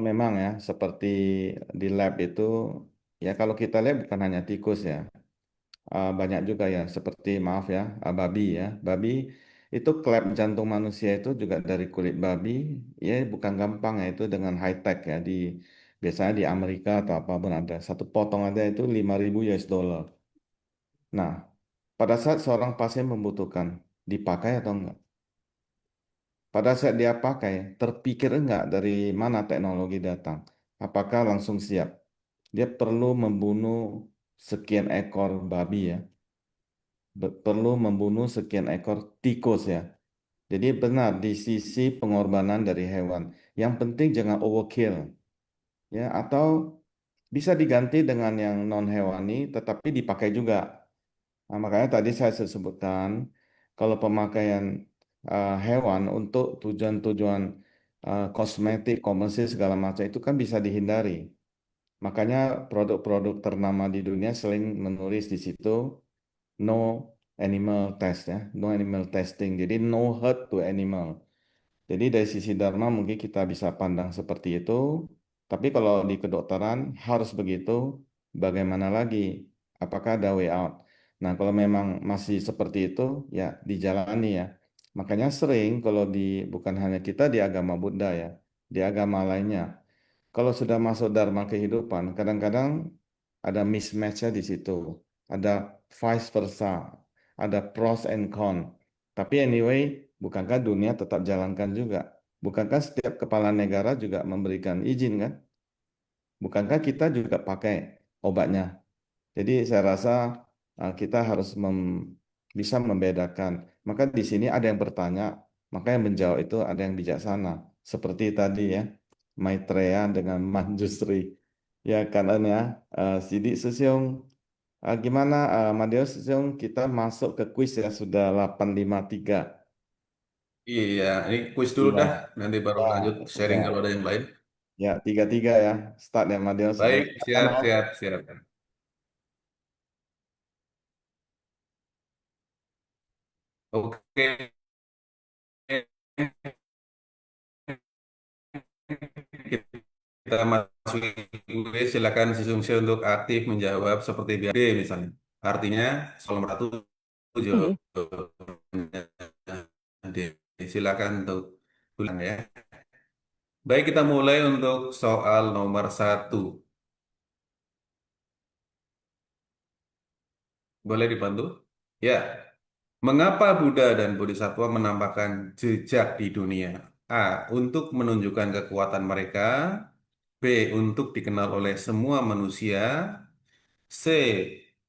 memang ya seperti di lab itu ya kalau kita lihat bukan hanya tikus ya. Banyak juga ya seperti maaf ya babi ya. Babi itu klep jantung manusia itu juga dari kulit babi. Ya bukan gampang ya itu dengan high tech ya biasanya di Amerika atau apapun ada satu potong ada itu 5.000 US dollar. Nah, pada saat seorang pasien membutuhkan dipakai atau enggak? Pada saat dia pakai, terpikir enggak dari mana teknologi datang? Apakah langsung siap? Dia perlu membunuh sekian ekor babi ya. Perlu membunuh sekian ekor tikus ya. Jadi benar di sisi pengorbanan dari hewan. Yang penting jangan overkill. Ya, atau bisa diganti dengan yang non hewani tetapi dipakai juga. Nah, makanya tadi saya sebutkan kalau pemakaian hewan untuk tujuan-tujuan kosmetik, komersil segala macam itu kan bisa dihindari. Makanya produk-produk ternama di dunia sering menulis di situ no animal test ya, no animal testing. Jadi no hurt to animal. Jadi dari sisi dharma mungkin kita bisa pandang seperti itu. Tapi kalau di kedokteran harus begitu, bagaimana lagi? Apakah ada way out? Nah, kalau memang masih seperti itu, ya dijalani ya. Makanya sering kalau bukan hanya kita di agama Buddha ya, di agama lainnya. Kalau sudah masuk dharma kehidupan, kadang-kadang ada mismatch-nya di situ. Ada vice versa, ada pros and con. Tapi anyway, bukankah dunia tetap jalankan juga? Bukankah setiap kepala negara juga memberikan izin kan? Bukankah kita juga pakai obatnya? Jadi saya rasa kita harus bisa membedakan. Maka di sini ada yang bertanya, maka yang menjawab itu ada yang bijaksana. Seperti tadi ya, Maitreya dengan Manjusri. Ya kan ya, Sidik Sesiong. Gimana Madeo Sesiong, kita masuk ke kuis ya, sudah 8.53. Iya, ini kuis dulu Iya. dah. Nanti baru Ya, lanjut sharing ya. kalau ada yang lain. Ya, 3-3 ya. Start ya, Madiun. Baik, siap, Silakan, siap, siap. Oke. Kita masuki kuis, silakan si Sungsio untuk aktif menjawab seperti biasa. D misalnya. Artinya soal nomor 1 jawabannya D. Silakan untuk ulang ya. Baik, kita mulai untuk soal nomor 1. Boleh dibantu? Ya. Mengapa Buddha dan Bodhisattva menampakkan jejak di dunia? A. Untuk menunjukkan kekuatan mereka. B. Untuk dikenal oleh semua manusia. C.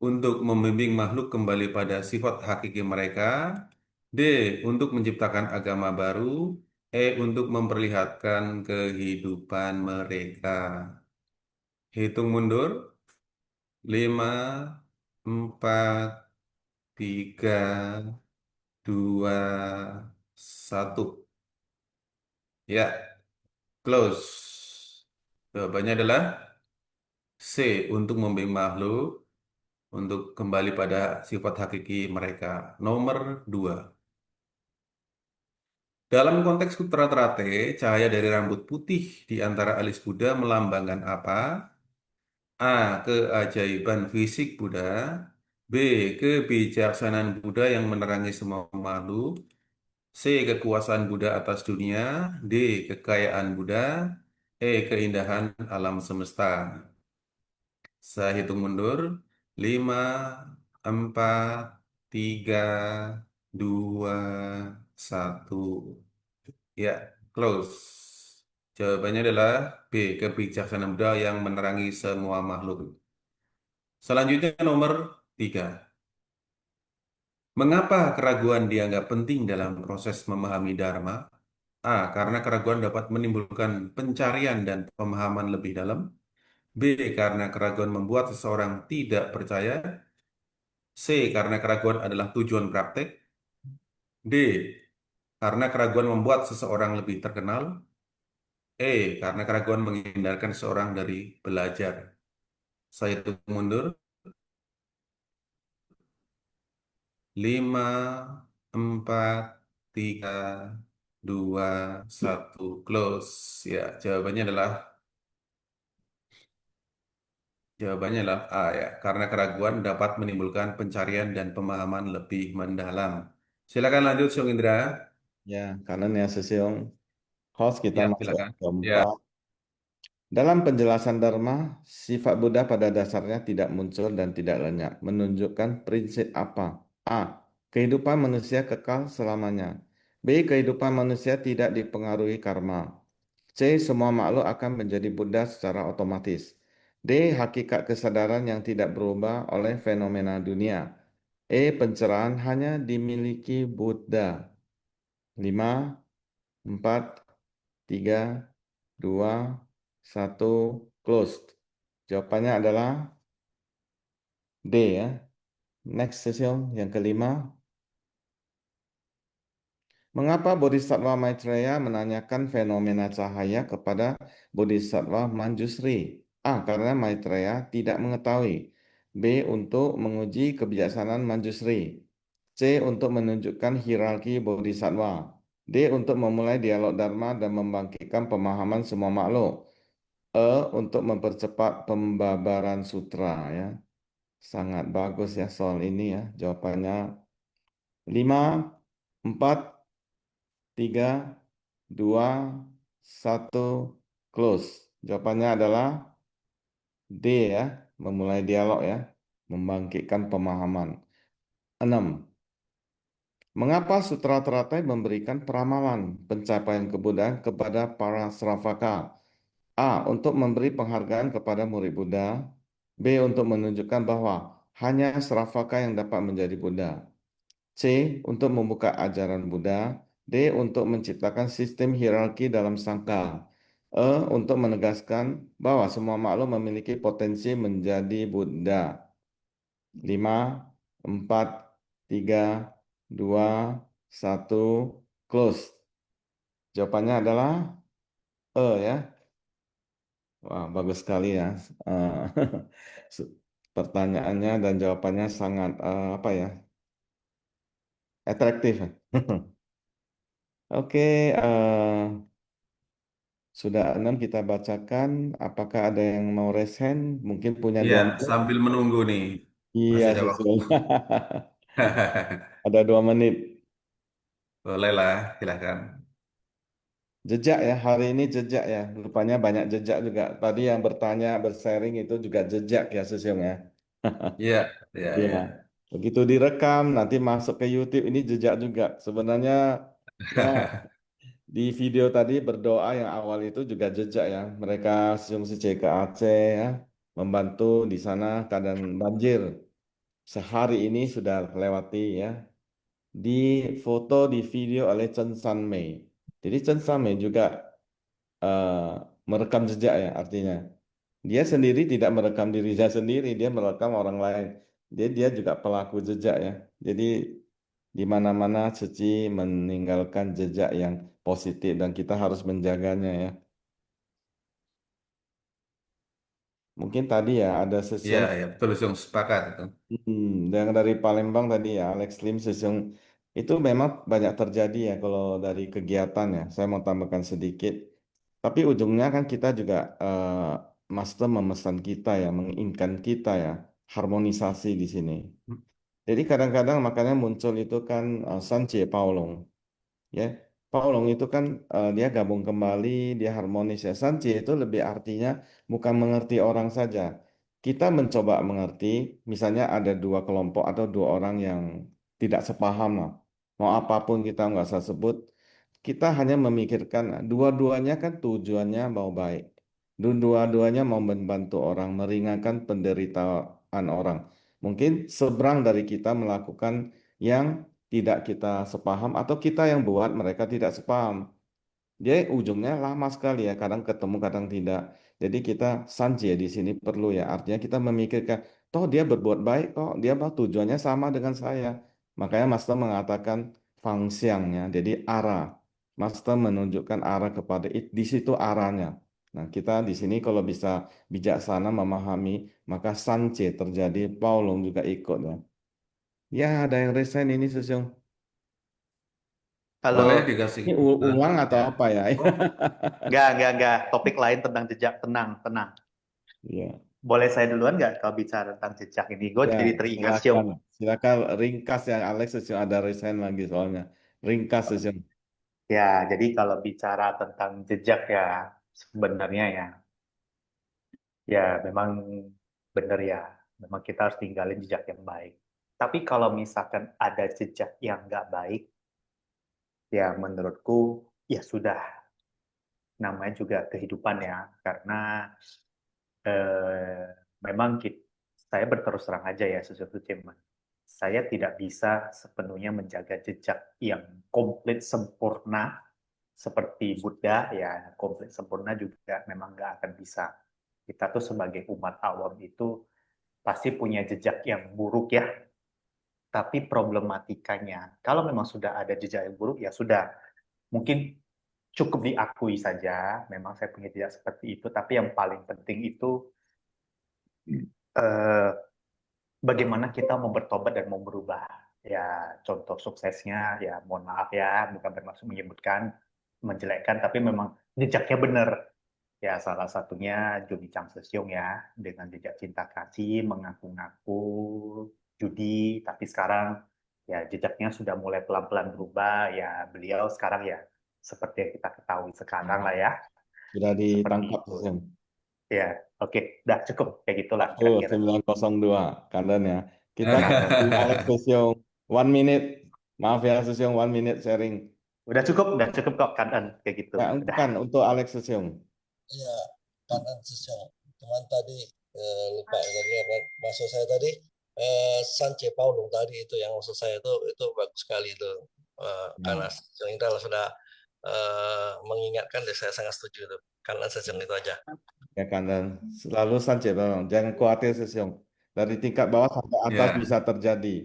Untuk membimbing makhluk kembali pada sifat hakiki mereka. D. Untuk menciptakan agama baru. E. Untuk memperlihatkan kehidupan mereka. Hitung mundur. 5, 4, 3, 2, 1. Ya, close. Jawabannya adalah C. Untuk membimbing makhluk untuk kembali pada sifat hakiki mereka. Nomor 2. Dalam konteks Sutra Trate, cahaya dari rambut putih di antara alis Buddha melambangkan apa? A. Keajaiban fisik Buddha. B. Kebijaksanaan Buddha yang menerangi semua makhluk. C. Kekuasaan Buddha atas dunia. D. Kekayaan Buddha. E. Keindahan alam semesta. Saya hitung mundur. 5, 4, 3, 2, 1. Ya, close. Jawabannya adalah B. Kebijaksanaan Buddha yang menerangi semua makhluk. Selanjutnya nomor 3. Mengapa keraguan dianggap penting dalam proses memahami Dharma? A. Karena keraguan dapat menimbulkan pencarian dan pemahaman lebih dalam. B. Karena keraguan membuat seseorang tidak percaya. C. Karena keraguan adalah tujuan praktek. D. Karena keraguan membuat seseorang lebih terkenal. E. Karena keraguan menghindarkan seseorang dari belajar. Saya hitung mundur. 5, 4, 3, 2, 1. Close. Ya, jawabannya adalah A ya. Karena keraguan dapat menimbulkan pencarian dan pemahaman lebih mendalam. Silakan lanjut, Sung Indra. Ya, kanan ya, Sesiong. Host, kita Ya, masuk silakan. Ya. keempat. Dalam penjelasan Dharma, sifat Buddha pada dasarnya tidak muncul dan tidak lenyap. Menunjukkan prinsip apa? A. Kehidupan manusia kekal selamanya. B. Kehidupan manusia tidak dipengaruhi karma. C. Semua makhluk akan menjadi Buddha secara otomatis. D. Hakikat kesadaran yang tidak berubah oleh fenomena dunia. E. Pencerahan hanya dimiliki Buddha. 5, 4, 3, 2, 1, closed. Jawabannya adalah D ya. Next session yang kelima. Mengapa Bodhisattva Maitreya menanyakan fenomena cahaya kepada Bodhisattva Manjusri? A. Karena Maitreya tidak mengetahui. B. Untuk menguji kebijaksanaan Manjusri. C. Untuk menunjukkan hierarki Bodhisattva. D. Untuk memulai dialog Dharma dan membangkitkan pemahaman semua makhluk. E. Untuk mempercepat pembabaran sutra ya. Sangat bagus ya soal ini ya. Jawabannya 5, 4, 3, 2, 1, close. Jawabannya adalah D ya. Memulai dialog ya. Membangkitkan pemahaman. 6. Mengapa Sutra Teratai memberikan peramalan pencapaian kebudayaan kepada para Sravaka? A. Untuk memberi penghargaan kepada murid Buddha. B. Untuk menunjukkan bahwa hanya Sravaka yang dapat menjadi Buddha. C. Untuk membuka ajaran Buddha. D. Untuk menciptakan sistem hierarki dalam sangka. E. Untuk menegaskan bahwa semua makhluk memiliki potensi menjadi Buddha. 5, 4, 3, 2, 1, close. Jawabannya adalah E ya. Wah, bagus sekali ya. Eh, Pertanyaannya dan jawabannya sangat apa ya? Atraktif. Oke, sudah 6 kita bacakan. Apakah ada yang mau raise hand? Mungkin punya Iya, 2 menit. sambil menunggu nih. Iya, Masih ada waktu. sesuai. Ada 2 menit. Boleh lah, silakan. Jejak ya, hari ini jejak ya. Rupanya banyak jejak juga. Tadi yang bertanya, bersharing itu juga jejak ya, Sesiong ya. Iya, iya, Iya. iya. Begitu direkam, nanti masuk ke YouTube, ini jejak juga. Sebenarnya ya di video tadi berdoa yang awal itu juga jejak ya. Mereka Sesiong C ke Aceh ya, membantu di sana keadaan banjir. Sehari ini sudah lewati ya. Di foto, di video oleh Chen San Mei. Jadi Chen San Mei juga eh, merekam jejak ya artinya. Dia sendiri tidak merekam dirinya sendiri, dia merekam orang lain. Dia juga pelaku jejak ya. Jadi di mana-mana Suci meninggalkan jejak yang positif dan kita harus menjaganya ya. Mungkin tadi ya ada Iya, Sesiong iya, betul, Sung. Sepakat itu. yang dari Palembang tadi ya Alex Lim Sesiong itu memang banyak terjadi ya kalau dari kegiatan ya. Saya mau tambahkan sedikit. Tapi ujungnya kan kita juga Master memesan kita ya, menginginkan kita ya, harmonisasi di sini. Jadi kadang-kadang makanya muncul itu kan Sanjie Paulong, ya. Paulong itu kan dia gabung kembali, dia harmonis ya. Sanjie itu lebih artinya bukan mengerti orang saja. Kita mencoba mengerti, misalnya ada 2 kelompok atau 2 orang yang tidak sepaham lah. Mau apapun kita nggak usah sebut, kita hanya memikirkan dua-duanya kan tujuannya mau baik. Dua-duanya mau membantu orang, meringankan penderitaan orang. Mungkin seberang dari kita melakukan yang tidak kita sepaham atau kita yang buat mereka tidak sepaham. Dia ujungnya lama sekali ya, kadang ketemu, kadang tidak. Jadi kita sanjie di sini perlu ya, artinya kita memikirkan, toh dia berbuat baik kok, dia mah tujuannya sama dengan saya. Makanya Master mengatakan fungsinya, jadi arah. Master menunjukkan arah kepada di situ arahnya. Nah, kita di sini kalau bisa bijaksana memahami, maka sanjie terjadi, Paulung juga ikut ya. Ya, ada yang resign ini, Susyong. Halo, Boleh dikasih. Ini ulang atau Ya. apa ya? Oh, enggak. Topik lain tentang jejak, tenang. Iya. Boleh saya duluan nggak kalau bicara tentang jejak ini? Gue Ya, jadi teringat silakan. Syung. Silakan ringkas yang Alex Sesiong ada resign lagi soalnya. Ringkas Sesiong. Ya, jadi kalau bicara tentang jejak ya, sebenarnya ya memang benar ya. Memang kita harus tinggalin jejak yang baik. Tapi kalau misalkan ada jejak yang nggak baik, ya menurutku ya sudah. Namanya juga kehidupan ya. Karena memang saya berterus terang aja ya, sesuatu teman. Saya tidak bisa sepenuhnya menjaga jejak yang komplit sempurna seperti Buddha ya, komplit sempurna juga memang nggak akan bisa. Kita tuh sebagai umat awam itu pasti punya jejak yang buruk ya, tapi problematikanya kalau memang sudah ada jejak yang buruk ya sudah, mungkin cukup diakui saja memang saya punya jejak seperti itu, tapi yang paling penting itu eh, bagaimana kita mau bertobat dan mau berubah. Ya, contoh suksesnya, ya mohon maaf ya, bukan bermaksud menyebutkan, menjelekkan, tapi memang jejaknya benar. Ya, salah satunya Juni Chang Sesiong ya, dengan jejak cinta kasih, mengaku-ngaku, judi, tapi sekarang ya jejaknya sudah mulai pelan-pelan berubah, ya beliau sekarang ya seperti yang kita ketahui sekarang lah ya, Sudah seperti ditangkap itu. Sesiong. Ya, oke, udah cukup kayak gitulah Oh, kira-kira. 902. Kandan ya. Kita kasih Alex Sesiong 1 minute. Maaf ya Sesiong 1 minute sharing. Udah cukup kok kan kayak gitu. Ya, Udah. bukan untuk Alex Sesiong. Iya, kanan sesiong. Cuman tadi lupa tadi apa maksud saya tadi Sanche Paulung tadi itu yang maksud saya itu bagus sekali itu. Karena Sejong Indra sudah mengingatkan dan saya sangat setuju itu. Karena Sejong itu aja. Ya kan, dan selalu saja tolong jangan khawatir Sesiong. Dari tingkat bawah sampai atas ya. bisa terjadi.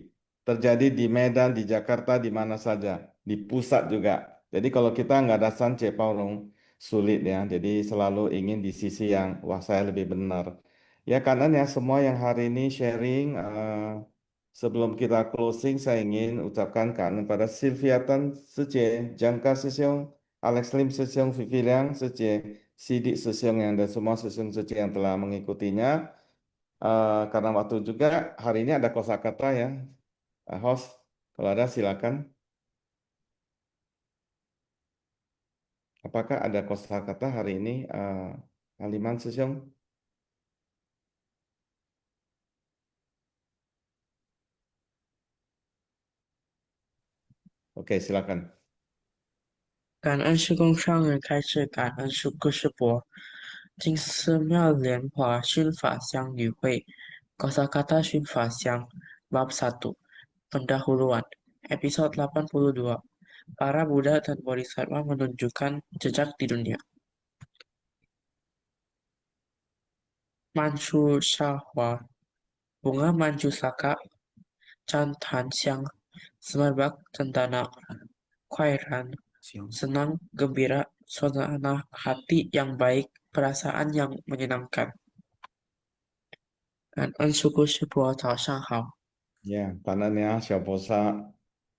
Terjadi di Medan, di Jakarta, di mana saja, di pusat juga. Jadi kalau kita nggak ada Sanche Paulung, sulit ya. Jadi selalu ingin di sisi yang wah saya lebih benar. Ya karena ya semua yang hari ini sharing sebelum kita closing saya ingin ucapkan kepada Sylvia Tan Sece, Jangka Sesiong, Alex Lim Sesiong, Vivi Liang Sece, Sidik Sesiong yang dan semua Sesiong Sece yang telah mengikutinya. Karena waktu juga hari ini ada kosakata ya. Host, kalau ada silakan. Apakah ada kosakata hari ini, Haliman Sesiong? Oke, silakan. 感恩师公上人开示，感恩师故事博，金寺妙莲华熏法香与会，Kosakata熏法香Bab 1 Pendahuluan Episode 82 Para Buddha dan Bodhisattva menunjukkan jejak di dunia. Manchu Shahwa Bunga Manchu Saka Cantan Siang Semerbak Cendana Khairan Senang, gembira, suasana hati yang baik, perasaan yang menyenangkan. 感恩师父师伯，早上好。 Ya, tanahnya Syaposa.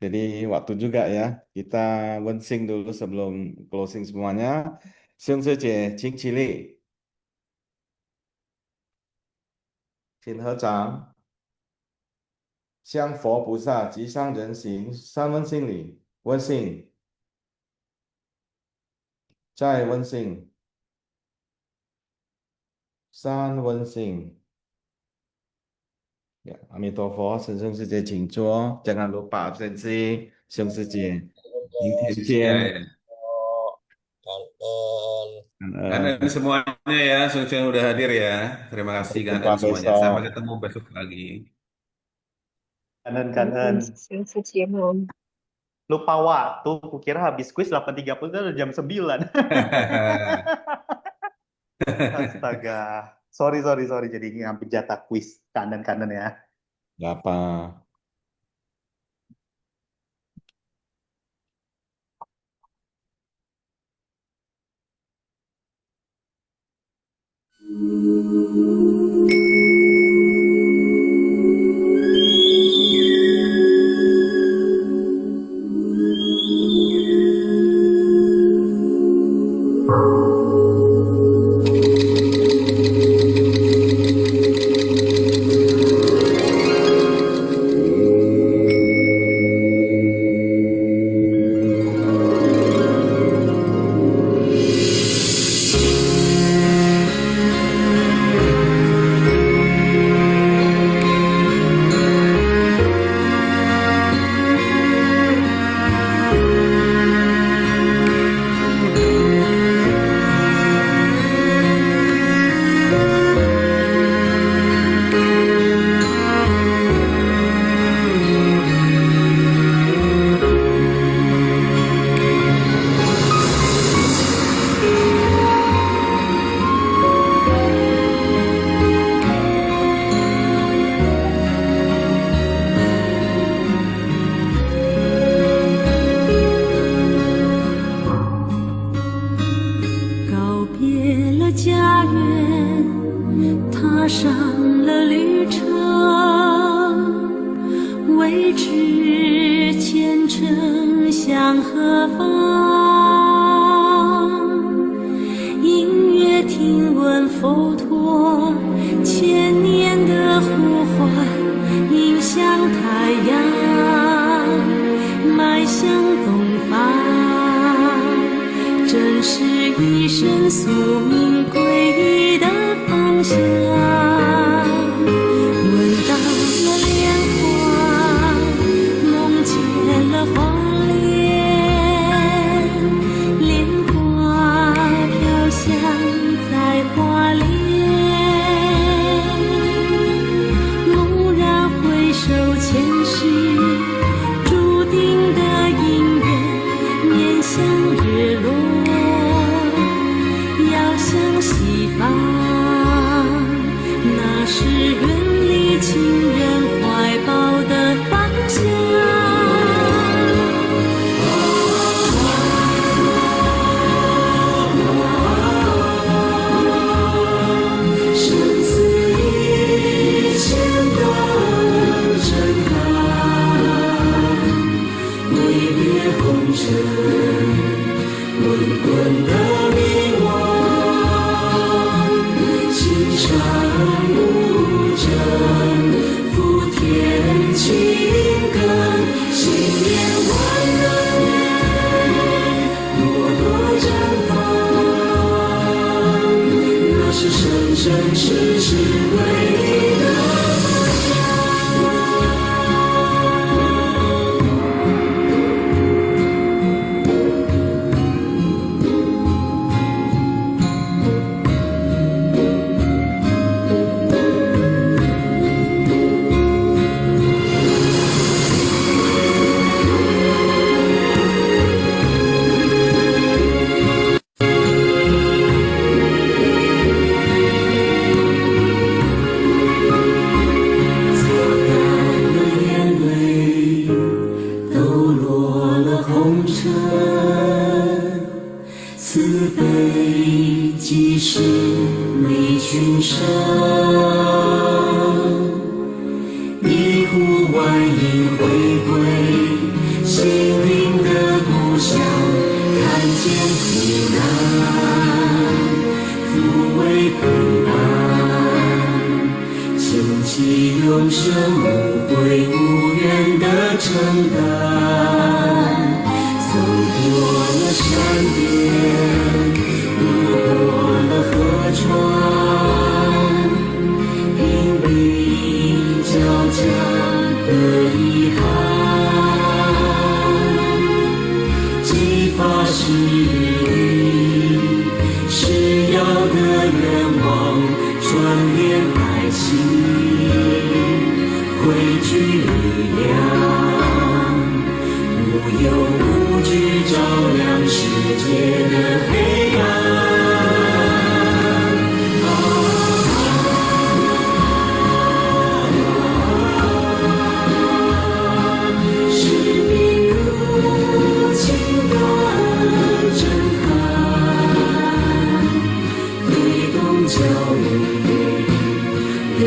Jadi waktu juga ya, kita wensing dulu sebelum closing semuanya. Siung Sece, Cing Cili. Xin He Zhang. Xiang Fo Pu Sa, Ji Shang Ren Xing, San Wen Xing Li, Wen Xing. 再温馨，三温馨。Ya, 阿弥陀佛，神圣世界请坐，jangan lupa absensi，兄师姐，明天见。 Kangen semuanya ya, Sung udah hadir ya. Terima kasih Sampai jumpa kangen semuanya. besok. Sampai ketemu besok lagi. Kanan. Lupa waktu, kukira habis kuis 8.30 itu udah jam 9. Astaga. Sorry. Jadi ngambil jatah kuis kanan ya. Gak apa. 生世是唯一的。擦干了眼泪，抖落了红尘，慈悲即是为群生，一呼万应回归心灵的故乡，看见苦难，抚慰陪伴，牵起永生无悔无怨的承担，走过了山巅，路过了河川，平bình交加的遗憾，激发誓语，誓要的愿望，串联爱情，汇聚力量，无忧无惧照亮世界的黑暗。是命入情的震撼，推动教育人